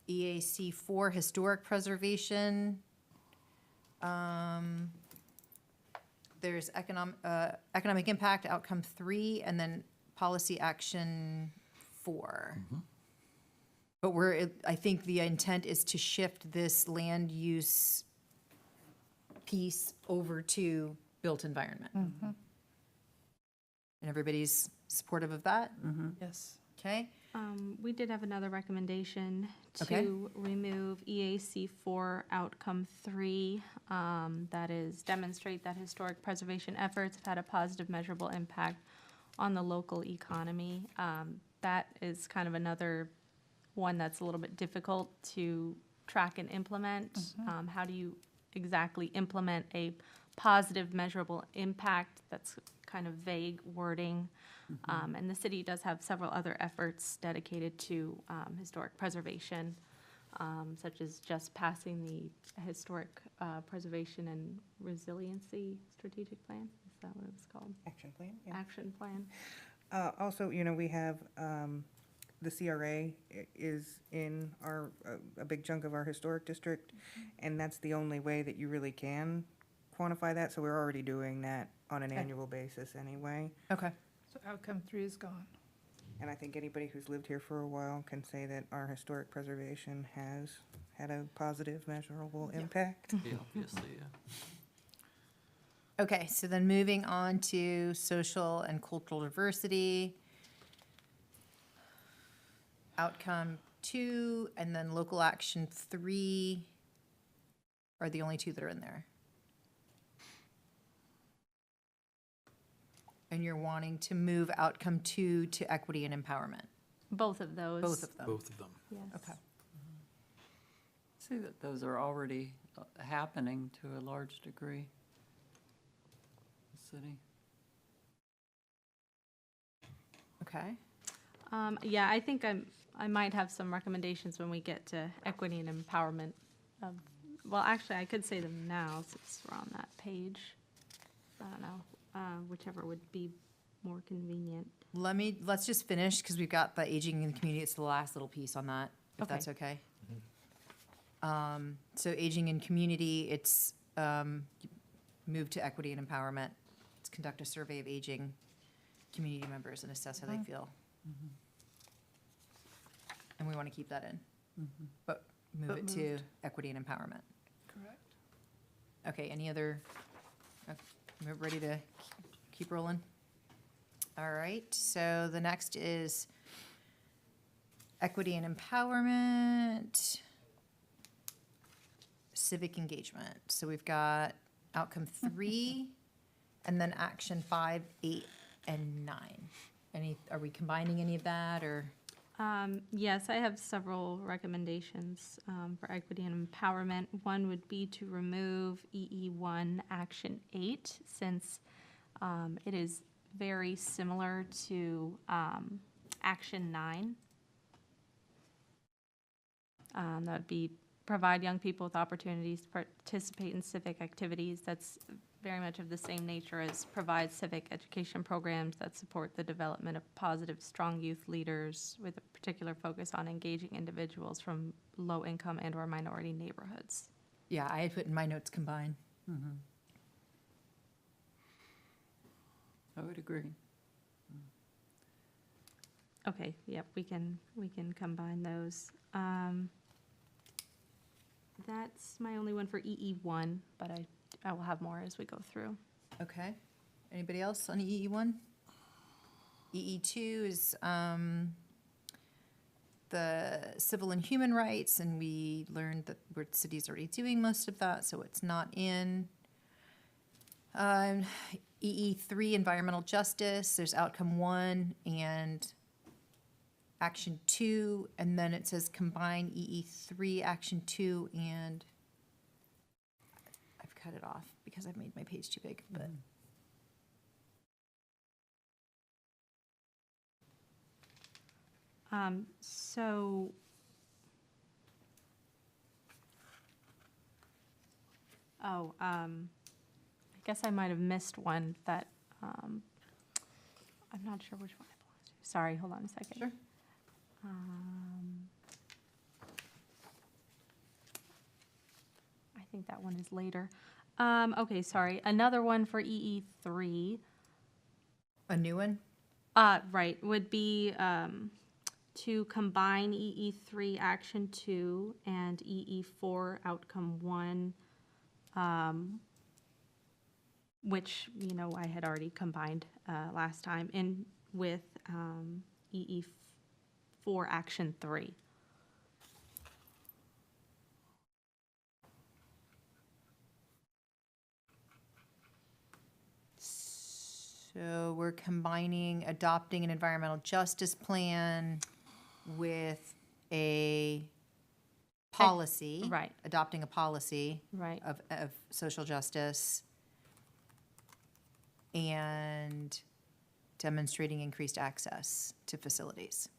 [SPEAKER 1] EAC 4, historic preservation. There's economic impact, outcome 3, and then policy action 4. But I think the intent is to shift this land use piece over to built environment. And everybody's supportive of that?
[SPEAKER 5] Yes.
[SPEAKER 1] Okay,
[SPEAKER 2] We did have another recommendation
[SPEAKER 1] Okay.
[SPEAKER 2] to remove EAC 4 outcome 3. That is demonstrate that historic preservation efforts have had a positive measurable impact on the local economy. That is kind of another one that's a little bit difficult to track and implement. How do you exactly implement a positive measurable impact? That's kind of vague wording. And the city does have several other efforts dedicated to historic preservation, such as just passing the Historic Preservation and Resiliency Strategic Plan. Is that what it was called?
[SPEAKER 6] Action plan, yeah.
[SPEAKER 2] Action Plan.
[SPEAKER 6] Also, we have, the CRA is in a big chunk of our historic district, and that's the only way that you really can quantify that, so we're already doing that on an annual basis anyway.
[SPEAKER 1] okay.
[SPEAKER 5] So outcome 3 is gone.
[SPEAKER 6] And I think anybody who's lived here for a while can say that our historic preservation has had a positive measurable impact.
[SPEAKER 9] Yeah, obviously, yeah.
[SPEAKER 1] Okay, so then moving on to social and cultural diversity. Outcome 2, and then local action 3 are the only 2 that are in there. And you're wanting to move outcome 2 to equity and empowerment,
[SPEAKER 2] Both of those.
[SPEAKER 1] both of them.
[SPEAKER 3] Both of them.
[SPEAKER 2] Yes.
[SPEAKER 1] Okay.
[SPEAKER 4] See that those are already happening to a large degree. The city.
[SPEAKER 1] Okay,
[SPEAKER 2] Yeah, I think I might have some recommendations when we get to equity and empowerment of, well, actually, I could say them now since we're on that page. I don't know, whichever would be more convenient.
[SPEAKER 1] let's just finish, because we've got the aging in the community, it's the last little piece on that, if that's okay. So aging in community, it's, move to equity and empowerment. Let's conduct a survey of aging community members and assess how they feel. And we want to keep that in, but move
[SPEAKER 5] But
[SPEAKER 1] it to equity and empowerment.
[SPEAKER 5] Correct.
[SPEAKER 1] Okay, any other, we're ready to keep rolling? All right, so the next is equity and empowerment, civic engagement. So we've got outcome 3, and then action 5, 8, and 9. Are we combining any of that, or?
[SPEAKER 2] Yes, I have several recommendations for equity and empowerment. One would be to remove EE1 Action 8, since it is very similar to Action 9. That would be provide young people with opportunities to participate in civic activities. That's very much of the same nature as provide civic education programs that support the development of positive, strong youth leaders with a particular focus on engaging individuals from low-income and/or minority neighborhoods.
[SPEAKER 1] Yeah, I had put in my notes combine.
[SPEAKER 4] I would agree.
[SPEAKER 2] Okay, yep, we can combine those. That's my only one for EE1, but I will have more as we go through.
[SPEAKER 1] Okay. Anybody else on EE1? EE2 is the civil and human rights, and we learned that the city's already doing most of that, so it's not in. EE3, environmental justice, there's outcome 1 and action 2, and then it says combine EE3, action 2, and I've cut it off because I've made my page too big, but.
[SPEAKER 2] So Oh, I guess I might have missed one that, I'm not sure which one it belongs to. Sorry, hold on a second.
[SPEAKER 4] Sure.
[SPEAKER 2] I think that one is later. Okay, sorry. Another one for EE3.
[SPEAKER 1] A new one?
[SPEAKER 2] Right, would be to combine EE3 Action 2 and EE4 Outcome 1, which, I had already combined last time, in with EE4 Action 3.
[SPEAKER 1] So we're combining adopting an environmental justice plan with a policy.
[SPEAKER 2] Right.
[SPEAKER 1] Adopting a policy
[SPEAKER 2] Right.
[SPEAKER 1] of social justice and demonstrating increased access to facilities.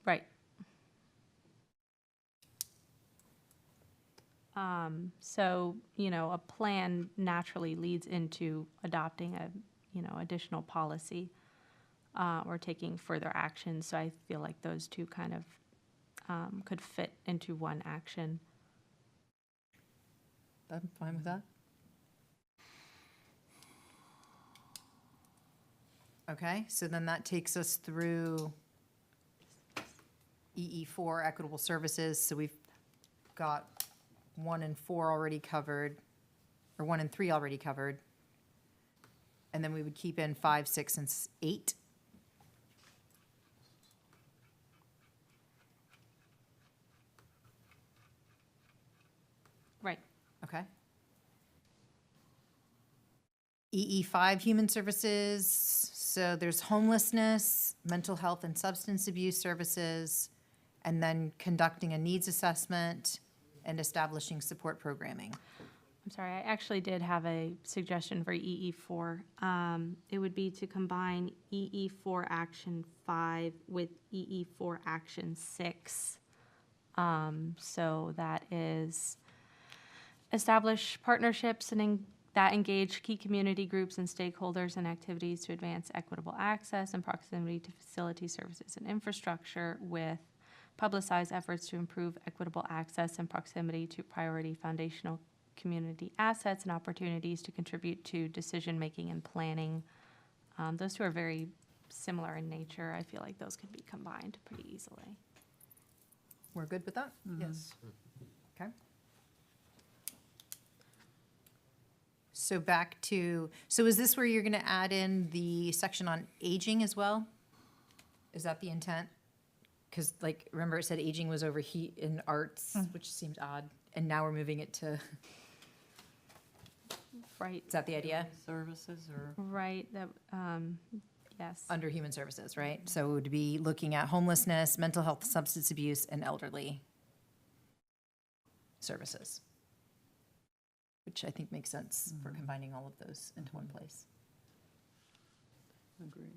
[SPEAKER 2] Right. So, a plan naturally leads into adopting additional policy or taking further action. So I feel like those two kind of could fit into one action.
[SPEAKER 1] I'm fine with that. Okay, so then that takes us through EE4 equitable services. So we've got 1 and 4 already covered, or 1 and 3 already covered. And then we would keep in 5, 6, and 8.
[SPEAKER 2] Right.
[SPEAKER 1] Okay. EE5, human services, so there's homelessness, mental health and substance abuse services, and then conducting a needs assessment and establishing support programming.
[SPEAKER 2] I'm sorry, I actually did have a suggestion for EE4. It would be to combine EE4 Action 5 with EE4 Action 6. So that is establish partnerships that engage key community groups and stakeholders in activities to advance equitable access and proximity to facility services and infrastructure with publicized efforts to improve equitable access and proximity to priority foundational community assets and opportunities to contribute to decision-making and planning. Those two are very similar in nature. I feel like those could be combined pretty easily.
[SPEAKER 1] We're good with that?
[SPEAKER 4] Yes.
[SPEAKER 1] Okay. So back to, so is this where you're going to add in the section on aging as well? Is that the intent? Because remember it said aging was over heat in arts, which seemed odd, and now we're moving it to,
[SPEAKER 2] Right,
[SPEAKER 1] is that the idea?
[SPEAKER 4] Services or?
[SPEAKER 2] right, that, yes.
[SPEAKER 1] Under human services, right? So it would be looking at homelessness, mental health, substance abuse, and elderly services, which I think makes sense for combining all of those into one place.
[SPEAKER 4] Agreed.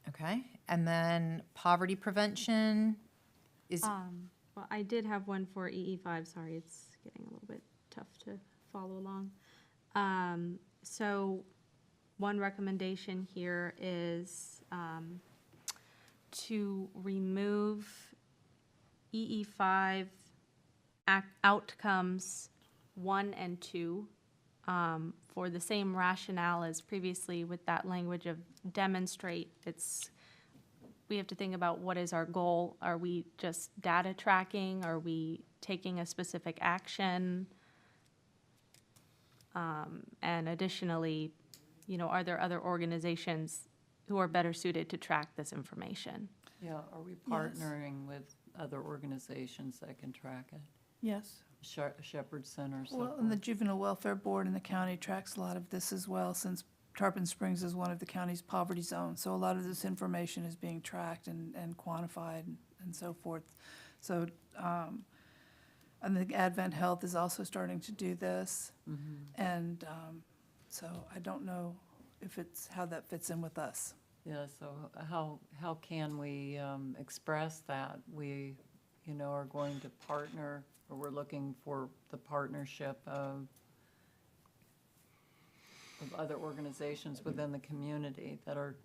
[SPEAKER 1] Okay, and then poverty prevention is,
[SPEAKER 2] Well, I did have one for EE5, sorry, it's getting a little bit tough to follow along. So one recommendation here is to remove EE5 outcomes 1 and 2 for the same rationale as previously with that language of demonstrate. We have to think about what is our goal. Are we just data tracking? Are we taking a specific action? And additionally, are there other organizations who are better suited to track this information?
[SPEAKER 4] Yeah, are we partnering with other organizations that can track it?
[SPEAKER 5] Yes.
[SPEAKER 4] Shepherd Center, so
[SPEAKER 5] Well, and the
[SPEAKER 4] forth.
[SPEAKER 5] Juvenile Welfare Board in the county tracks a lot of this as well, since Tarpon Springs is one of the county's poverty zones. So a lot of this information is being tracked and quantified and so forth. So, I think Advent Health is also starting to do this. And so I don't know how that fits in with us.
[SPEAKER 4] Yeah, so how can we express that? We, you know, are going to partner, or we're looking for the partnership of other organizations within the community that are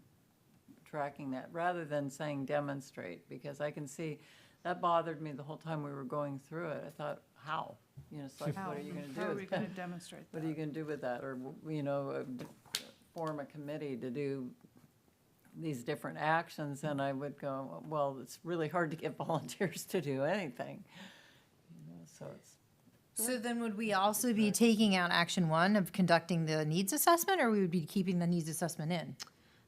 [SPEAKER 4] tracking that, rather than saying demonstrate, because I can see, that bothered me the whole time we were going through it. I thought, how? You know, it's like, what are you gonna do?
[SPEAKER 5] How are we
[SPEAKER 4] with
[SPEAKER 5] gonna
[SPEAKER 4] that?
[SPEAKER 5] demonstrate
[SPEAKER 4] What are you
[SPEAKER 5] that?
[SPEAKER 4] gonna do with that? Or, you know, form a committee to do these different actions, and I would go, well, it's really hard to get volunteers to do anything. You know, so it's,
[SPEAKER 1] So then would we also be taking out action 1 of conducting the needs assessment, or we would be keeping the needs assessment in?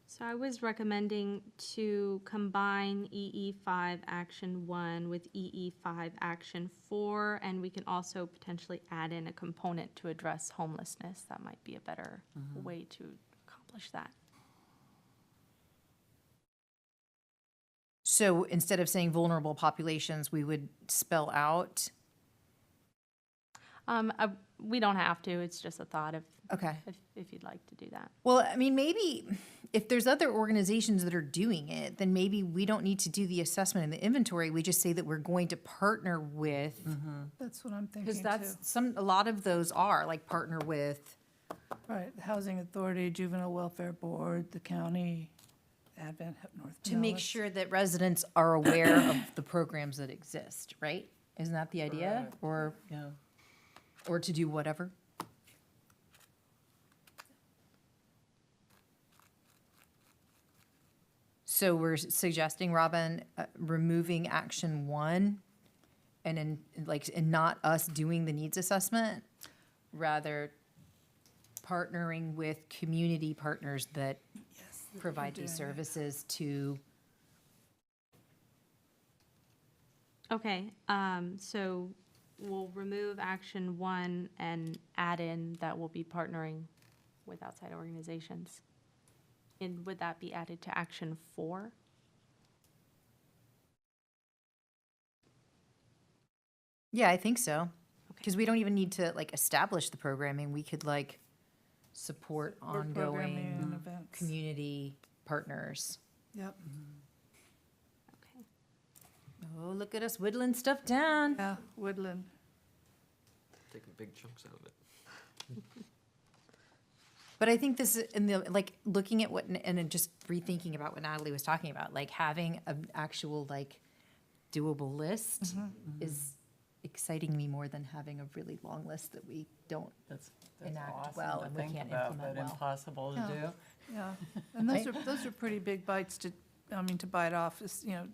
[SPEAKER 2] So I was recommending to combine EE5 Action 1 with EE5 Action 4, and we can also potentially add in a component to address homelessness. That might be a better way to accomplish that.
[SPEAKER 1] So instead of saying vulnerable populations, we would spell out,
[SPEAKER 2] We don't have to, it's just a thought
[SPEAKER 1] okay.
[SPEAKER 2] if you'd like to do that.
[SPEAKER 1] Well, I mean, maybe if there's other organizations that are doing it, then maybe we don't need to do the assessment and the inventory. We just say that we're going to partner with,
[SPEAKER 5] That's what I'm thinking
[SPEAKER 1] because
[SPEAKER 5] too.
[SPEAKER 1] that's a lot of those are like partner with.
[SPEAKER 5] Right, the Housing Authority, Juvenile Welfare Board, the county, Advent North
[SPEAKER 1] To make
[SPEAKER 5] Pinellas.
[SPEAKER 1] sure that residents are aware of the programs that exist, right? Isn't that the idea?
[SPEAKER 4] Correct.
[SPEAKER 1] Or,
[SPEAKER 4] yeah.
[SPEAKER 1] to do whatever? So we're suggesting, Robin, removing action 1 and not us doing the needs assessment, rather partnering with community partners that provide these
[SPEAKER 5] doing it.
[SPEAKER 1] services to.
[SPEAKER 2] Okay, so we'll remove Action 1 and add in that we'll be partnering with outside organizations. And would that be added to Action 4?
[SPEAKER 1] Yeah, I think so. Because we don't even need to like establish the programming. We could like support
[SPEAKER 5] Or programming
[SPEAKER 1] ongoing
[SPEAKER 5] and events.
[SPEAKER 1] community partners.
[SPEAKER 5] Yep,
[SPEAKER 2] Okay.
[SPEAKER 1] Oh, look at us whittling stuff down.
[SPEAKER 5] yeah, Woodland.
[SPEAKER 8] Taking big chunks out of it.
[SPEAKER 1] But I think this is in the like looking at what and then just rethinking about what Natalie was talking about, like having an actual like doable list is exciting me more than having a really long list that we don't.
[SPEAKER 4] That's
[SPEAKER 1] Enact
[SPEAKER 4] awesome
[SPEAKER 1] well
[SPEAKER 4] to
[SPEAKER 1] and we
[SPEAKER 4] think
[SPEAKER 1] can't
[SPEAKER 4] about,
[SPEAKER 1] implement
[SPEAKER 4] but
[SPEAKER 1] well.
[SPEAKER 4] impossible to
[SPEAKER 5] Yeah.
[SPEAKER 4] do.
[SPEAKER 5] Yeah, and those are pretty big bites to, I mean, to bite off, is, you know,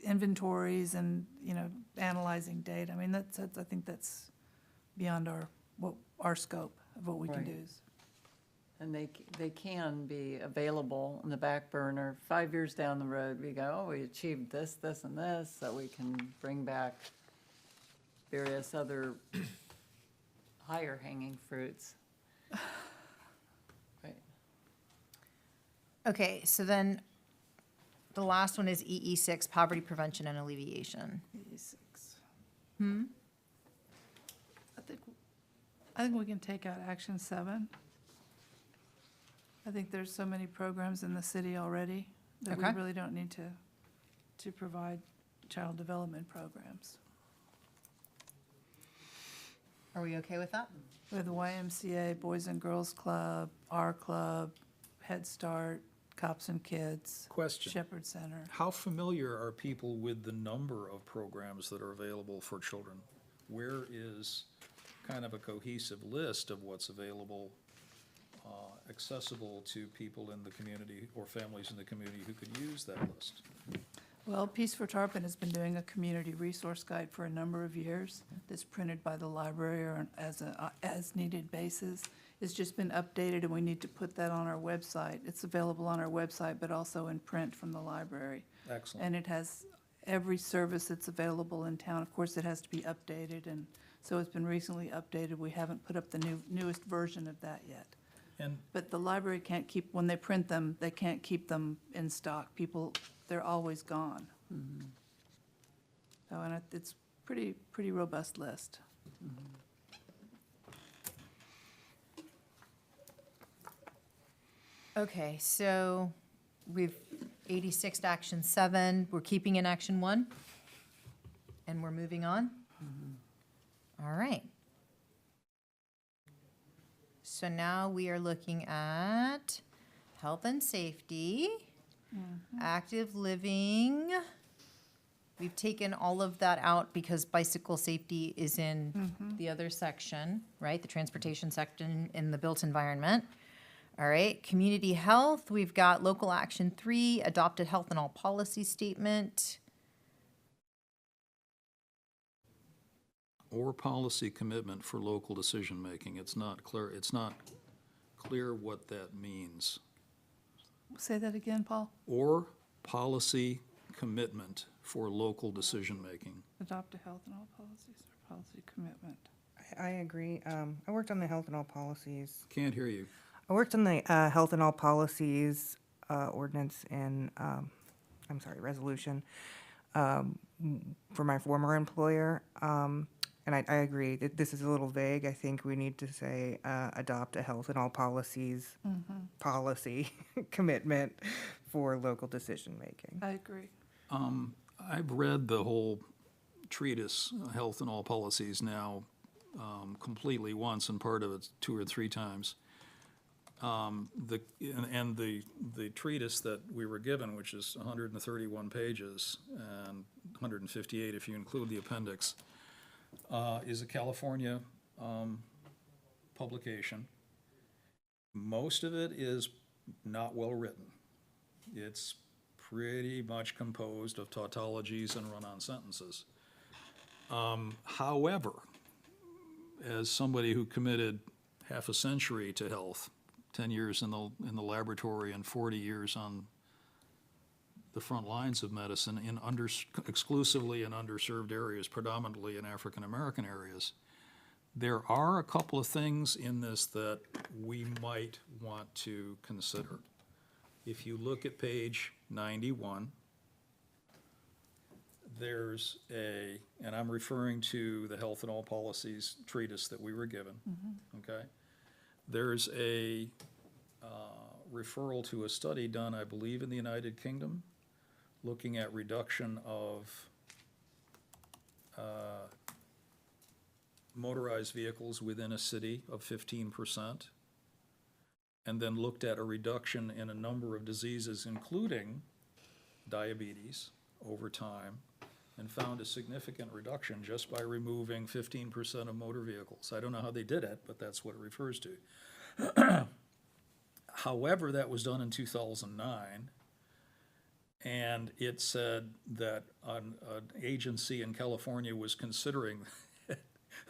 [SPEAKER 5] inventories and, you know, analyzing data. I mean, that's, I think that's beyond our scope of what we can
[SPEAKER 4] Right.
[SPEAKER 5] do.
[SPEAKER 4] And they can be available in the back burner. 5 years down the road, we go, oh, we achieved this, this, and this, so we can bring back various other higher hanging fruits. Right.
[SPEAKER 1] Okay, so then the last one is EE6, poverty prevention and alleviation.
[SPEAKER 5] E6. I think we can take out Action 7. I think there's so many programs in the city already that we
[SPEAKER 1] Okay.
[SPEAKER 5] really don't need to provide child development programs.
[SPEAKER 1] Are we okay with that?
[SPEAKER 5] We have the YMCA, Boys and Girls Club, our club, Head Start, Cops and Kids,
[SPEAKER 3] Question.
[SPEAKER 5] Shepherd Center.
[SPEAKER 3] How familiar are people with the number of programs that are available for children? Where is kind of a cohesive list of what's available, accessible to people in the community or families in the community who could use that list?
[SPEAKER 5] Well, Peace for Tarpon has been doing a community resource guide for a number of years that's printed by the library or as a as-needed basis. It's just been updated, and we need to put that on our website. It's available on our website, but also in print from the library.
[SPEAKER 3] Excellent.
[SPEAKER 5] And it has every service that's available in town. Of course, it has to be updated, and so it's been recently updated. We haven't put up the newest version of that yet.
[SPEAKER 3] And
[SPEAKER 5] But the library can't keep, when they print them, they can't keep them in stock. People, they're always gone. So, and it's pretty robust list.
[SPEAKER 1] Okay, so we've 86 to action 7. We're keeping in action 1. And we're moving on? All right. So now we are looking at health and safety, active living. We've taken all of that out because bicycle safety is in the other section, right? The transportation section in the built environment. All right, community health, we've got local action 3, adopted health and all policy statement.
[SPEAKER 3] Or policy commitment for local decision-making. It's not clear what that means.
[SPEAKER 5] Say that again, Paul.
[SPEAKER 3] Or policy commitment for local decision-making.
[SPEAKER 5] Adopt a health and all policies or policy commitment.
[SPEAKER 6] I agree. I worked on the health and all policies.
[SPEAKER 3] Can't hear you.
[SPEAKER 6] I worked on the health and all policies ordinance and, resolution for my former employer. And I agree that this is a little vague. I think we need to say adopt a health and all policies policy commitment for local decision-making.
[SPEAKER 5] I agree.
[SPEAKER 3] I've read the whole treatise, Health and All Policies, now completely once, and part of it 2 or 3 times. The treatise that we were given, which is 131 pages and 158 if you include the appendix, is a California publication. Most of it is not well-written. It's pretty much composed of tautologies and run-on sentences. However, as somebody who committed half a century to health, 10 years in the laboratory and 40 years on the front lines of medicine in exclusively in underserved areas, predominantly in African-American areas, there are a couple of things in this that we might want to consider. If you look at page 91, there's and I'm referring to the Health and All Policies treatise that we were given, okay? There's a referral to a study done, I believe, in the United Kingdom, looking at reduction of motorized vehicles within a city of 15%, and then looked at a reduction in a number of diseases, including diabetes, over time, and found a significant reduction just by removing 15% of motor vehicles. I don't know how they did it, but that's what it refers to. However, that was done in 2009, and it said that an agency in California was considering,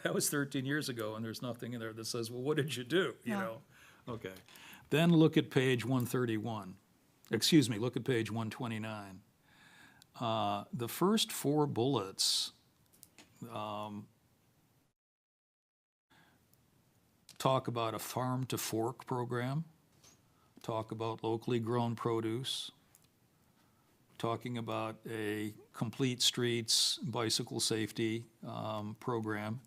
[SPEAKER 3] that was 13 years ago, and there's nothing in there that says, well, what did you do, you know? Okay. Then look at page 131. Excuse me, look at page 129. The first 4 bullets talk about a farm to fork program, talk about locally grown produce, talking about a complete streets bicycle safety program,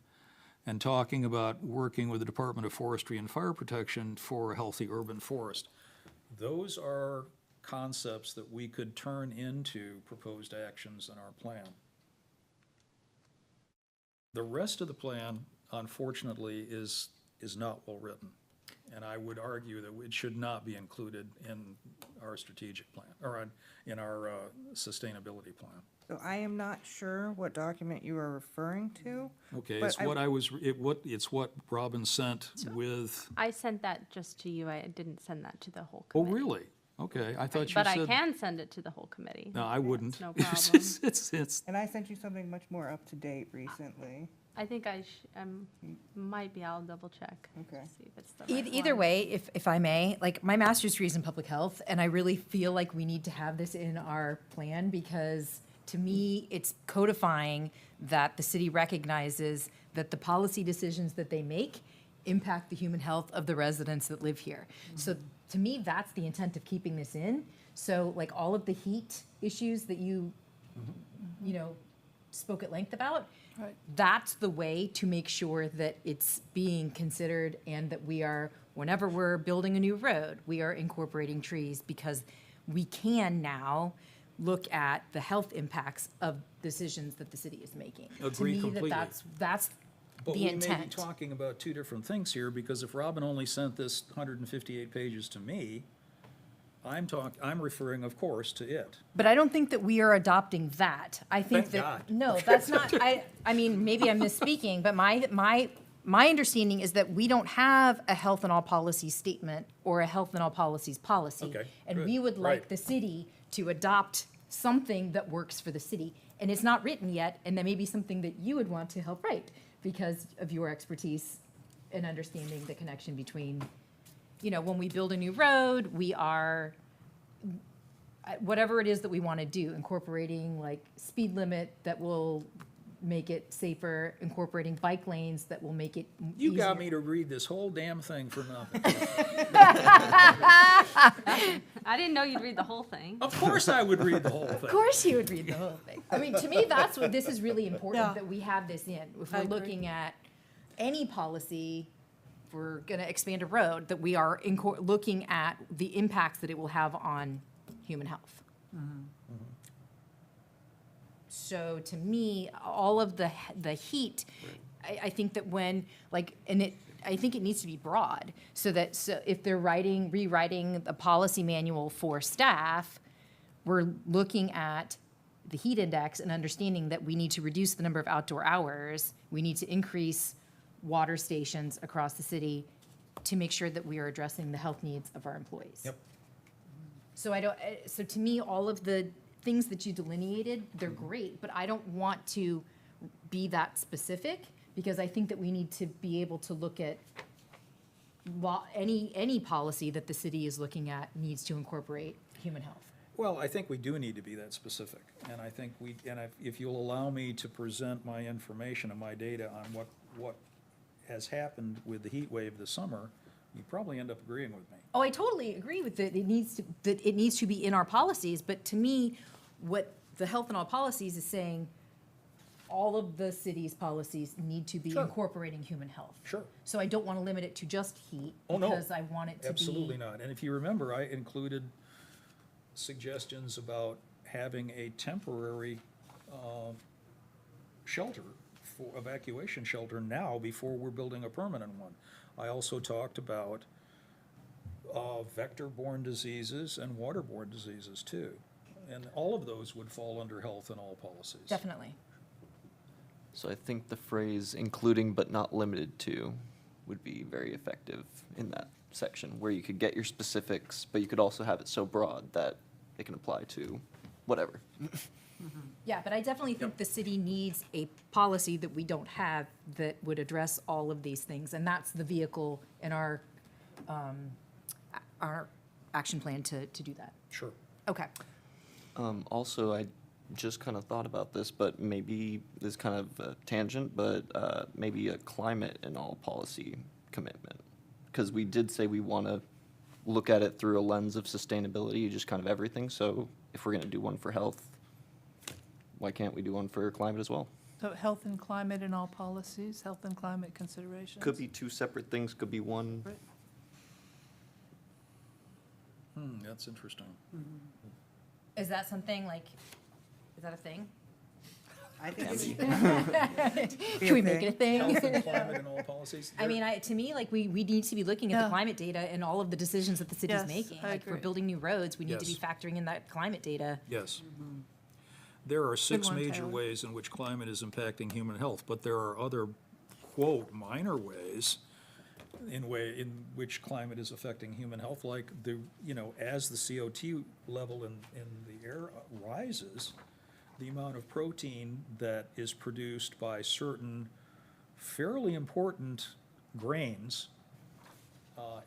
[SPEAKER 3] and talking about working with the Department of Forestry and Fire Protection for a healthy urban forest. Those are concepts that we could turn into proposed actions in our plan. The rest of the plan, unfortunately, is not well-written. And I would argue that it should not be included in our strategic plan, or in our sustainability plan.
[SPEAKER 6] So I am not sure what document you are referring to.
[SPEAKER 3] Okay,
[SPEAKER 6] But
[SPEAKER 3] it's it's what Robin sent with,
[SPEAKER 2] I sent that just to you. I didn't send that to the whole
[SPEAKER 3] oh,
[SPEAKER 2] committee.
[SPEAKER 3] really? Okay, I thought you
[SPEAKER 2] But
[SPEAKER 3] said.
[SPEAKER 2] I can send it to the whole committee.
[SPEAKER 3] No, I wouldn't.
[SPEAKER 2] No
[SPEAKER 3] It's-
[SPEAKER 2] problem.
[SPEAKER 3] It's,
[SPEAKER 6] And I sent you something much more up-to-date recently.
[SPEAKER 2] I think might be, I'll double check.
[SPEAKER 6] Okay.
[SPEAKER 2] See if it's the right
[SPEAKER 1] Either
[SPEAKER 2] one.
[SPEAKER 1] way, if I may, like, my master's degree is in public health, and I really feel like we need to have this in our plan, because to me, it's codifying that the city recognizes that the policy decisions that they make impact the human health of the residents that live here. So to me, that's the intent of keeping this in. So like all of the heat issues that you know, spoke at length about,
[SPEAKER 5] Right.
[SPEAKER 1] that's the way to make sure that it's being considered, and that we are, whenever we're building a new road, we are incorporating trees, because we can now, look at the health impacts of decisions that the city is making.
[SPEAKER 3] Agree
[SPEAKER 1] To me,
[SPEAKER 3] completely.
[SPEAKER 1] that's
[SPEAKER 3] But
[SPEAKER 1] the
[SPEAKER 3] we may be
[SPEAKER 1] intent.
[SPEAKER 3] talking about two different things here, because if Robin only sent this 158 pages to me, I'm referring, of course, to it.
[SPEAKER 1] But I don't think that we are adopting that. I think
[SPEAKER 3] Thank
[SPEAKER 1] that,
[SPEAKER 3] God.
[SPEAKER 1] no, that's not, I mean, maybe I'm misspeaking, but my understanding is that we don't have a health and all policies statement or a health and all policies policy.
[SPEAKER 3] Okay,
[SPEAKER 1] And
[SPEAKER 3] good,
[SPEAKER 1] we would like
[SPEAKER 3] right.
[SPEAKER 1] the city to adopt something that works for the city. And it's not written yet, and that may be something that you would want to help write because of your expertise in understanding the connection between, you know, when we build a new road, we are, whatever it is that we want to do, incorporating like speed limit that will make it safer, incorporating bike lanes that will make it
[SPEAKER 3] You got
[SPEAKER 1] easier.
[SPEAKER 3] me to read this whole damn thing for nothing.
[SPEAKER 2] I didn't know you'd read the whole thing.
[SPEAKER 3] Of course I would read the whole
[SPEAKER 1] Of
[SPEAKER 3] thing.
[SPEAKER 1] course you would read the whole thing. I mean, to me, that's what, this is really important
[SPEAKER 5] Yeah.
[SPEAKER 1] that we have this in. If
[SPEAKER 5] I
[SPEAKER 1] we're
[SPEAKER 5] agree.
[SPEAKER 1] looking at any policy, if we're gonna expand a road, that we are looking at the impacts that it will have on human health. So to me, all of the heat, I think that when, like, I think it needs to be broad, so that, so if they're rewriting the policy manual for staff, we're looking at the heat index and understanding that we need to reduce the number of outdoor hours, we need to increase water stations across the city to make sure that we are addressing the health needs of our employees.
[SPEAKER 3] Yep.
[SPEAKER 1] So so to me, all of the things that you delineated, they're great, but I don't want to be that specific, because I think that we need to be able to look at any policy that the city is looking at needs to incorporate human health.
[SPEAKER 3] Well, I think we do need to be that specific, and I think if you'll allow me to present my information and my data on what has happened with the heat wave this summer, you probably end up agreeing with me.
[SPEAKER 1] Oh, I totally agree with it. It needs to be in our policies, but to me, what the health and all policies is saying, all of the city's policies need to be
[SPEAKER 3] Sure.
[SPEAKER 1] incorporating human health.
[SPEAKER 3] Sure.
[SPEAKER 1] So I don't want to limit it to just heat.
[SPEAKER 3] Oh, no.
[SPEAKER 1] Because I want it to be.
[SPEAKER 3] Absolutely not. And if you remember, I included suggestions about having a temporary shelter, evacuation shelter now before we're building a permanent one. I also talked about vector-borne diseases and waterborne diseases too. And all of those would fall under health and all policies.
[SPEAKER 1] Definitely.
[SPEAKER 8] So I think the phrase including but not limited to would be very effective in that section, where you could get your specifics, but you could also have it so broad that it can apply to whatever.
[SPEAKER 1] Yeah, but I definitely think the city needs a policy that we don't have that would address all of these things, and that's the vehicle in our action plan to do that.
[SPEAKER 3] Sure.
[SPEAKER 1] Okay.
[SPEAKER 8] Also, I just kind of thought about this, but maybe this kind of a tangent, but maybe a climate and all policy commitment. Because we did say we want to look at it through a lens of sustainability, just kind of everything. So if we're going to do one for health, why can't we do one for climate as well?
[SPEAKER 5] So health and climate in all policies, health and climate considerations?
[SPEAKER 8] Could be two separate things, could be one.
[SPEAKER 5] Right.
[SPEAKER 3] That's interesting.
[SPEAKER 1] Is that something like, is that a thing?
[SPEAKER 6] I think
[SPEAKER 8] Can
[SPEAKER 6] it's.
[SPEAKER 8] be.
[SPEAKER 1] Can we make it a thing?
[SPEAKER 3] Health and climate and all policies.
[SPEAKER 1] I mean, to me, like, we need to be looking at the
[SPEAKER 5] Yeah.
[SPEAKER 1] climate data and all of the decisions that the city's
[SPEAKER 5] Yes,
[SPEAKER 1] making.
[SPEAKER 5] I
[SPEAKER 1] Like, if we're
[SPEAKER 5] agree.
[SPEAKER 1] building new roads, we need to be
[SPEAKER 3] Yes.
[SPEAKER 1] factoring in that climate data.
[SPEAKER 3] Yes. There are six
[SPEAKER 5] one,
[SPEAKER 3] major
[SPEAKER 5] Tyler.
[SPEAKER 3] ways in which climate is impacting human health, but there are other, quote, minor ways in which climate is affecting human health, like as the CO2 level in the air rises, the amount of protein that is produced by certain fairly important grains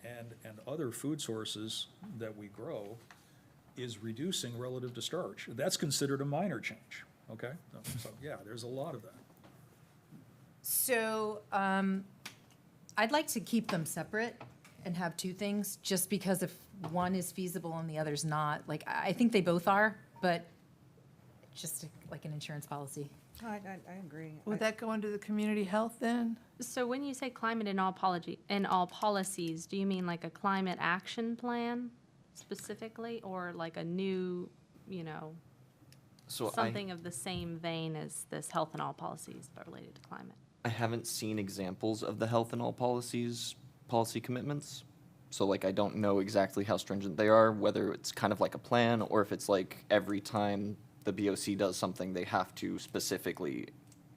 [SPEAKER 3] and other food sources that we grow is reducing relative to starch. That's considered a minor change, okay? So, yeah, there's a lot of that.
[SPEAKER 1] So, I'd like to keep them separate and have two things, just because if one is feasible and the other's not, like, I think they both are, but just like an insurance policy.
[SPEAKER 6] I agree.
[SPEAKER 5] Would that go under the community health then?
[SPEAKER 2] So when you say climate in all policies, do you mean like a climate action plan specifically, or like a new,
[SPEAKER 8] So
[SPEAKER 2] something of the same vein as this health and all policies but related to climate.
[SPEAKER 8] I haven't seen examples of the health and all policy commitments. So like, I don't know exactly how stringent they are, whether it's kind of like a plan, or if it's like every time the BOC does something, they have to specifically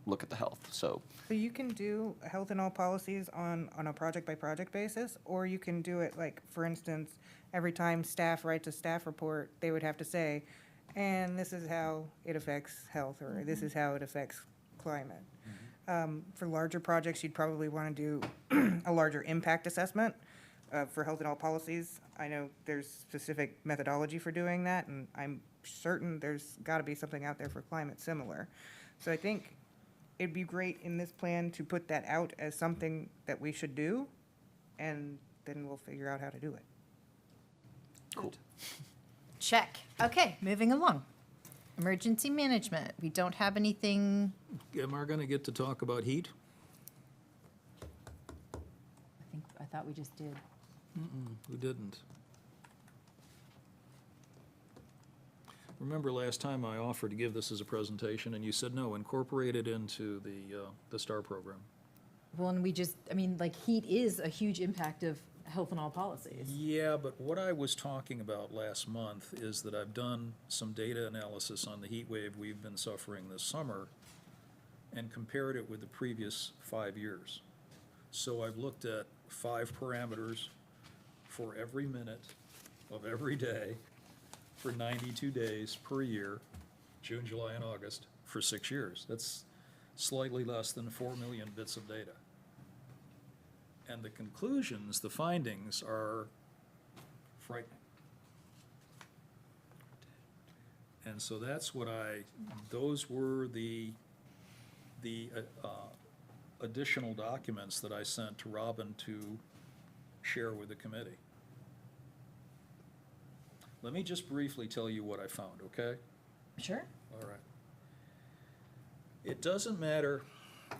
[SPEAKER 8] look at the health, so.
[SPEAKER 6] So you can do health and all policies on a project-by-project basis, or you can do it like, for instance, every time staff writes a staff report, they would have to say, and this is how it affects health, or this is how it affects climate. For larger projects, you'd probably want to do a larger impact assessment for health and all policies. I know there's specific methodology for doing that, and I'm certain there's got to be something out there for climate similar. So I think it'd be great in this plan to put that out as something that we should do, and then we'll figure out how to do it.
[SPEAKER 8] Cool.
[SPEAKER 1] Check. Okay, moving along. Emergency management. We don't have anything.
[SPEAKER 3] Am I gonna get to talk about heat?
[SPEAKER 1] I thought we just did.
[SPEAKER 3] We didn't. Remember last time I offered to give this as a presentation, and you said, no, incorporate it into the STAR program.
[SPEAKER 1] Well, and we just, I mean, like, heat is a huge impact of health and all policies.
[SPEAKER 3] Yeah, but what I was talking about last month is that I've done some data analysis on the heat wave we've been suffering this summer and compared it with the previous 5 years. So I've looked at 5 parameters for every minute of every day for 92 days per year, June, July, and August, for 6 years. That's slightly less than 4 million bits of data. And the conclusions, the findings are frightening. And so that's what those were the additional documents that I sent to Robin to share with the committee. Let me just briefly tell you what I found, okay?
[SPEAKER 1] Sure.
[SPEAKER 3] All right. It doesn't matter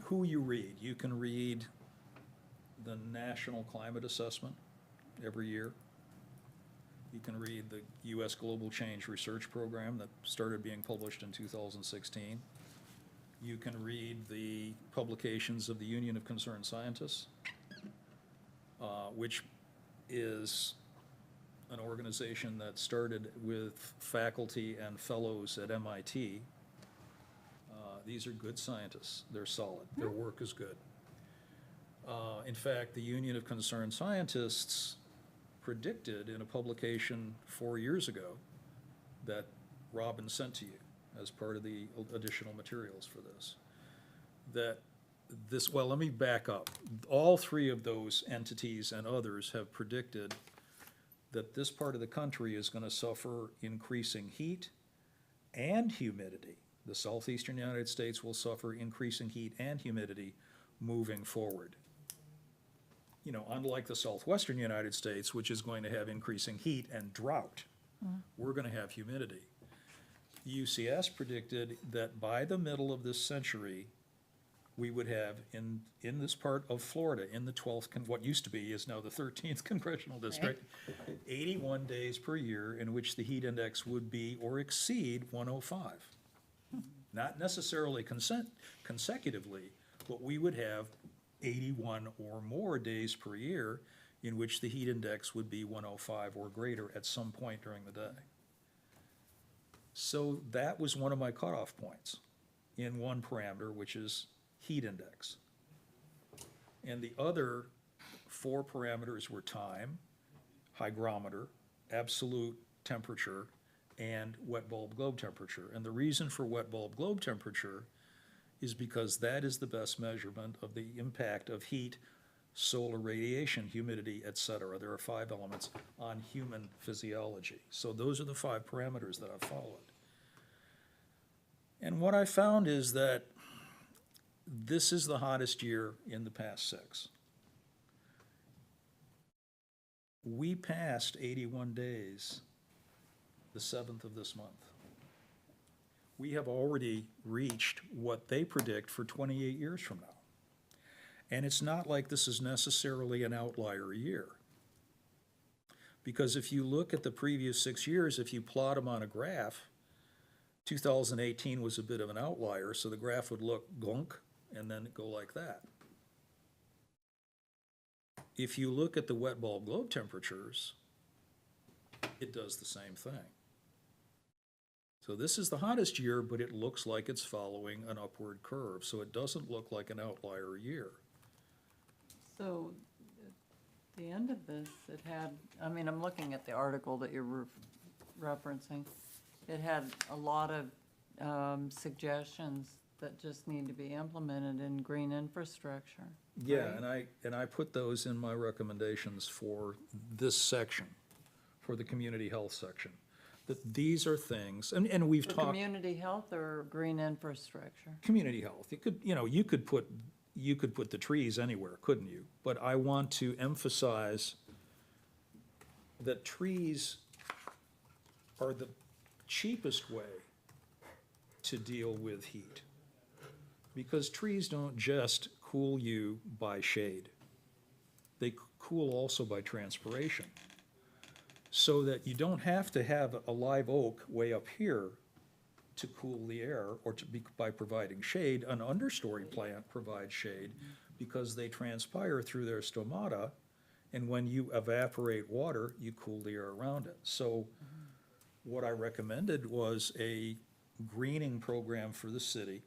[SPEAKER 3] who you read. You can read the National Climate Assessment every year. You can read the U.S. Global Change Research Program that started being published in 2016. You can read the publications of the Union of Concerned Scientists, which is an organization that started with faculty and fellows at MIT. These are good scientists. They're solid. Their work is good. In fact, the Union of Concerned Scientists predicted in a publication 4 years ago that Robin sent to you as part of the additional materials for this, well, let me back up. All 3 of those entities and others have predicted that this part of the country is going to suffer increasing heat and humidity. The southeastern United States will suffer increasing heat and humidity moving forward. You know, unlike the southwestern United States, which is going to have increasing heat and drought, we're going to have humidity. UCS predicted that by the middle of this century, we would have in this part of Florida, in the 12th, what used to be is now the 13th congressional district, 81 days per year in which the heat index would be or exceed 105. Not necessarily consecutively, but we would have 81 or more days per year in which the heat index would be 105 or greater at some point during the day. So that was one of my cutoff points in one parameter, which is heat index. And the other 4 parameters were time, hygrometer, absolute temperature, and wet bulb globe temperature. And the reason for wet bulb globe temperature is because that is the best measurement of the impact of heat, solar radiation, humidity, et cetera. There are 5 elements on human physiology. So those are the 5 parameters that I've followed. And what I found is that this is the hottest year in the past 6. We passed 81 days the 7th of this month. We have already reached what they predict for 28 years from now. And it's not like this is necessarily an outlier year. Because if you look at the previous 6 years, if you plot them on a graph, 2018 was a bit of an outlier, so the graph would look gunk and then go like that. If you look at the wet bulb globe temperatures, it does the same thing. So this is the hottest year, but it looks like it's following an upward curve, so it doesn't look like an outlier year.
[SPEAKER 4] So at the end of this, it had, I mean, I'm looking at the article that you're referencing. It had a lot of suggestions that just need to be implemented in green infrastructure.
[SPEAKER 3] Yeah,
[SPEAKER 4] right?
[SPEAKER 3] and I put those in my recommendations for this section, for the community health section. That these are things, and we've
[SPEAKER 4] For
[SPEAKER 3] talked.
[SPEAKER 4] community health or green infrastructure?
[SPEAKER 3] Community health, you could, you could put the trees anywhere, couldn't you? But I want to emphasize that trees are the cheapest way to deal with heat. Because trees don't just cool you by shade. They cool also by transpiration. So that you don't have to have a live oak way up here to cool the air or by providing shade. An understory plant provides shade because they transpire through their stomata, and when you evaporate water, you cool the air around it. So what I recommended was a greening program for the city,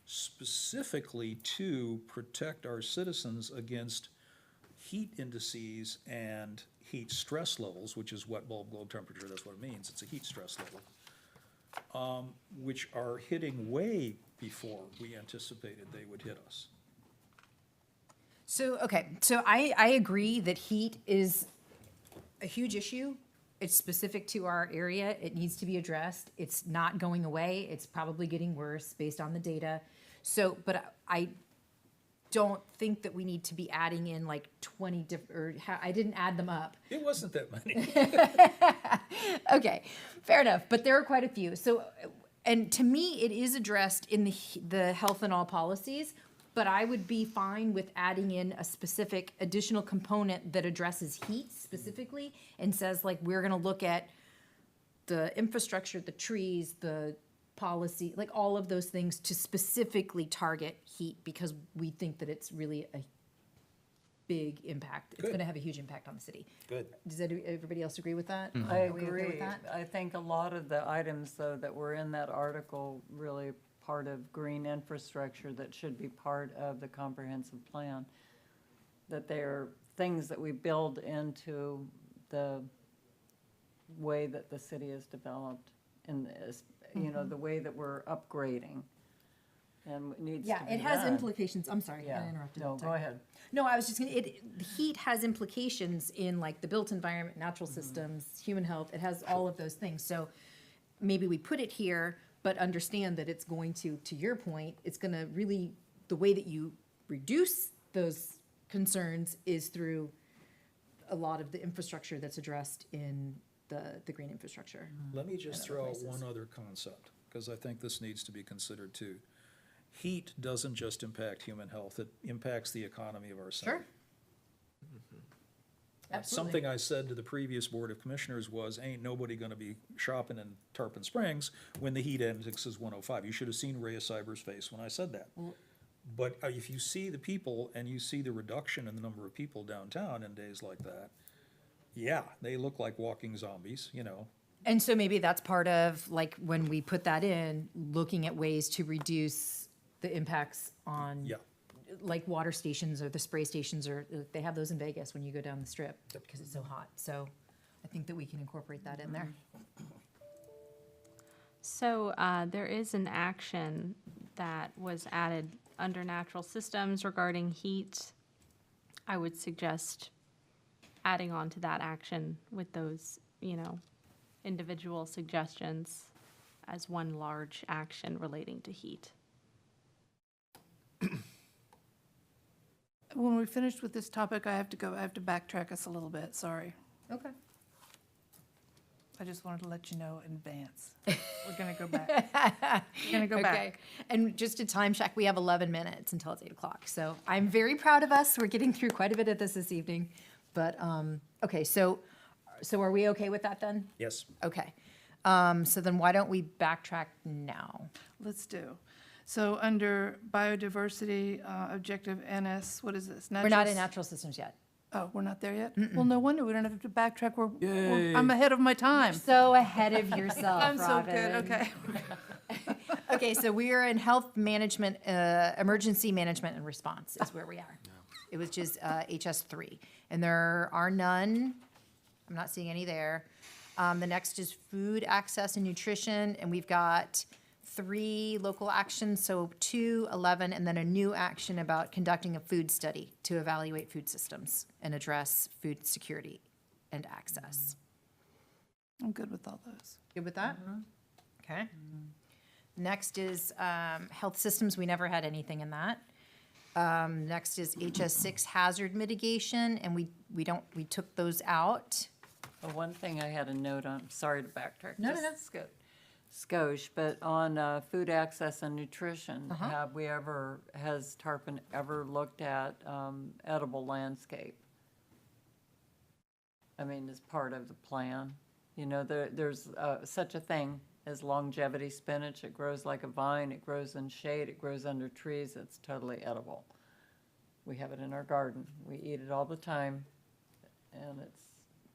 [SPEAKER 3] specifically to protect our citizens against heat indices and heat stress levels, which is wet bulb globe temperature, that's what it means, it's a heat stress level, which are hitting way before we anticipated they would hit us.
[SPEAKER 1] So, okay, so I agree that heat is a huge issue. It's specific to our area. It needs to be addressed. It's not going away. It's probably getting worse based on the data. So, but I don't think that we need to be adding in like 20 different, I didn't add them up.
[SPEAKER 3] It wasn't that many.
[SPEAKER 1] Okay, fair enough, but there are quite a few. So, and to me, it is addressed in the health and all policies, but I would be fine with adding in a specific additional component that addresses heat specifically and says like, we're gonna look at the infrastructure, the trees, the policy, like all of those things to specifically target heat because we think that it's really a big impact. It's
[SPEAKER 3] Good.
[SPEAKER 1] gonna have a huge impact on the city.
[SPEAKER 3] Good.
[SPEAKER 1] Does everybody else agree with that?
[SPEAKER 4] I
[SPEAKER 1] Are we okay with
[SPEAKER 4] agree.
[SPEAKER 1] that?
[SPEAKER 4] I think a lot of the items, though, that were in that article, really part of green infrastructure that should be part of the comprehensive plan, that they're things that we build into the way that the city is developed in this, you know, the way that we're upgrading. And it needs to
[SPEAKER 1] Yeah,
[SPEAKER 4] be
[SPEAKER 1] it has
[SPEAKER 4] done.
[SPEAKER 1] implications. I'm sorry,
[SPEAKER 4] Yeah.
[SPEAKER 1] I interrupted.
[SPEAKER 4] No,
[SPEAKER 1] Sorry.
[SPEAKER 4] go ahead.
[SPEAKER 1] No, I was just gonna, the heat has implications in like the built environment, natural systems, human health. It has all of those things. So maybe we put it here, but understand that it's going to your point, it's gonna really, the way that you reduce those concerns is through a lot of the infrastructure that's addressed in the green infrastructure.
[SPEAKER 3] Let me just
[SPEAKER 1] other
[SPEAKER 3] throw out
[SPEAKER 1] places.
[SPEAKER 3] one other concept, because I think this needs to be considered too. Heat doesn't just impact human health, it impacts the economy of our city.
[SPEAKER 1] Sure. Absolutely.
[SPEAKER 3] Something I said to the previous Board of Commissioners was, ain't nobody gonna be shopping in Tarpon Springs when the heat index is 105. You should have seen Rhea Cyber's face when I said that. But if you see the people and you see the reduction in the number of people downtown in days like that, yeah, they look like walking zombies, you know.
[SPEAKER 1] And so maybe that's part of, like, when we put that in, looking at ways to reduce the impacts on,
[SPEAKER 3] Yeah.
[SPEAKER 1] like, water stations or the spray stations, or they have those in Vegas when you go down the strip because it's so hot. So I think that we can incorporate that in there.
[SPEAKER 2] So there is an action that was added under natural systems regarding heat. I would suggest adding on to that action with those, individual suggestions as one large action relating to heat.
[SPEAKER 5] When we finished with this topic, I have to backtrack us a little bit, sorry.
[SPEAKER 1] Okay.
[SPEAKER 5] I just wanted to let you know in advance. We're gonna go back. We're gonna go back.
[SPEAKER 1] Okay. And just to time check, we have 11 minutes until it's 8 o'clock. So I'm very proud of us. We're getting through quite a bit of this evening. But, okay, so are we okay with that then?
[SPEAKER 3] Yes.
[SPEAKER 1] Okay. So then why don't we backtrack now?
[SPEAKER 5] Let's do. So under biodiversity, objective NS, what is this?
[SPEAKER 1] We're not in natural systems yet.
[SPEAKER 5] Oh, we're not there yet? Well, no wonder, we don't have to backtrack,
[SPEAKER 3] Yay.
[SPEAKER 5] I'm ahead of my time.
[SPEAKER 1] So ahead of yourself,
[SPEAKER 5] I'm so good,
[SPEAKER 1] Robin.
[SPEAKER 5] okay.
[SPEAKER 1] Okay, so we are in health management, emergency management and response is where we are. It was just HS3, and there are none. I'm not seeing any there. The next is food access and nutrition, and we've got 3 local actions, so 2, 11, and then a new action about conducting a food study to evaluate food systems and address food security and access.
[SPEAKER 5] I'm good with all those.
[SPEAKER 1] Good with that? Okay. Next is health systems. We never had anything in that. Next is HS6 hazard mitigation, and we took those out.
[SPEAKER 4] The one thing I had a note on, sorry to backtrack.
[SPEAKER 1] No, no,
[SPEAKER 4] just
[SPEAKER 1] no.
[SPEAKER 4] Skosh, but on food access and nutrition,
[SPEAKER 1] Uh-huh.
[SPEAKER 4] has Tarpon ever looked at edible landscape? I mean, as part of the plan, you know, there's such a thing as longevity spinach. It grows like a vine, it grows in shade, it grows under trees, it's totally edible. We have it in our garden, we eat it all the time, and it's,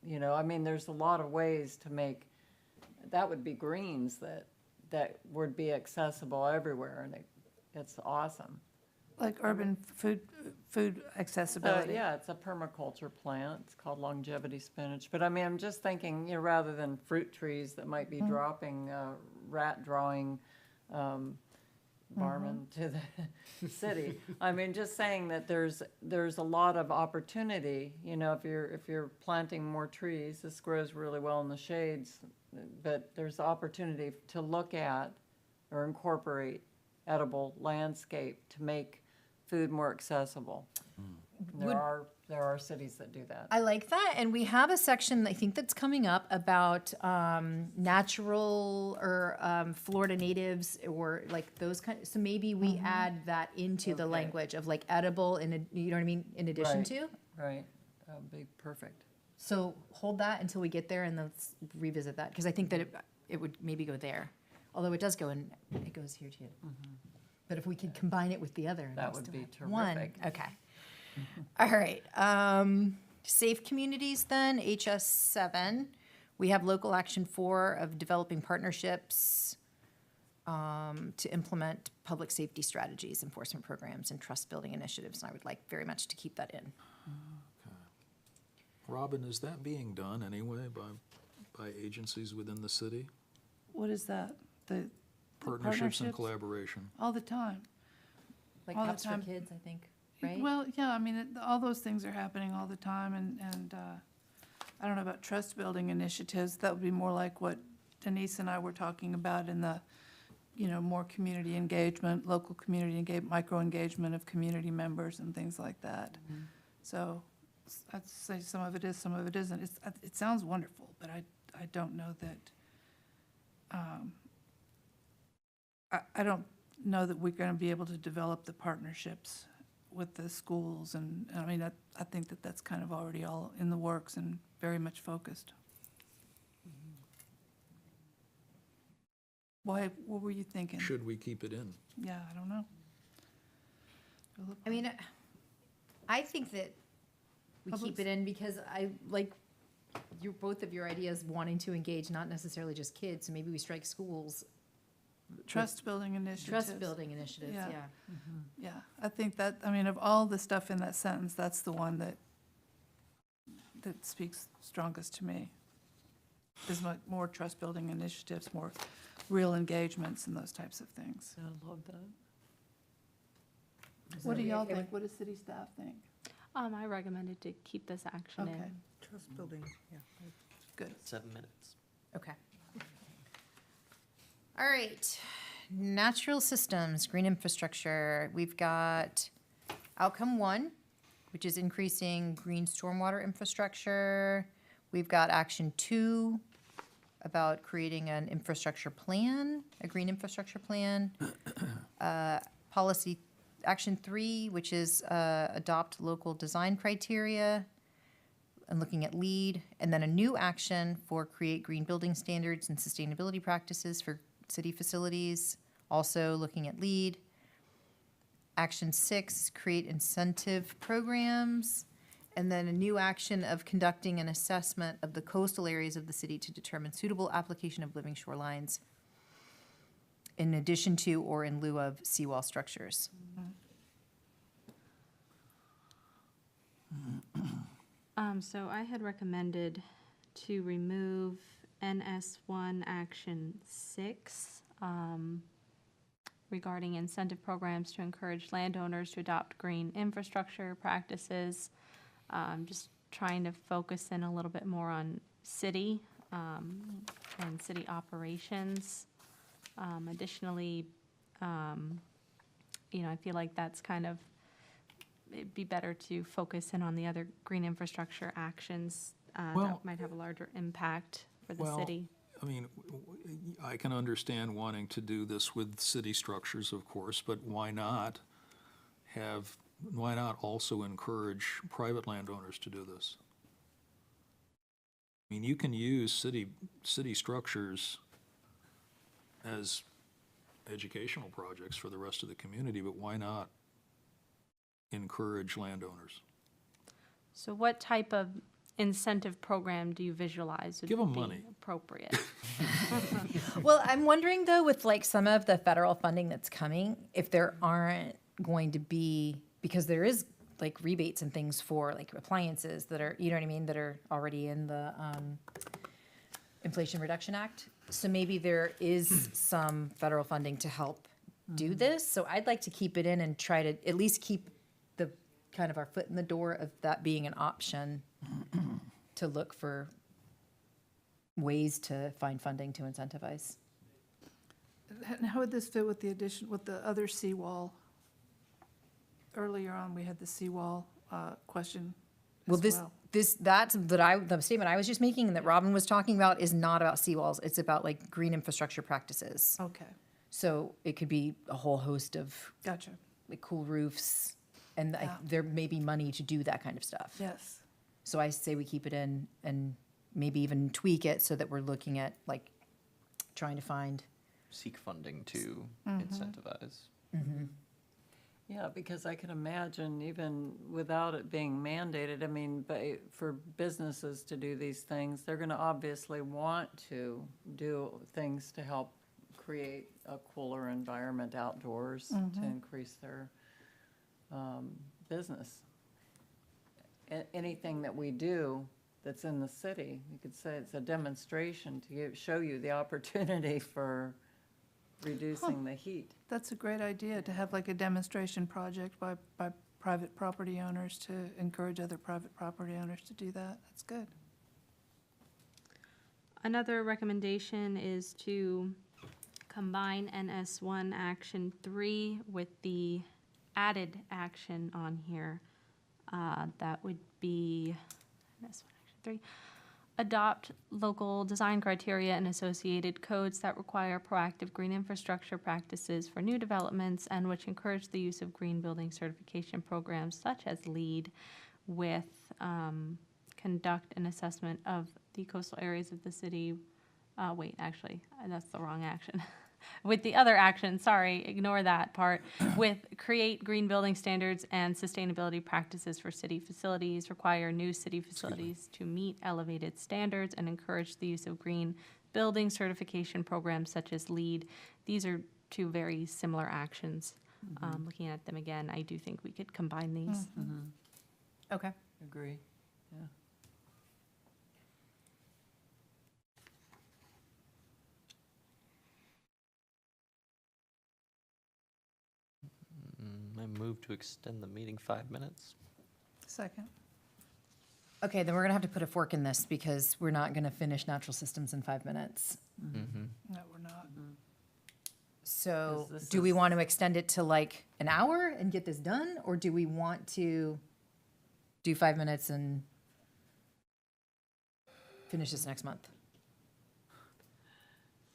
[SPEAKER 4] you know, I mean, there's a lot of ways to make, that would be greens that would be accessible everywhere, and it's awesome.
[SPEAKER 5] Like urban food accessibility.
[SPEAKER 4] Yeah, it's a permaculture plant. It's called longevity spinach. But I mean, I'm just thinking, you know, rather than fruit trees that might be dropping, rat drawing barman to the city. I mean, just saying that there's a lot of opportunity. You know, if you're planting more trees, this grows really well in the shades. But there's opportunity to look at or incorporate edible landscape to make food more accessible. There are cities that do that.
[SPEAKER 1] I like that, and we have a section, I think, that's coming up about natural or Florida natives or like those kind, so maybe we add that into the
[SPEAKER 4] Okay.
[SPEAKER 1] language of like edible, you know what I mean, in addition
[SPEAKER 4] Right.
[SPEAKER 1] to?
[SPEAKER 4] Right, that would be perfect.
[SPEAKER 1] So hold that until we get there and let's revisit that, because I think that it would maybe go there. Although it does go in, it goes here too. But if we could combine it with the other. and
[SPEAKER 4] That
[SPEAKER 1] we
[SPEAKER 4] would
[SPEAKER 1] still
[SPEAKER 4] be
[SPEAKER 1] have one.
[SPEAKER 4] terrific.
[SPEAKER 1] Okay. All right. Safe communities then, HS7. We have local action 4 of developing partnerships to implement public safety strategies, enforcement programs, and trust building initiatives. And I would like very much to keep that in.
[SPEAKER 3] Robin, is that being done anyway by agencies within the city?
[SPEAKER 5] What is that? The
[SPEAKER 3] Partnerships and
[SPEAKER 5] partnerships?
[SPEAKER 3] collaboration?
[SPEAKER 5] all the time.
[SPEAKER 1] Like
[SPEAKER 5] All the
[SPEAKER 1] Apps for
[SPEAKER 5] time.
[SPEAKER 1] Kids, I think, right?
[SPEAKER 5] Well, yeah, I mean, all those things are happening all the time, and I don't know about trust building initiatives. That would be more like what Denise and I were talking about in the, you know, more community engagement, local community engagement, micro engagement of community members and things like that. So I'd say some of it is, some of it isn't. It sounds wonderful, but I don't know that, I don't know that we're going to be able to develop the partnerships with the schools, and I mean, I think that that's kind of already all in the works and very much focused. Why, what were you thinking?
[SPEAKER 3] Should we keep it in?
[SPEAKER 5] Yeah, I don't know.
[SPEAKER 1] I mean, I think that we
[SPEAKER 5] Public
[SPEAKER 1] keep it in because I like both of your ideas wanting to engage, not necessarily just kids, so maybe we strike schools.
[SPEAKER 5] Trust building initiatives.
[SPEAKER 1] Trust building initiatives,
[SPEAKER 5] Yeah.
[SPEAKER 1] yeah.
[SPEAKER 5] Yeah, I think that, I mean, of all the stuff in that sentence, that's the one that speaks strongest to me. Is more trust building initiatives, more real engagements and those types of things.
[SPEAKER 4] I love that.
[SPEAKER 5] What do y'all think? What does city staff think?
[SPEAKER 2] I recommended to keep this action
[SPEAKER 5] Okay.
[SPEAKER 2] in.
[SPEAKER 6] Trust building, yeah.
[SPEAKER 5] Good.
[SPEAKER 8] 7 minutes.
[SPEAKER 1] Okay. All right, natural systems, green infrastructure. We've got outcome 1, which is increasing green stormwater infrastructure. We've got action 2 about creating an infrastructure plan, a green infrastructure plan. Policy, action 3, which is adopt local design criteria. and looking at LEED, and then a new action for create green building standards and sustainability practices for city facilities, also looking at LEED. Action 6, create incentive programs, and then a new action of conducting an assessment of the coastal areas of the city to determine suitable application of living shorelines in addition to or in lieu of seawall structures.
[SPEAKER 2] So I had recommended to remove NS1 Action 6 regarding incentive programs to encourage landowners to adopt green infrastructure practices. Just trying to focus in a little bit more on city and city operations. Additionally, I feel like that's kind of, it'd be better to focus in on the other green infrastructure actions
[SPEAKER 3] Well-
[SPEAKER 2] that might have a larger impact for the
[SPEAKER 3] Well,
[SPEAKER 2] city.
[SPEAKER 3] I mean, I can understand wanting to do this with city structures, of course, but why not also encourage private landowners to do this? I mean, you can use city structures as educational projects for the rest of the community, but why not encourage landowners?
[SPEAKER 2] So what type of incentive program do you visualize would
[SPEAKER 3] Give 'em
[SPEAKER 2] be
[SPEAKER 3] money.
[SPEAKER 2] appropriate?
[SPEAKER 1] Well, I'm wondering though, with like some of the federal funding that's coming, if there aren't going to be, because there is like rebates and things for like appliances that are, you know what I mean, that are already in the Inflation Reduction Act. So maybe there is some federal funding to help do this. So I'd like to keep it in and try to at least keep the kind of our foot in the door of that being an option to look for ways to find funding to incentivize.
[SPEAKER 5] And how would this fit with with the other seawall? Earlier on, we had the seawall question
[SPEAKER 1] Well,
[SPEAKER 5] as well.
[SPEAKER 1] the statement I was just making and that Robin was talking about is not about seawalls. It's about like green infrastructure practices.
[SPEAKER 5] Okay,
[SPEAKER 1] So it could be a whole host of
[SPEAKER 5] gotcha.
[SPEAKER 1] like cool roofs, and
[SPEAKER 5] Yeah.
[SPEAKER 1] there may be money to do that kind of stuff.
[SPEAKER 5] Yes.
[SPEAKER 1] So I say we keep it in and maybe even tweak it so that we're looking at like trying to find.
[SPEAKER 8] Seek funding to
[SPEAKER 5] Mm-hmm.
[SPEAKER 8] incentivize.
[SPEAKER 4] Yeah, because I can imagine even without it being mandated, I mean, for businesses to do these things, they're gonna obviously want to do things to help create a cooler environment outdoors to increase their business. Anything that we do that's in the city, you could say it's a demonstration to show you the opportunity for reducing the heat.
[SPEAKER 5] That's a great idea, to have like a demonstration project by private property owners to encourage other private property owners to do that. That's good.
[SPEAKER 2] Another recommendation is to combine NS1 Action 3 with the added action on here. That would be NS1 Action 3. Adopt local design criteria and associated codes that require proactive green infrastructure practices for new developments and which encourage the use of green building certification programs such as LEED with conduct an assessment of the coastal areas of the city. Actually, that's the wrong action. With the other action, sorry, ignore that part, with create green building standards and sustainability practices for city facilities, require new city facilities to meet elevated standards, and encourage the use of green building certification programs such as LEED. These are two very similar actions. Looking at them again, I do think we could combine these.
[SPEAKER 1] Okay.
[SPEAKER 4] Agree, yeah.
[SPEAKER 8] I move to extend the meeting 5 minutes.
[SPEAKER 5] Second.
[SPEAKER 1] Okay, then we're gonna have to put a fork in this because we're not gonna finish natural systems in 5 minutes.
[SPEAKER 5] No, we're not.
[SPEAKER 1] So
[SPEAKER 4] 'Cause this
[SPEAKER 1] do we
[SPEAKER 4] is-
[SPEAKER 1] want to extend it to like an hour and get this done? Or do we want to do 5 minutes and finish this next month?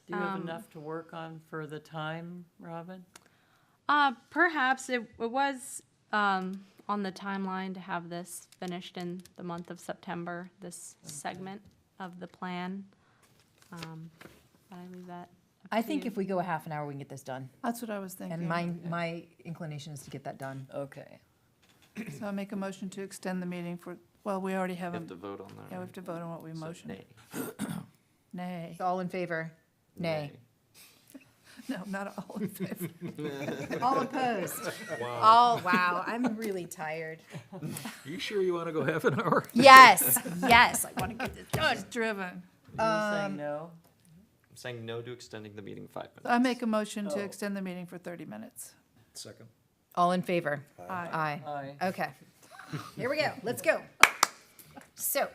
[SPEAKER 4] Do you have enough to work on for the time, Robin?
[SPEAKER 2] Perhaps it was on the timeline to have this finished in the month of September, this segment of the plan. But I leave that up
[SPEAKER 1] I
[SPEAKER 2] to
[SPEAKER 1] think
[SPEAKER 2] you.
[SPEAKER 1] if we go a half an hour, we can get this done.
[SPEAKER 5] That's what I was thinking.
[SPEAKER 1] And my inclination is to get that done.
[SPEAKER 4] Okay.
[SPEAKER 5] So I make a motion to extend the meeting for, well, we already
[SPEAKER 8] You
[SPEAKER 5] have,
[SPEAKER 8] have to vote on that.
[SPEAKER 5] yeah, we have to vote on what we
[SPEAKER 8] So,
[SPEAKER 5] motioned.
[SPEAKER 8] nay.
[SPEAKER 5] Nay.
[SPEAKER 1] So all in favor? Nay.
[SPEAKER 5] No, not all in favor.
[SPEAKER 1] All opposed?
[SPEAKER 3] Wow.
[SPEAKER 1] All, wow, I'm really tired.
[SPEAKER 3] You sure you want to go half an hour?
[SPEAKER 1] Yes, yes, I want to get this done.
[SPEAKER 5] Just driven.
[SPEAKER 4] You're saying no?
[SPEAKER 8] I'm saying no to extending the meeting 5 minutes.
[SPEAKER 5] I make a motion to
[SPEAKER 4] Oh.
[SPEAKER 5] extend the meeting for 30 minutes.
[SPEAKER 3] Second.
[SPEAKER 1] All in favor?
[SPEAKER 5] Aye.
[SPEAKER 1] Aye.
[SPEAKER 4] Aye.
[SPEAKER 1] Okay. Here we go. Let's go. So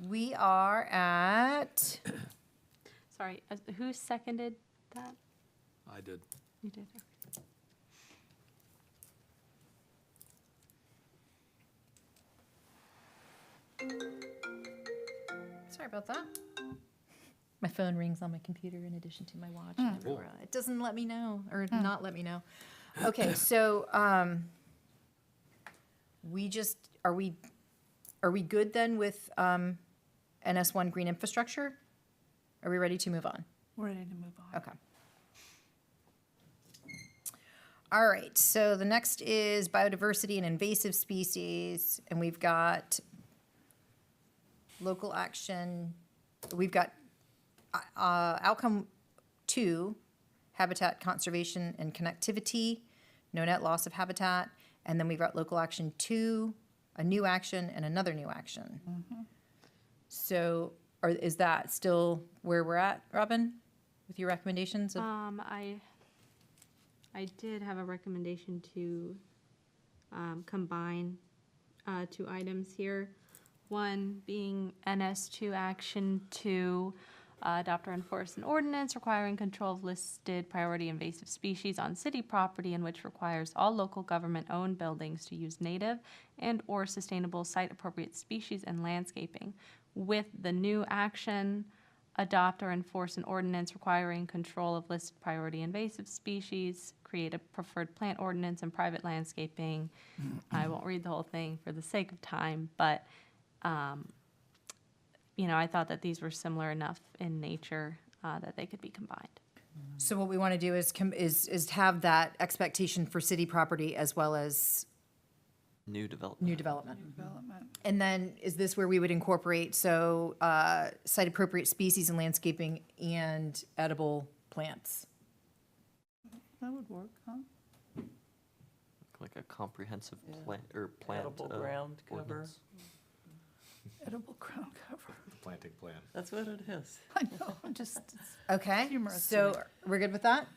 [SPEAKER 1] we are at,
[SPEAKER 2] Sorry, who seconded that?
[SPEAKER 3] I did.
[SPEAKER 2] You did.
[SPEAKER 1] sorry about that. My phone rings on my computer in addition to my watch. and everywhere. It doesn't let me know, or not let me know. Okay, so, we just, are we good then with, NS1 green infrastructure? Are we ready to move on?
[SPEAKER 5] We're ready to move on.
[SPEAKER 1] Okay. All right, so the next is biodiversity and invasive species, and we've got local action, we've got outcome 2, habitat conservation and connectivity, no net loss of habitat, and then we've got local action 2, a new action, and another new action. So, is that still where we're at, Robin, with your recommendations? of-
[SPEAKER 2] I did have a recommendation to combine 2 items here. One being NS2 Action 2, adopt or enforce an ordinance requiring control of listed priority invasive species on city property, and which requires all local government-owned buildings to use native and/or sustainable site-appropriate species and landscaping. With the new action, adopt or enforce an ordinance requiring control of listed priority invasive species, create a preferred plant ordinance and private landscaping. I won't read the whole thing for the sake of time, but, I thought that these were similar enough in nature that they could be combined.
[SPEAKER 1] So what we want to do is have that expectation for city property as well as
[SPEAKER 8] New development.
[SPEAKER 1] new development.
[SPEAKER 5] Development.
[SPEAKER 1] And then, is this where we would incorporate, site-appropriate species and landscaping and edible plants?
[SPEAKER 5] That would work, huh?
[SPEAKER 8] Like a comprehensive plant, or plant.
[SPEAKER 4] Edible ground cover.
[SPEAKER 8] ordinance.
[SPEAKER 5] Edible ground cover.
[SPEAKER 7] Planting plan.
[SPEAKER 4] That's what it is.
[SPEAKER 5] I know, I'm just,
[SPEAKER 1] Okay,
[SPEAKER 5] Humorous to
[SPEAKER 1] so
[SPEAKER 5] me.
[SPEAKER 1] we're good with that?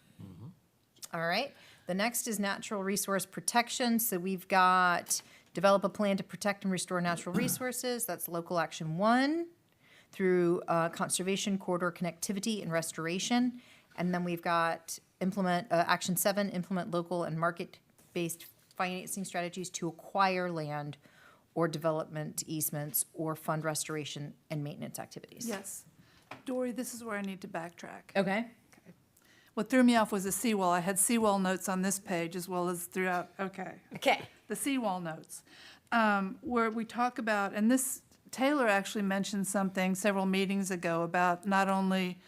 [SPEAKER 1] All right. The next is natural resource protection. So we've got develop a plan to protect and restore natural resources. That's local action 1 through conservation, corridor connectivity, and restoration. And then we've got implement, action 7, implement local and market-based financing strategies to acquire land or development easements or fund restoration and maintenance activities.
[SPEAKER 5] yes. Dory, this is where I need to backtrack.
[SPEAKER 1] Okay.
[SPEAKER 5] What threw me off was the seawall. I had seawall notes on this page as well as throughout, okay.
[SPEAKER 1] Okay.
[SPEAKER 5] The seawall notes, where we talk about, and this, Taylor actually mentioned something several meetings ago about not only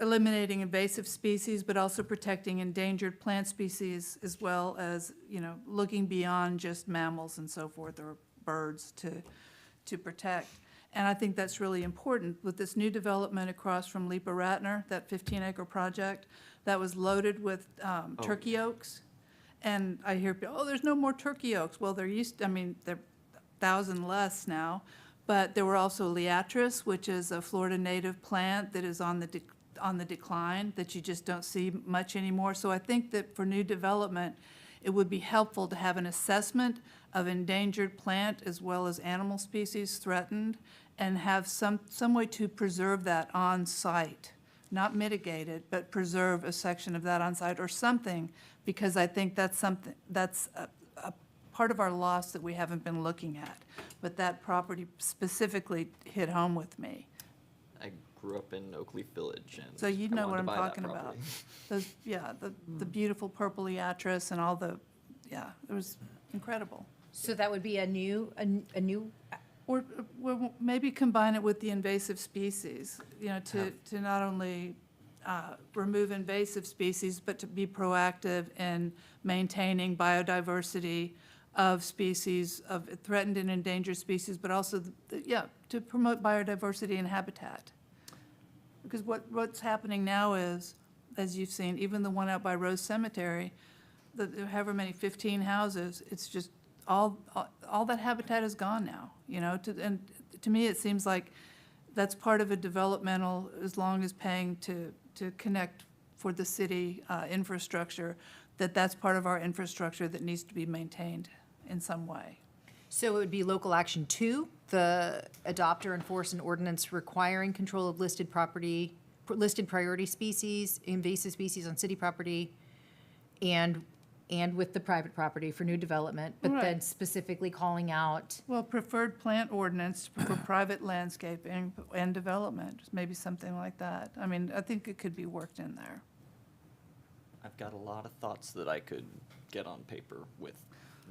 [SPEAKER 5] eliminating invasive species, but also protecting endangered plant species, as well as, looking beyond just mammals and so forth, or birds to protect. And I think that's really important. With this new development across from Lipa Ratner, that 15-acre project, that was loaded with turkey oaks. And I hear, there's no more turkey oaks. Well, there they're 1,000 less now. But there were also liatris, which is a Florida native plant that is on the decline, that you just don't see much anymore. So I think that for new development, it would be helpful to have an assessment of endangered plant as well as animal species threatened, and have some way to preserve that on site, not mitigate it, but preserve a section of that on site or something, because I think that's a part of our loss that we haven't been looking at. But that property specifically hit home with me.
[SPEAKER 8] I grew up in Oak Leaf Village, and
[SPEAKER 5] So you
[SPEAKER 8] I
[SPEAKER 5] know
[SPEAKER 8] wanted
[SPEAKER 5] what
[SPEAKER 8] to
[SPEAKER 5] I'm
[SPEAKER 8] buy that
[SPEAKER 5] talking about.
[SPEAKER 8] property.
[SPEAKER 5] Those, the beautiful purple liatris and all the yeah, it was incredible.
[SPEAKER 1] So that would be a new,
[SPEAKER 5] Or maybe combine it with the invasive species, you know, to not only remove invasive species, but to be proactive in maintaining biodiversity of species, of threatened and endangered species, but also, to promote biodiversity and habitat. Because what's happening now is, as you've seen, even the one out by Rose Cemetery, however many, 15 houses, it's just, all that habitat is gone now, you know, and to me, it seems like that's part of a developmental, as long as paying to connect for the city infrastructure, that's part of our infrastructure that needs to be maintained in some way.
[SPEAKER 1] so it would be local action 2, the adopt or enforce an ordinance requiring control of listed priority species, invasive species on city property, and with the private property for new development, but then
[SPEAKER 5] Right.
[SPEAKER 1] specifically calling out,
[SPEAKER 5] Well, preferred plant ordinance for private landscaping and development, maybe something like that. I mean, I think it could be worked in there.
[SPEAKER 8] I've got a lot of thoughts that I could get on paper with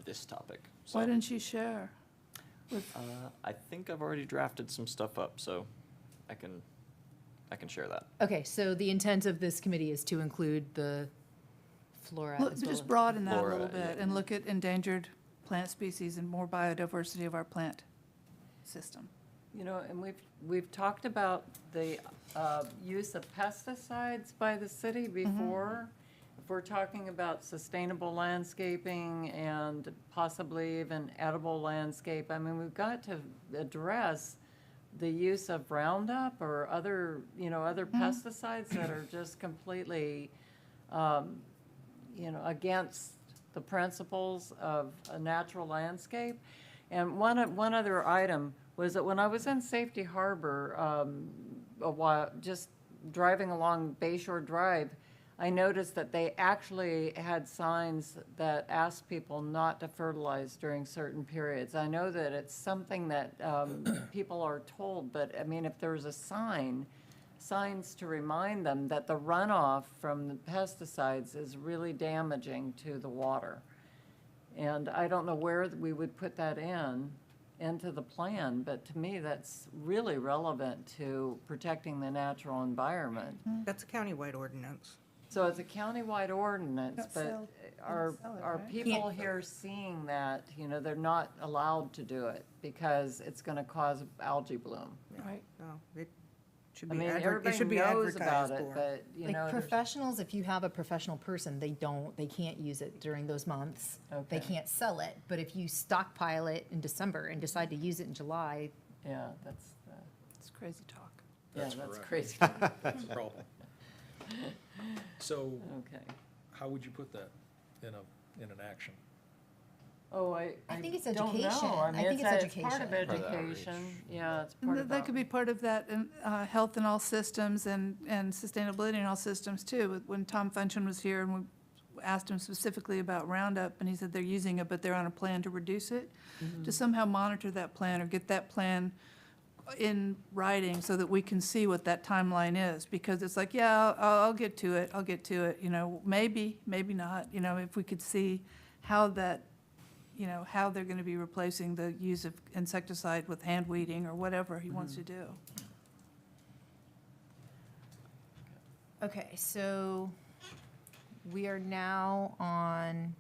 [SPEAKER 8] this topic. So,
[SPEAKER 5] Why didn't you share?
[SPEAKER 8] I think I've already drafted some stuff up, so I can share that.
[SPEAKER 1] okay, so the intent of this committee is to include the flora
[SPEAKER 5] Look,
[SPEAKER 1] as well
[SPEAKER 5] just
[SPEAKER 1] as-
[SPEAKER 5] broaden that a
[SPEAKER 8] Flora,
[SPEAKER 5] little bit
[SPEAKER 8] yeah.
[SPEAKER 5] and look at endangered plant species and more biodiversity of our plant system.
[SPEAKER 4] You know, and we've talked about the use of pesticides by the city before. If we're talking about sustainable landscaping and possibly even edible landscape, I mean, we've got to address the use of Roundup or other, other pesticides that are just completely, against the principles of a natural landscape. And one other item was that when I was in Safety Harbor, a while, just driving along Bayshore Drive, I noticed that they actually had signs that asked people not to fertilize during certain periods. I know that it's something that people are told, but I mean, if there's a signs to remind them that the runoff from the pesticides is really damaging to the water. And I don't know where we would put that into the plan, but to me, that's really relevant to protecting the natural environment.
[SPEAKER 6] That's a countywide ordinance.
[SPEAKER 4] So it's a countywide ordinance,
[SPEAKER 5] Don't
[SPEAKER 4] but
[SPEAKER 5] sell-
[SPEAKER 4] are,
[SPEAKER 5] don't sell it,
[SPEAKER 4] are
[SPEAKER 5] right?
[SPEAKER 4] people here seeing that, they're not allowed to do it because it's gonna cause algae bloom?
[SPEAKER 5] Right.
[SPEAKER 6] No, it should
[SPEAKER 4] I
[SPEAKER 6] be,
[SPEAKER 4] mean,
[SPEAKER 6] it
[SPEAKER 4] everybody
[SPEAKER 6] should be
[SPEAKER 4] knows about
[SPEAKER 6] advertised
[SPEAKER 4] it,
[SPEAKER 6] for.
[SPEAKER 4] but,
[SPEAKER 1] Like
[SPEAKER 4] there's,
[SPEAKER 1] professionals, if you have a professional person, they can't use it during those months. They
[SPEAKER 4] Okay.
[SPEAKER 1] can't sell it, but if you stockpile it in December and decide to use it in July,
[SPEAKER 4] yeah, that's,
[SPEAKER 5] It's crazy talk.
[SPEAKER 3] That's
[SPEAKER 4] that's
[SPEAKER 3] correct.
[SPEAKER 4] crazy.
[SPEAKER 3] That's a problem. So
[SPEAKER 4] Okay.
[SPEAKER 3] how would you put that in an action?
[SPEAKER 4] Oh, I
[SPEAKER 1] think it's
[SPEAKER 4] don't know.
[SPEAKER 1] education.
[SPEAKER 4] I mean,
[SPEAKER 1] I think it's
[SPEAKER 4] part of
[SPEAKER 1] education.
[SPEAKER 8] Part of
[SPEAKER 4] education, yeah, it's
[SPEAKER 5] And
[SPEAKER 4] part of.
[SPEAKER 5] that could be part of that, and health in all systems and sustainability in all systems too. When Tom Funchen was here and we asked him specifically about Roundup, and he said they're using it, but they're on a plan to reduce it. To somehow monitor that plan or get that plan in writing so that we can see what that timeline is. Because it's like, yeah, I'll get to it, maybe not, if we could see how that, how they're gonna be replacing the use of insecticide with hand weeding or whatever he wants to do.
[SPEAKER 1] okay, so we are now on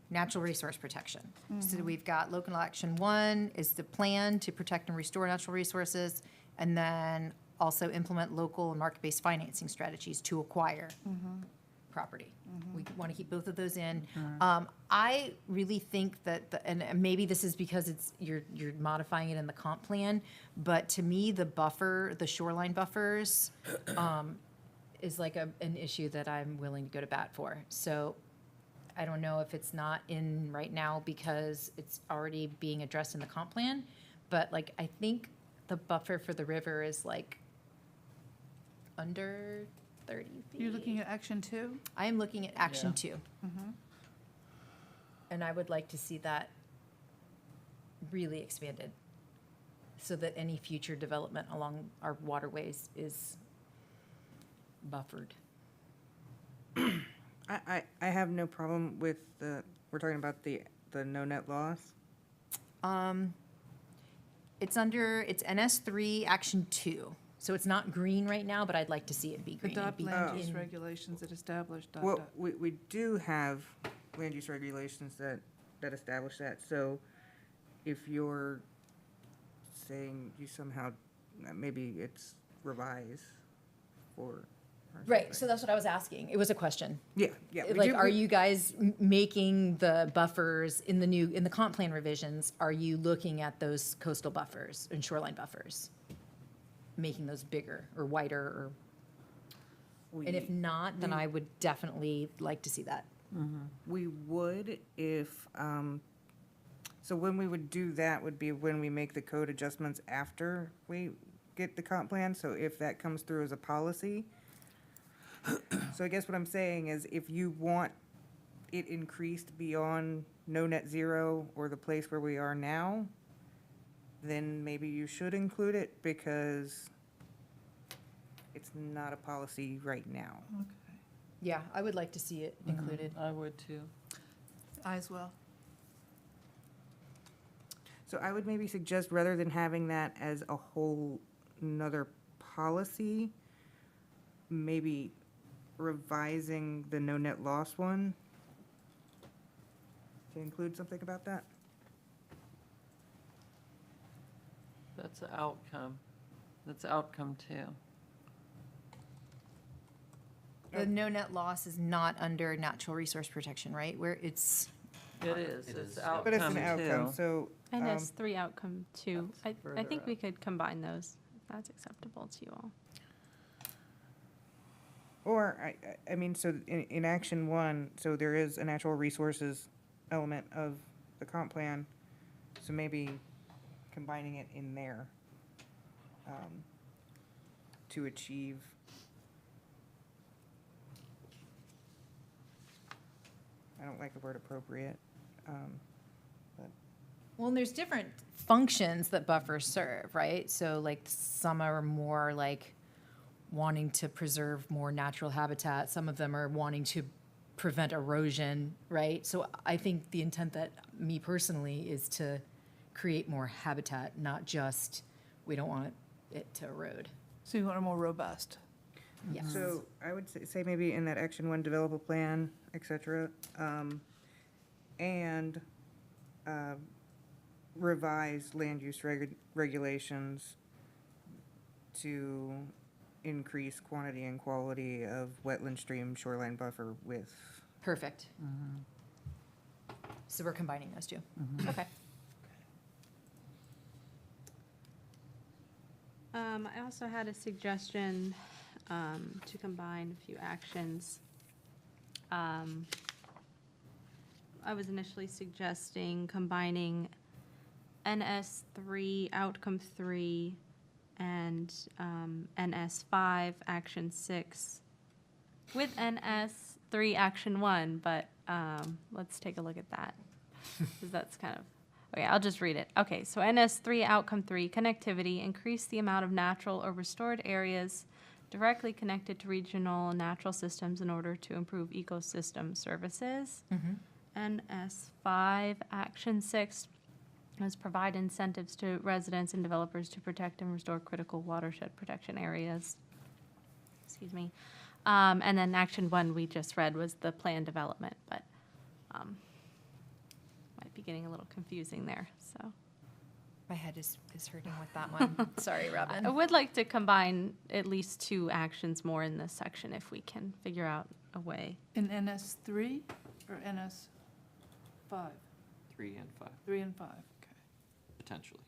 [SPEAKER 1] natural resource protection. So we've got local action 1 is the plan to protect and restore natural resources, and then also implement local and market-based financing strategies to acquire property. We want to keep both of those in. I really think that, and maybe this is because you're modifying it in the comp plan, but to me, the shoreline buffers, is like an issue that I'm willing to go to bat for. So I don't know if it's not in right now because it's already being addressed in the comp plan, but like, I think the buffer for the river is like under 30 feet.
[SPEAKER 5] You're looking at action 2?
[SPEAKER 1] I am looking at action
[SPEAKER 4] Yeah.
[SPEAKER 1] 2. And I would like to see that really expanded so that any future development along our waterways is buffered.
[SPEAKER 6] I have no problem with the We're talking about the no net loss?
[SPEAKER 1] It's NS3 Action 2. So it's not green right now, but I'd like to see it be green. It'd
[SPEAKER 5] Adopt
[SPEAKER 1] be
[SPEAKER 5] land use
[SPEAKER 1] in-
[SPEAKER 5] regulations that establish dot
[SPEAKER 6] Well,
[SPEAKER 5] dot.
[SPEAKER 6] we do have land use regulations that establish that, so if you're saying you somehow, maybe it's revise or
[SPEAKER 1] Right, so
[SPEAKER 6] something.
[SPEAKER 1] that's what I was asking. It was a question.
[SPEAKER 6] Yeah, yeah. we
[SPEAKER 1] Like,
[SPEAKER 6] do-
[SPEAKER 1] are
[SPEAKER 6] we-
[SPEAKER 1] you guys making the buffers in the comp plan revisions, are you looking at those coastal buffers and shoreline buffers? Making those bigger or wider or, and if not, then I would definitely like to see that.
[SPEAKER 6] We would if, so when we would do that would be when we make the code adjustments after we get the comp plan, so if that comes through as a policy. So I guess what I'm saying is if you want it increased beyond no net zero or the place where we are now, then maybe you should include it because it's not a policy right now.
[SPEAKER 5] Okay,
[SPEAKER 1] Yeah, I would like to see it included.
[SPEAKER 4] I would too.
[SPEAKER 5] I as well.
[SPEAKER 6] So I would maybe suggest, rather than having that as a whole nother policy, maybe revising the no net loss one to include something about that.
[SPEAKER 4] That's an outcome. That's outcome two.
[SPEAKER 1] The no net loss is not under natural resource protection, right? Where it's,
[SPEAKER 4] It is, it's
[SPEAKER 6] But it's
[SPEAKER 4] outcome
[SPEAKER 6] an outcome,
[SPEAKER 4] two.
[SPEAKER 6] so,
[SPEAKER 2] And as 3 outcome 2.
[SPEAKER 4] That's
[SPEAKER 2] I
[SPEAKER 4] further
[SPEAKER 2] think we
[SPEAKER 4] up.
[SPEAKER 2] could combine those, if that's acceptable to you all.
[SPEAKER 6] or, I mean, so in action one, so there is a natural resources element of the comp plan, so maybe combining it in there to achieve. I don't like the word appropriate.
[SPEAKER 1] well, and there's different functions that buffers serve, right? So like some are more like wanting to preserve more natural habitat. Some of them are wanting to prevent erosion, right? So I think the intent that me personally is to create more habitat, not just, we don't want it to erode.
[SPEAKER 5] So you want a more robust.
[SPEAKER 1] Yes.
[SPEAKER 6] So I would say maybe in that action one, develop a plan, et cetera, and revise land use regulations to increase quantity and quality of wetland stream shoreline buffer width.
[SPEAKER 1] Perfect. So we're combining those two. Okay.
[SPEAKER 2] I also had a suggestion to combine a few actions. I was initially suggesting combining NS3 Outcome 3 and NS5 Action 6 with NS3 Action 1, but let's take a look at that, 'cause that's kind of, okay, I'll just read it. Okay, so NS3 Outcome 3, connectivity, increase the amount of natural or restored areas directly connected to regional natural systems in order to improve ecosystem services. NS5 Action 6 was provide incentives to residents and developers to protect and restore critical watershed protection areas. Excuse me. And then Action 1 we just read was the plan development, but might be getting a little confusing there, so.
[SPEAKER 1] My head is hurting with that one. Sorry,
[SPEAKER 2] I
[SPEAKER 1] Robin.
[SPEAKER 2] would like to combine at least 2 actions more in this section if we can figure out a way.
[SPEAKER 5] In NS3 or NS5?
[SPEAKER 8] 3 and 5,
[SPEAKER 5] 3 and 5, okay.
[SPEAKER 8] potentially.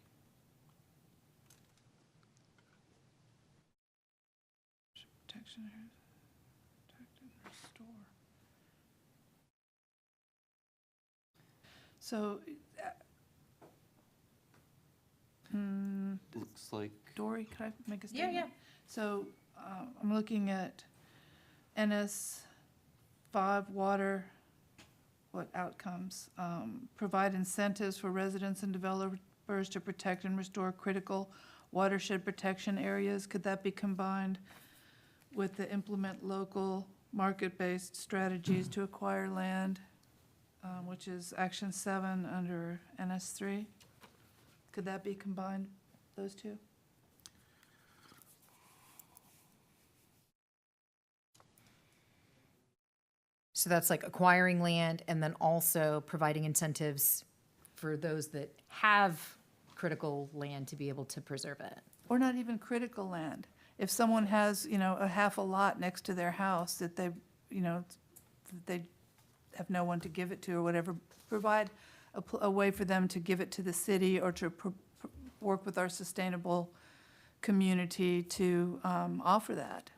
[SPEAKER 5] Protection areas, protect and restore. So,
[SPEAKER 8] Looks like,
[SPEAKER 5] Dory, could I make a
[SPEAKER 1] Yeah,
[SPEAKER 5] statement?
[SPEAKER 1] yeah.
[SPEAKER 5] So, I'm looking at NS5 water, what outcomes? Provide incentives for residents and developers to protect and restore critical watershed protection areas. Could that be combined with the implement local market-based strategies to acquire land which is Action 7 under NS3. Could that be combined, those two?
[SPEAKER 1] So that's like acquiring land and then also providing incentives for those that have critical land to be able to preserve it.
[SPEAKER 5] Or not even critical land. If someone has, a half a lot next to their house that they, that they have no one to give it to or whatever, provide a way for them to give it to the city or to work with our sustainable community to offer that,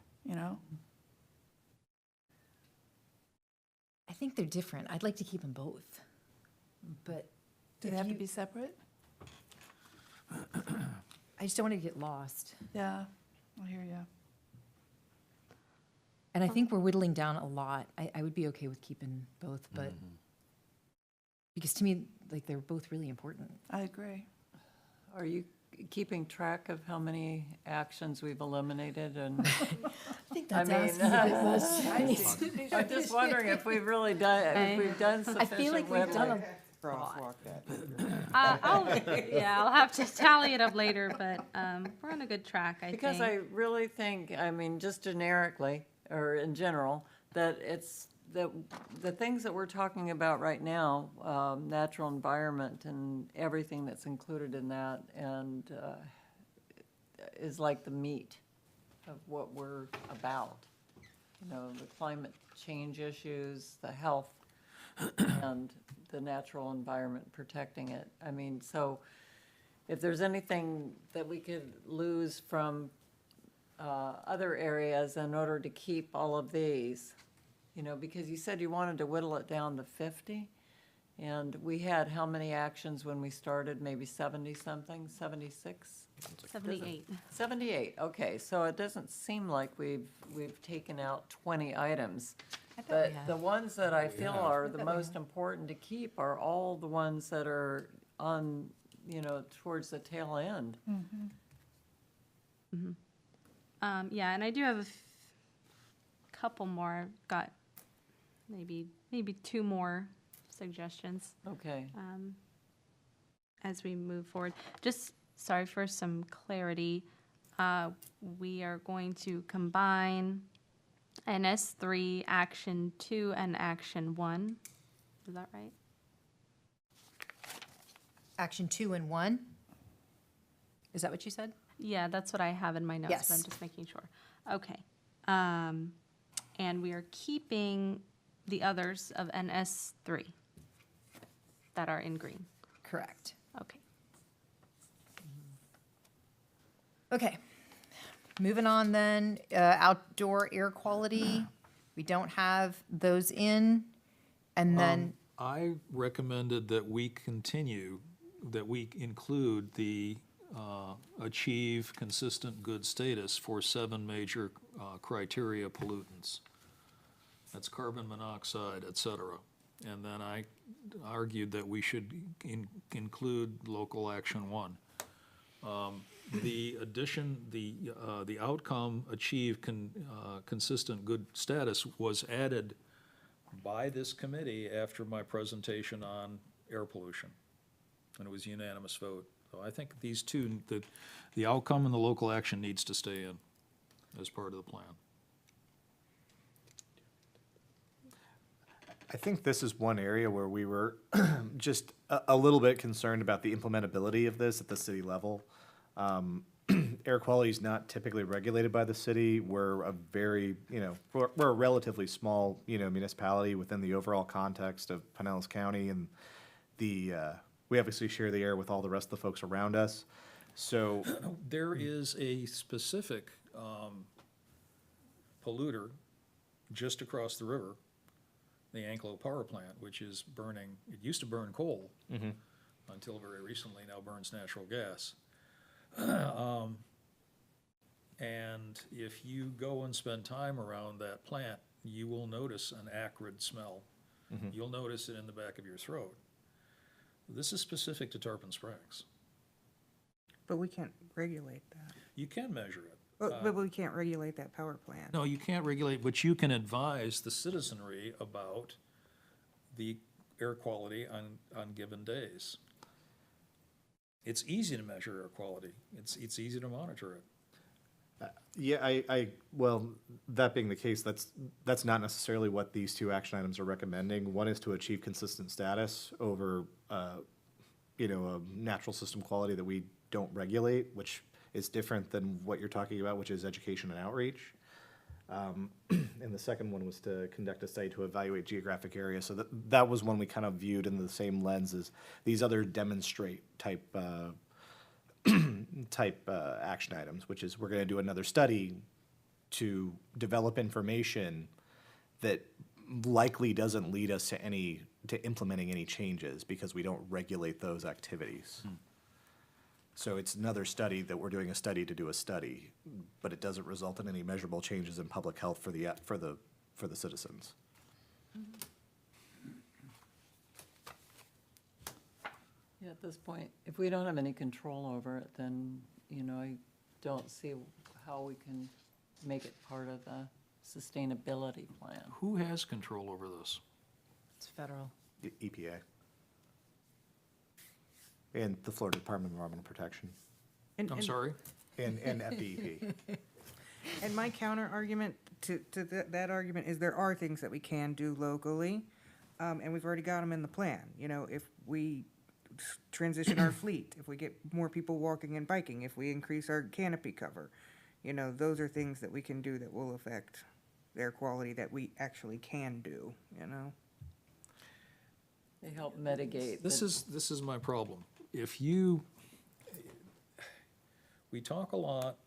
[SPEAKER 1] I think they're different. I'd like to keep them both. But
[SPEAKER 5] Do they have to be separate?
[SPEAKER 1] I just don't want to get lost.
[SPEAKER 5] Yeah, I hear you.
[SPEAKER 1] And I think we're whittling down a lot. I would be okay with keeping both, but because to me, like, they're both really important.
[SPEAKER 5] I agree.
[SPEAKER 4] Are you keeping track of how many actions we've eliminated and?
[SPEAKER 1] I think
[SPEAKER 4] I
[SPEAKER 1] that's
[SPEAKER 4] mean,
[SPEAKER 1] asking a bit much.
[SPEAKER 4] I'm just wondering if we've really done, if we've done
[SPEAKER 1] I feel like
[SPEAKER 4] sufficient
[SPEAKER 1] we've done
[SPEAKER 4] whittling.
[SPEAKER 1] a lot.
[SPEAKER 2] I'll have to tally it up later, but we're on a good track, I think.
[SPEAKER 4] Because I really think, just generically, or in general, that it's, that the things that we're talking about right now, natural environment and everything that's included in that, and is like the meat of what we're about. The climate change issues, the health, and the natural environment, protecting it. So if there's anything that we could lose from other areas in order to keep all of these, because you said you wanted to whittle it down to 50, and we had how many actions when we started? Maybe 70-something, 76?
[SPEAKER 2] 78.
[SPEAKER 4] 78, okay, so it doesn't seem like we've taken out 20 items. But the ones that I feel are the most important to keep are all the ones that are on, towards the tail end.
[SPEAKER 2] Yeah, and I do have a couple more. I've got maybe two more suggestions
[SPEAKER 4] Okay,
[SPEAKER 2] as we move forward. Just, sorry for some clarity. We are going to combine NS3 Action 2 and Action 1. Is that right?
[SPEAKER 1] Action 2 and 1? Is that what you said?
[SPEAKER 2] Yeah, that's what I have in my notes, but I'm
[SPEAKER 1] Yes.
[SPEAKER 2] just making sure. Okay. And we are keeping the others of NS3 that are in green.
[SPEAKER 1] Correct.
[SPEAKER 2] Okay.
[SPEAKER 1] Okay. Moving on then, outdoor air quality. We don't have those in. And then,
[SPEAKER 3] I recommended that we continue, that we include the achieve consistent good status for 7 major criteria pollutants. That's carbon monoxide, et cetera. And then I argued that we should include local action 1. The addition, the outcome achieve consistent good status was added by this committee after my presentation on air pollution. And it was a unanimous vote. So I think these two, the outcome and the local action needs to stay in as part of the plan.
[SPEAKER 7] I think this is one area where we were just a little bit concerned about the implementability of this at the city level. Air quality is not typically regulated by the city. We're a very, we're a relatively small, municipality within the overall context of Pinellas County, and we obviously share the air with all the rest of the folks around us. So
[SPEAKER 3] There is a specific polluter just across the river, the Anklo Power Plant, which is burning, it used to burn coal until very recently, now burns natural gas. And if you go and spend time around that plant, you will notice an acrid smell. You'll notice it in the back of your throat. This is specific to Tarpon Springs.
[SPEAKER 6] But we can't regulate that.
[SPEAKER 3] You can measure it.
[SPEAKER 6] But we can't regulate that power plant.
[SPEAKER 3] No, you can't regulate, but you can advise the citizenry about the air quality on given days. It's easy to measure air quality. It's easy to monitor it.
[SPEAKER 7] Yeah, well, that being the case, that's not necessarily what these two action items are recommending. One is to achieve consistent status over, you know, a natural system quality that we don't regulate, which is different than what you're talking about, which is education and outreach. And the second one was to conduct a study to evaluate geographic area. So that was one we kind of viewed in the same lens as these other demonstrate type action items, which is we're going to do another study to develop information that likely doesn't lead us to implementing any changes because we don't regulate those activities. So it's another study that we're doing a study to do a study, but it doesn't result in any measurable changes in public health for the citizens.
[SPEAKER 4] Yeah, at this point, if we don't have any control over it, then, you know, I don't see how we can make it part of the sustainability plan.
[SPEAKER 3] Who has control over this?
[SPEAKER 1] It's federal.
[SPEAKER 7] EPA. And the Florida Department of Environmental Protection.
[SPEAKER 3] I'm sorry?
[SPEAKER 7] And FDEP.
[SPEAKER 6] And my counter argument to that argument is there are things that we can do locally, and we've already got them in the plan. You know, if we transition our fleet, if we get more people walking and biking, if we increase our canopy cover, you know, those are things that we can do that will affect air quality that we actually can do, you know?
[SPEAKER 4] They help mitigate.
[SPEAKER 3] This is my problem. We talk a lot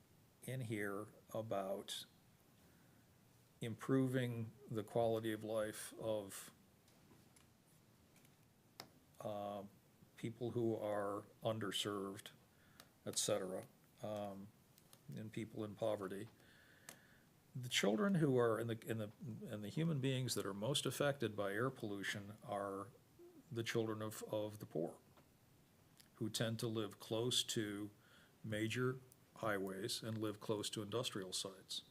[SPEAKER 3] in here about improving the quality of life of people who are underserved, et cetera, and people in poverty. The children who are, and the human beings that are most affected by air pollution are the children of the poor, who tend to live close to major highways and live close to industrial sites.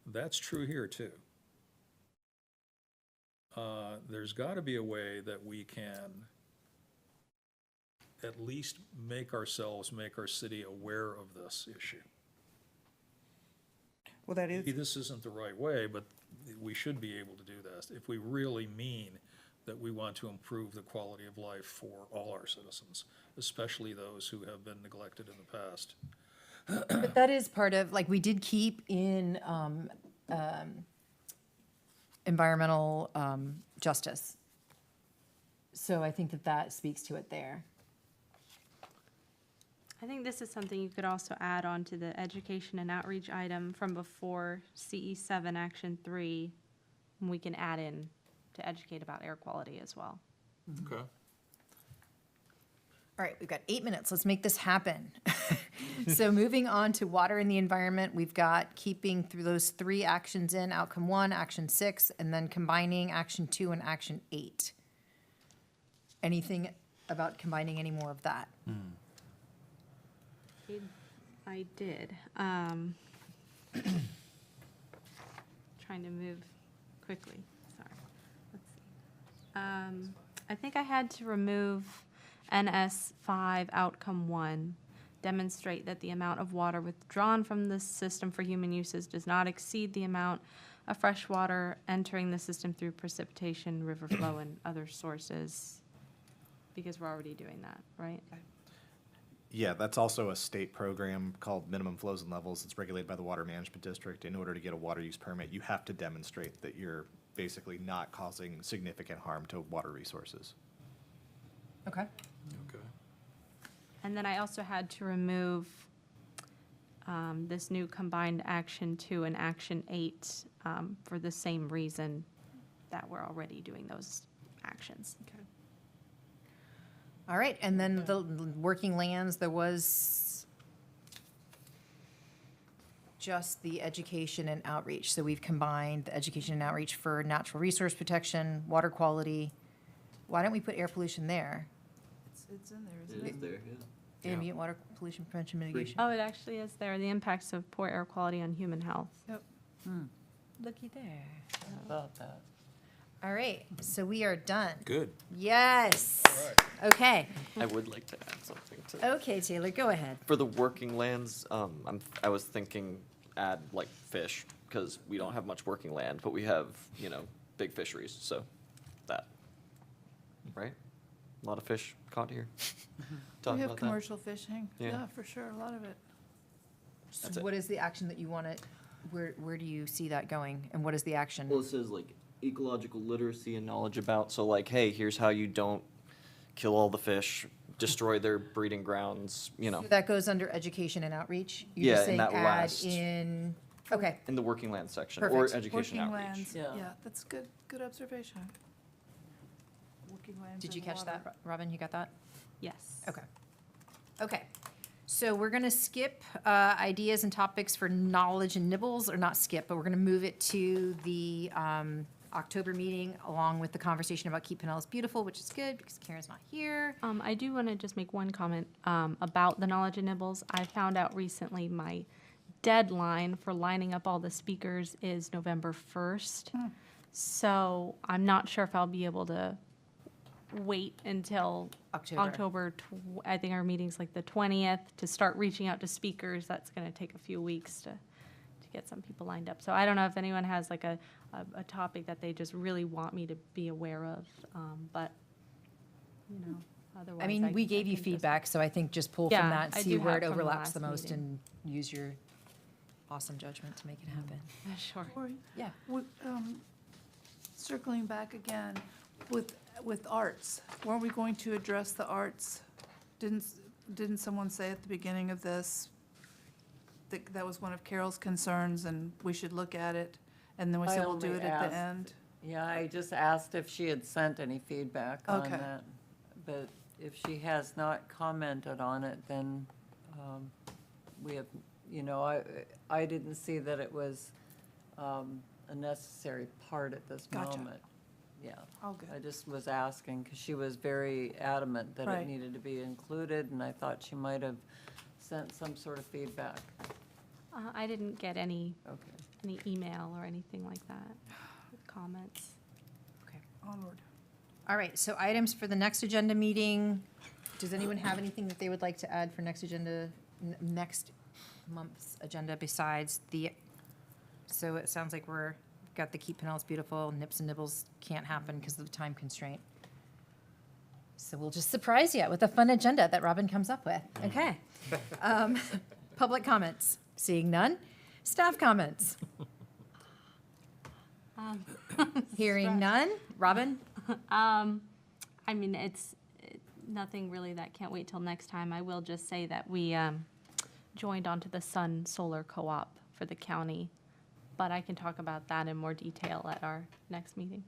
[SPEAKER 3] That's true here too. There's got to be a way that we can at least make our city aware of this issue.
[SPEAKER 6] Well, that is.
[SPEAKER 3] Maybe this isn't the right way, but we should be able to do that if we really mean that we want to improve the quality of life for all our citizens, especially those who have been neglected in the past.
[SPEAKER 1] But that is part of, like, we did keep in environmental justice. So I think that speaks to it there.
[SPEAKER 2] I think this is something you could also add on to the education and outreach item from before CE7 Action 3. And we can add in to educate about air quality as well.
[SPEAKER 3] Okay.
[SPEAKER 1] All right, we've got 8 minutes. Let's make this happen. So moving on to water and the environment, we've got keeping through those 3 actions in, outcome 1, action 6, and then combining action 2 and action 8. Anything about combining any more of that?
[SPEAKER 2] I did. Trying to move quickly, sorry. Let's see. I think I had to remove NS5 outcome 1, demonstrate that the amount of water withdrawn from the system for human uses does not exceed the amount of fresh water entering the system through precipitation, river flow, and other sources, because we're already doing that, right?
[SPEAKER 7] Yeah, that's also a state program called Minimum Flows and Levels. It's regulated by the Water Management District. In order to get a water use permit, you have to demonstrate that you're basically not causing significant harm to water resources.
[SPEAKER 1] Okay.
[SPEAKER 3] Okay.
[SPEAKER 2] And then I also had to remove this new combined action 2 and action 8 for the same reason that we're already doing those actions.
[SPEAKER 1] All right, and then the working lands, there was just the education and outreach. So we've combined the education and outreach for natural resource protection, water quality. Why don't we put air pollution there?
[SPEAKER 5] It's in there, isn't it?
[SPEAKER 1] Ambient water pollution prevention mitigation.
[SPEAKER 2] Oh, it actually is there, the impacts of poor air quality on human health.
[SPEAKER 1] Looky there.
[SPEAKER 4] About that.
[SPEAKER 1] All right, so we are done.
[SPEAKER 3] Good.
[SPEAKER 1] Yes. Okay.
[SPEAKER 8] I would like to add something to.
[SPEAKER 1] Okay, Taylor, go ahead.
[SPEAKER 8] For the working lands, I was thinking add like fish, because we don't have much working land, but we have, big fisheries, so that, right? A lot of fish caught here. Talk
[SPEAKER 5] We have
[SPEAKER 8] about that.
[SPEAKER 5] commercial fishing,
[SPEAKER 8] Yeah.
[SPEAKER 5] yeah, for sure, a lot of it.
[SPEAKER 1] So
[SPEAKER 8] That's it.
[SPEAKER 1] what is the action that you want to, where do you see that going? And what is the action?
[SPEAKER 8] Well, it says like ecological literacy and knowledge about, so like, hey, here's how you don't kill all the fish, destroy their breeding grounds,
[SPEAKER 1] That goes under education and outreach? You're just
[SPEAKER 8] Yeah, in
[SPEAKER 1] saying
[SPEAKER 8] that
[SPEAKER 1] add
[SPEAKER 8] last-
[SPEAKER 1] in, okay,
[SPEAKER 8] in the working land section, or
[SPEAKER 1] Perfect.
[SPEAKER 8] education
[SPEAKER 5] Working
[SPEAKER 8] outreach.
[SPEAKER 5] lands,
[SPEAKER 4] Yeah.
[SPEAKER 5] yeah, that's good observation. Working lands
[SPEAKER 1] did you
[SPEAKER 5] and
[SPEAKER 1] catch
[SPEAKER 5] water.
[SPEAKER 1] that, Robin? You got that?
[SPEAKER 2] Yes.
[SPEAKER 1] Okay. Okay. So we're going to skip ideas and topics for knowledge and nibbles, or not skip, but we're going to move it to the October meeting along with the conversation about Keep Pinellas Beautiful, which is good because Karen's not here.
[SPEAKER 2] I do want to just make one comment about the Knowledge and Nibbles. I found out recently my deadline for lining up all the speakers is November 1st. So I'm not sure if I'll be able to wait until
[SPEAKER 1] October.
[SPEAKER 2] I think our meeting's like the 20th to start reaching out to speakers. That's going to take a few weeks to get some people lined up. So I don't know if anyone has like a topic that they just really want me to be aware of, but, otherwise.
[SPEAKER 1] I mean, we gave you
[SPEAKER 2] can just-
[SPEAKER 1] feedback, so I think just pull from
[SPEAKER 2] Yeah,
[SPEAKER 1] that,
[SPEAKER 2] I
[SPEAKER 1] see
[SPEAKER 2] do
[SPEAKER 1] where
[SPEAKER 2] have
[SPEAKER 1] it
[SPEAKER 2] from the
[SPEAKER 1] overlaps the
[SPEAKER 2] last
[SPEAKER 1] most,
[SPEAKER 2] meeting.
[SPEAKER 1] and use your awesome judgment to make it happen.
[SPEAKER 2] Sure.
[SPEAKER 5] Cory,
[SPEAKER 1] Yeah.
[SPEAKER 5] circling back again, with arts, weren't we going to address the arts? Didn't someone say at the beginning of this that that was one of Carol's concerns and we should look at it? And then we
[SPEAKER 4] I
[SPEAKER 5] said we'll do
[SPEAKER 4] only
[SPEAKER 5] it at the
[SPEAKER 4] asked.
[SPEAKER 5] end?
[SPEAKER 4] Yeah, I just asked if she had sent any feedback on
[SPEAKER 5] Okay.
[SPEAKER 4] that. But if she has not commented on it, then we have, I didn't see that it was a necessary part at this
[SPEAKER 5] Gotcha.
[SPEAKER 4] moment. Yeah.
[SPEAKER 5] All good.
[SPEAKER 4] I just was asking, because she was very adamant that it
[SPEAKER 5] Right.
[SPEAKER 4] needed to be included, and I thought she might have sent some sort of feedback.
[SPEAKER 2] I didn't get any
[SPEAKER 4] Okay.
[SPEAKER 2] email or anything like that with comments.
[SPEAKER 5] Onward.
[SPEAKER 1] All right, so items for the next agenda meeting. Does anyone have anything that they would like to add for next agenda, next month's agenda besides so it sounds like got the Keep Pinellas Beautiful, Nips and Nibbles can't happen because of the time constraint. So we'll just surprise you with a fun agenda that Robin comes up with. Okay. Public comments, seeing none. Staff comments. Hearing none. Robin?
[SPEAKER 2] I mean, it's nothing really that can't wait till next time. I will just say that we joined onto the Sun Solar Co-op for the county, but I can talk about that in more detail at our next meeting.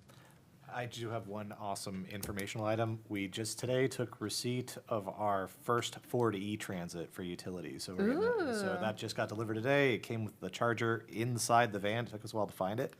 [SPEAKER 7] I do have one awesome informational item. We just today took receipt of our first Ford E-Transit for utilities. So so that just got delivered today. It came with the charger inside the van. It took us a while to find it.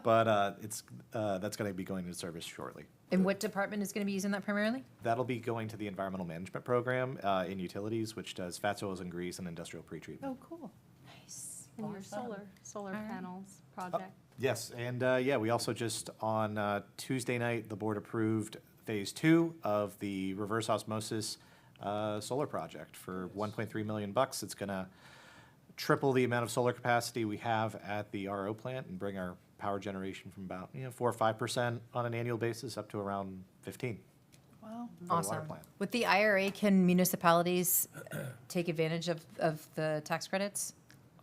[SPEAKER 7] But that's going to be going into service shortly.
[SPEAKER 1] And what department is going to be using that primarily?
[SPEAKER 7] That'll be going to the environmental management program in utilities, which does fats, oils, and grease and industrial pretreatment.
[SPEAKER 5] Oh, cool.
[SPEAKER 1] Nice.
[SPEAKER 2] And your solar panels project.
[SPEAKER 7] Yes, and we also just on Tuesday night, the board approved phase 2 of the reverse osmosis solar project for $1.3 million. It's going to triple the amount of solar capacity we have at the RO plant and bring our power generation from about 4 or 5% on an annual basis up to around 15.
[SPEAKER 5] Wow.
[SPEAKER 7] for the water
[SPEAKER 1] Awesome.
[SPEAKER 7] plant.
[SPEAKER 1] With the IRA, can municipalities take advantage of the tax credits?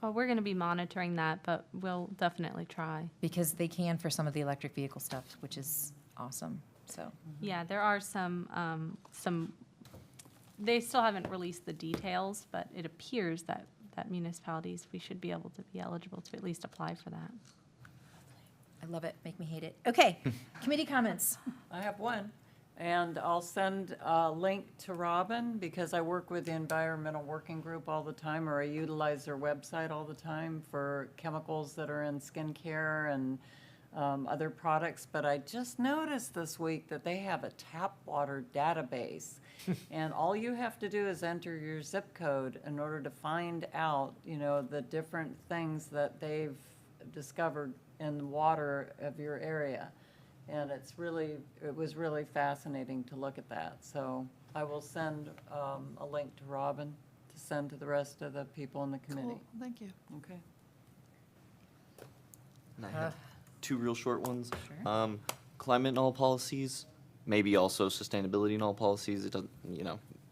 [SPEAKER 2] Well, we're going to be monitoring that, but we'll definitely try.
[SPEAKER 1] Because they can for some of the electric vehicle stuff, which is awesome, so.
[SPEAKER 2] Yeah, there are some, they still haven't released the details, but it appears that municipalities, we should be able to be eligible to at least apply for that.
[SPEAKER 1] I love it, make me hate it. Okay, committee comments.
[SPEAKER 4] I have one, and I'll send a link to Robin, because I work with the Environmental Working Group all the time, or I utilize their website all the time for chemicals that are in skincare and other products. But I just noticed this week that they have a tap water database, and all you have to do is enter your zip code in order to find out, the different things that they've discovered in the water of your area. And it was really fascinating to look at that. So I will send a link to Robin to send to the rest of the people in the committee.
[SPEAKER 5] Cool, thank you.
[SPEAKER 4] Okay.
[SPEAKER 8] And I have two real short ones.
[SPEAKER 1] Sure.
[SPEAKER 8] Climate and all policies, maybe also sustainability and all policies. It doesn't,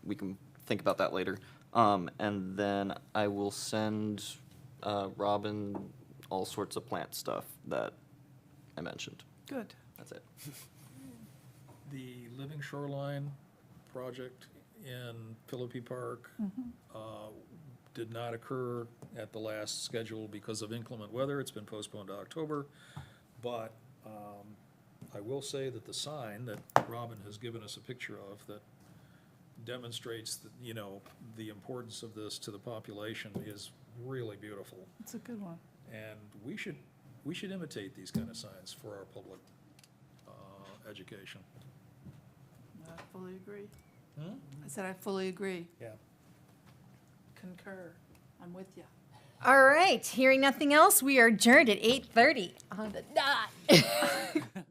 [SPEAKER 8] we can think about that later. And then I will send Robin all sorts of plant stuff that I mentioned.
[SPEAKER 5] Good.
[SPEAKER 8] That's it.
[SPEAKER 3] The Living Shoreline project in Philippi Park did not occur at the last schedule because of inclement weather. It's been postponed to October. But I will say that the sign that Robin has given us a picture of that demonstrates that, the importance of this to the population is really beautiful.
[SPEAKER 5] It's a good one.
[SPEAKER 3] And we should imitate these kind of signs for our public education.
[SPEAKER 5] I fully agree.
[SPEAKER 3] Hmm?
[SPEAKER 5] I said I fully agree.
[SPEAKER 3] Yeah.
[SPEAKER 5] Concur. I'm with you.
[SPEAKER 1] All right, hearing nothing else, we are adjourned at 8:30 on the dot.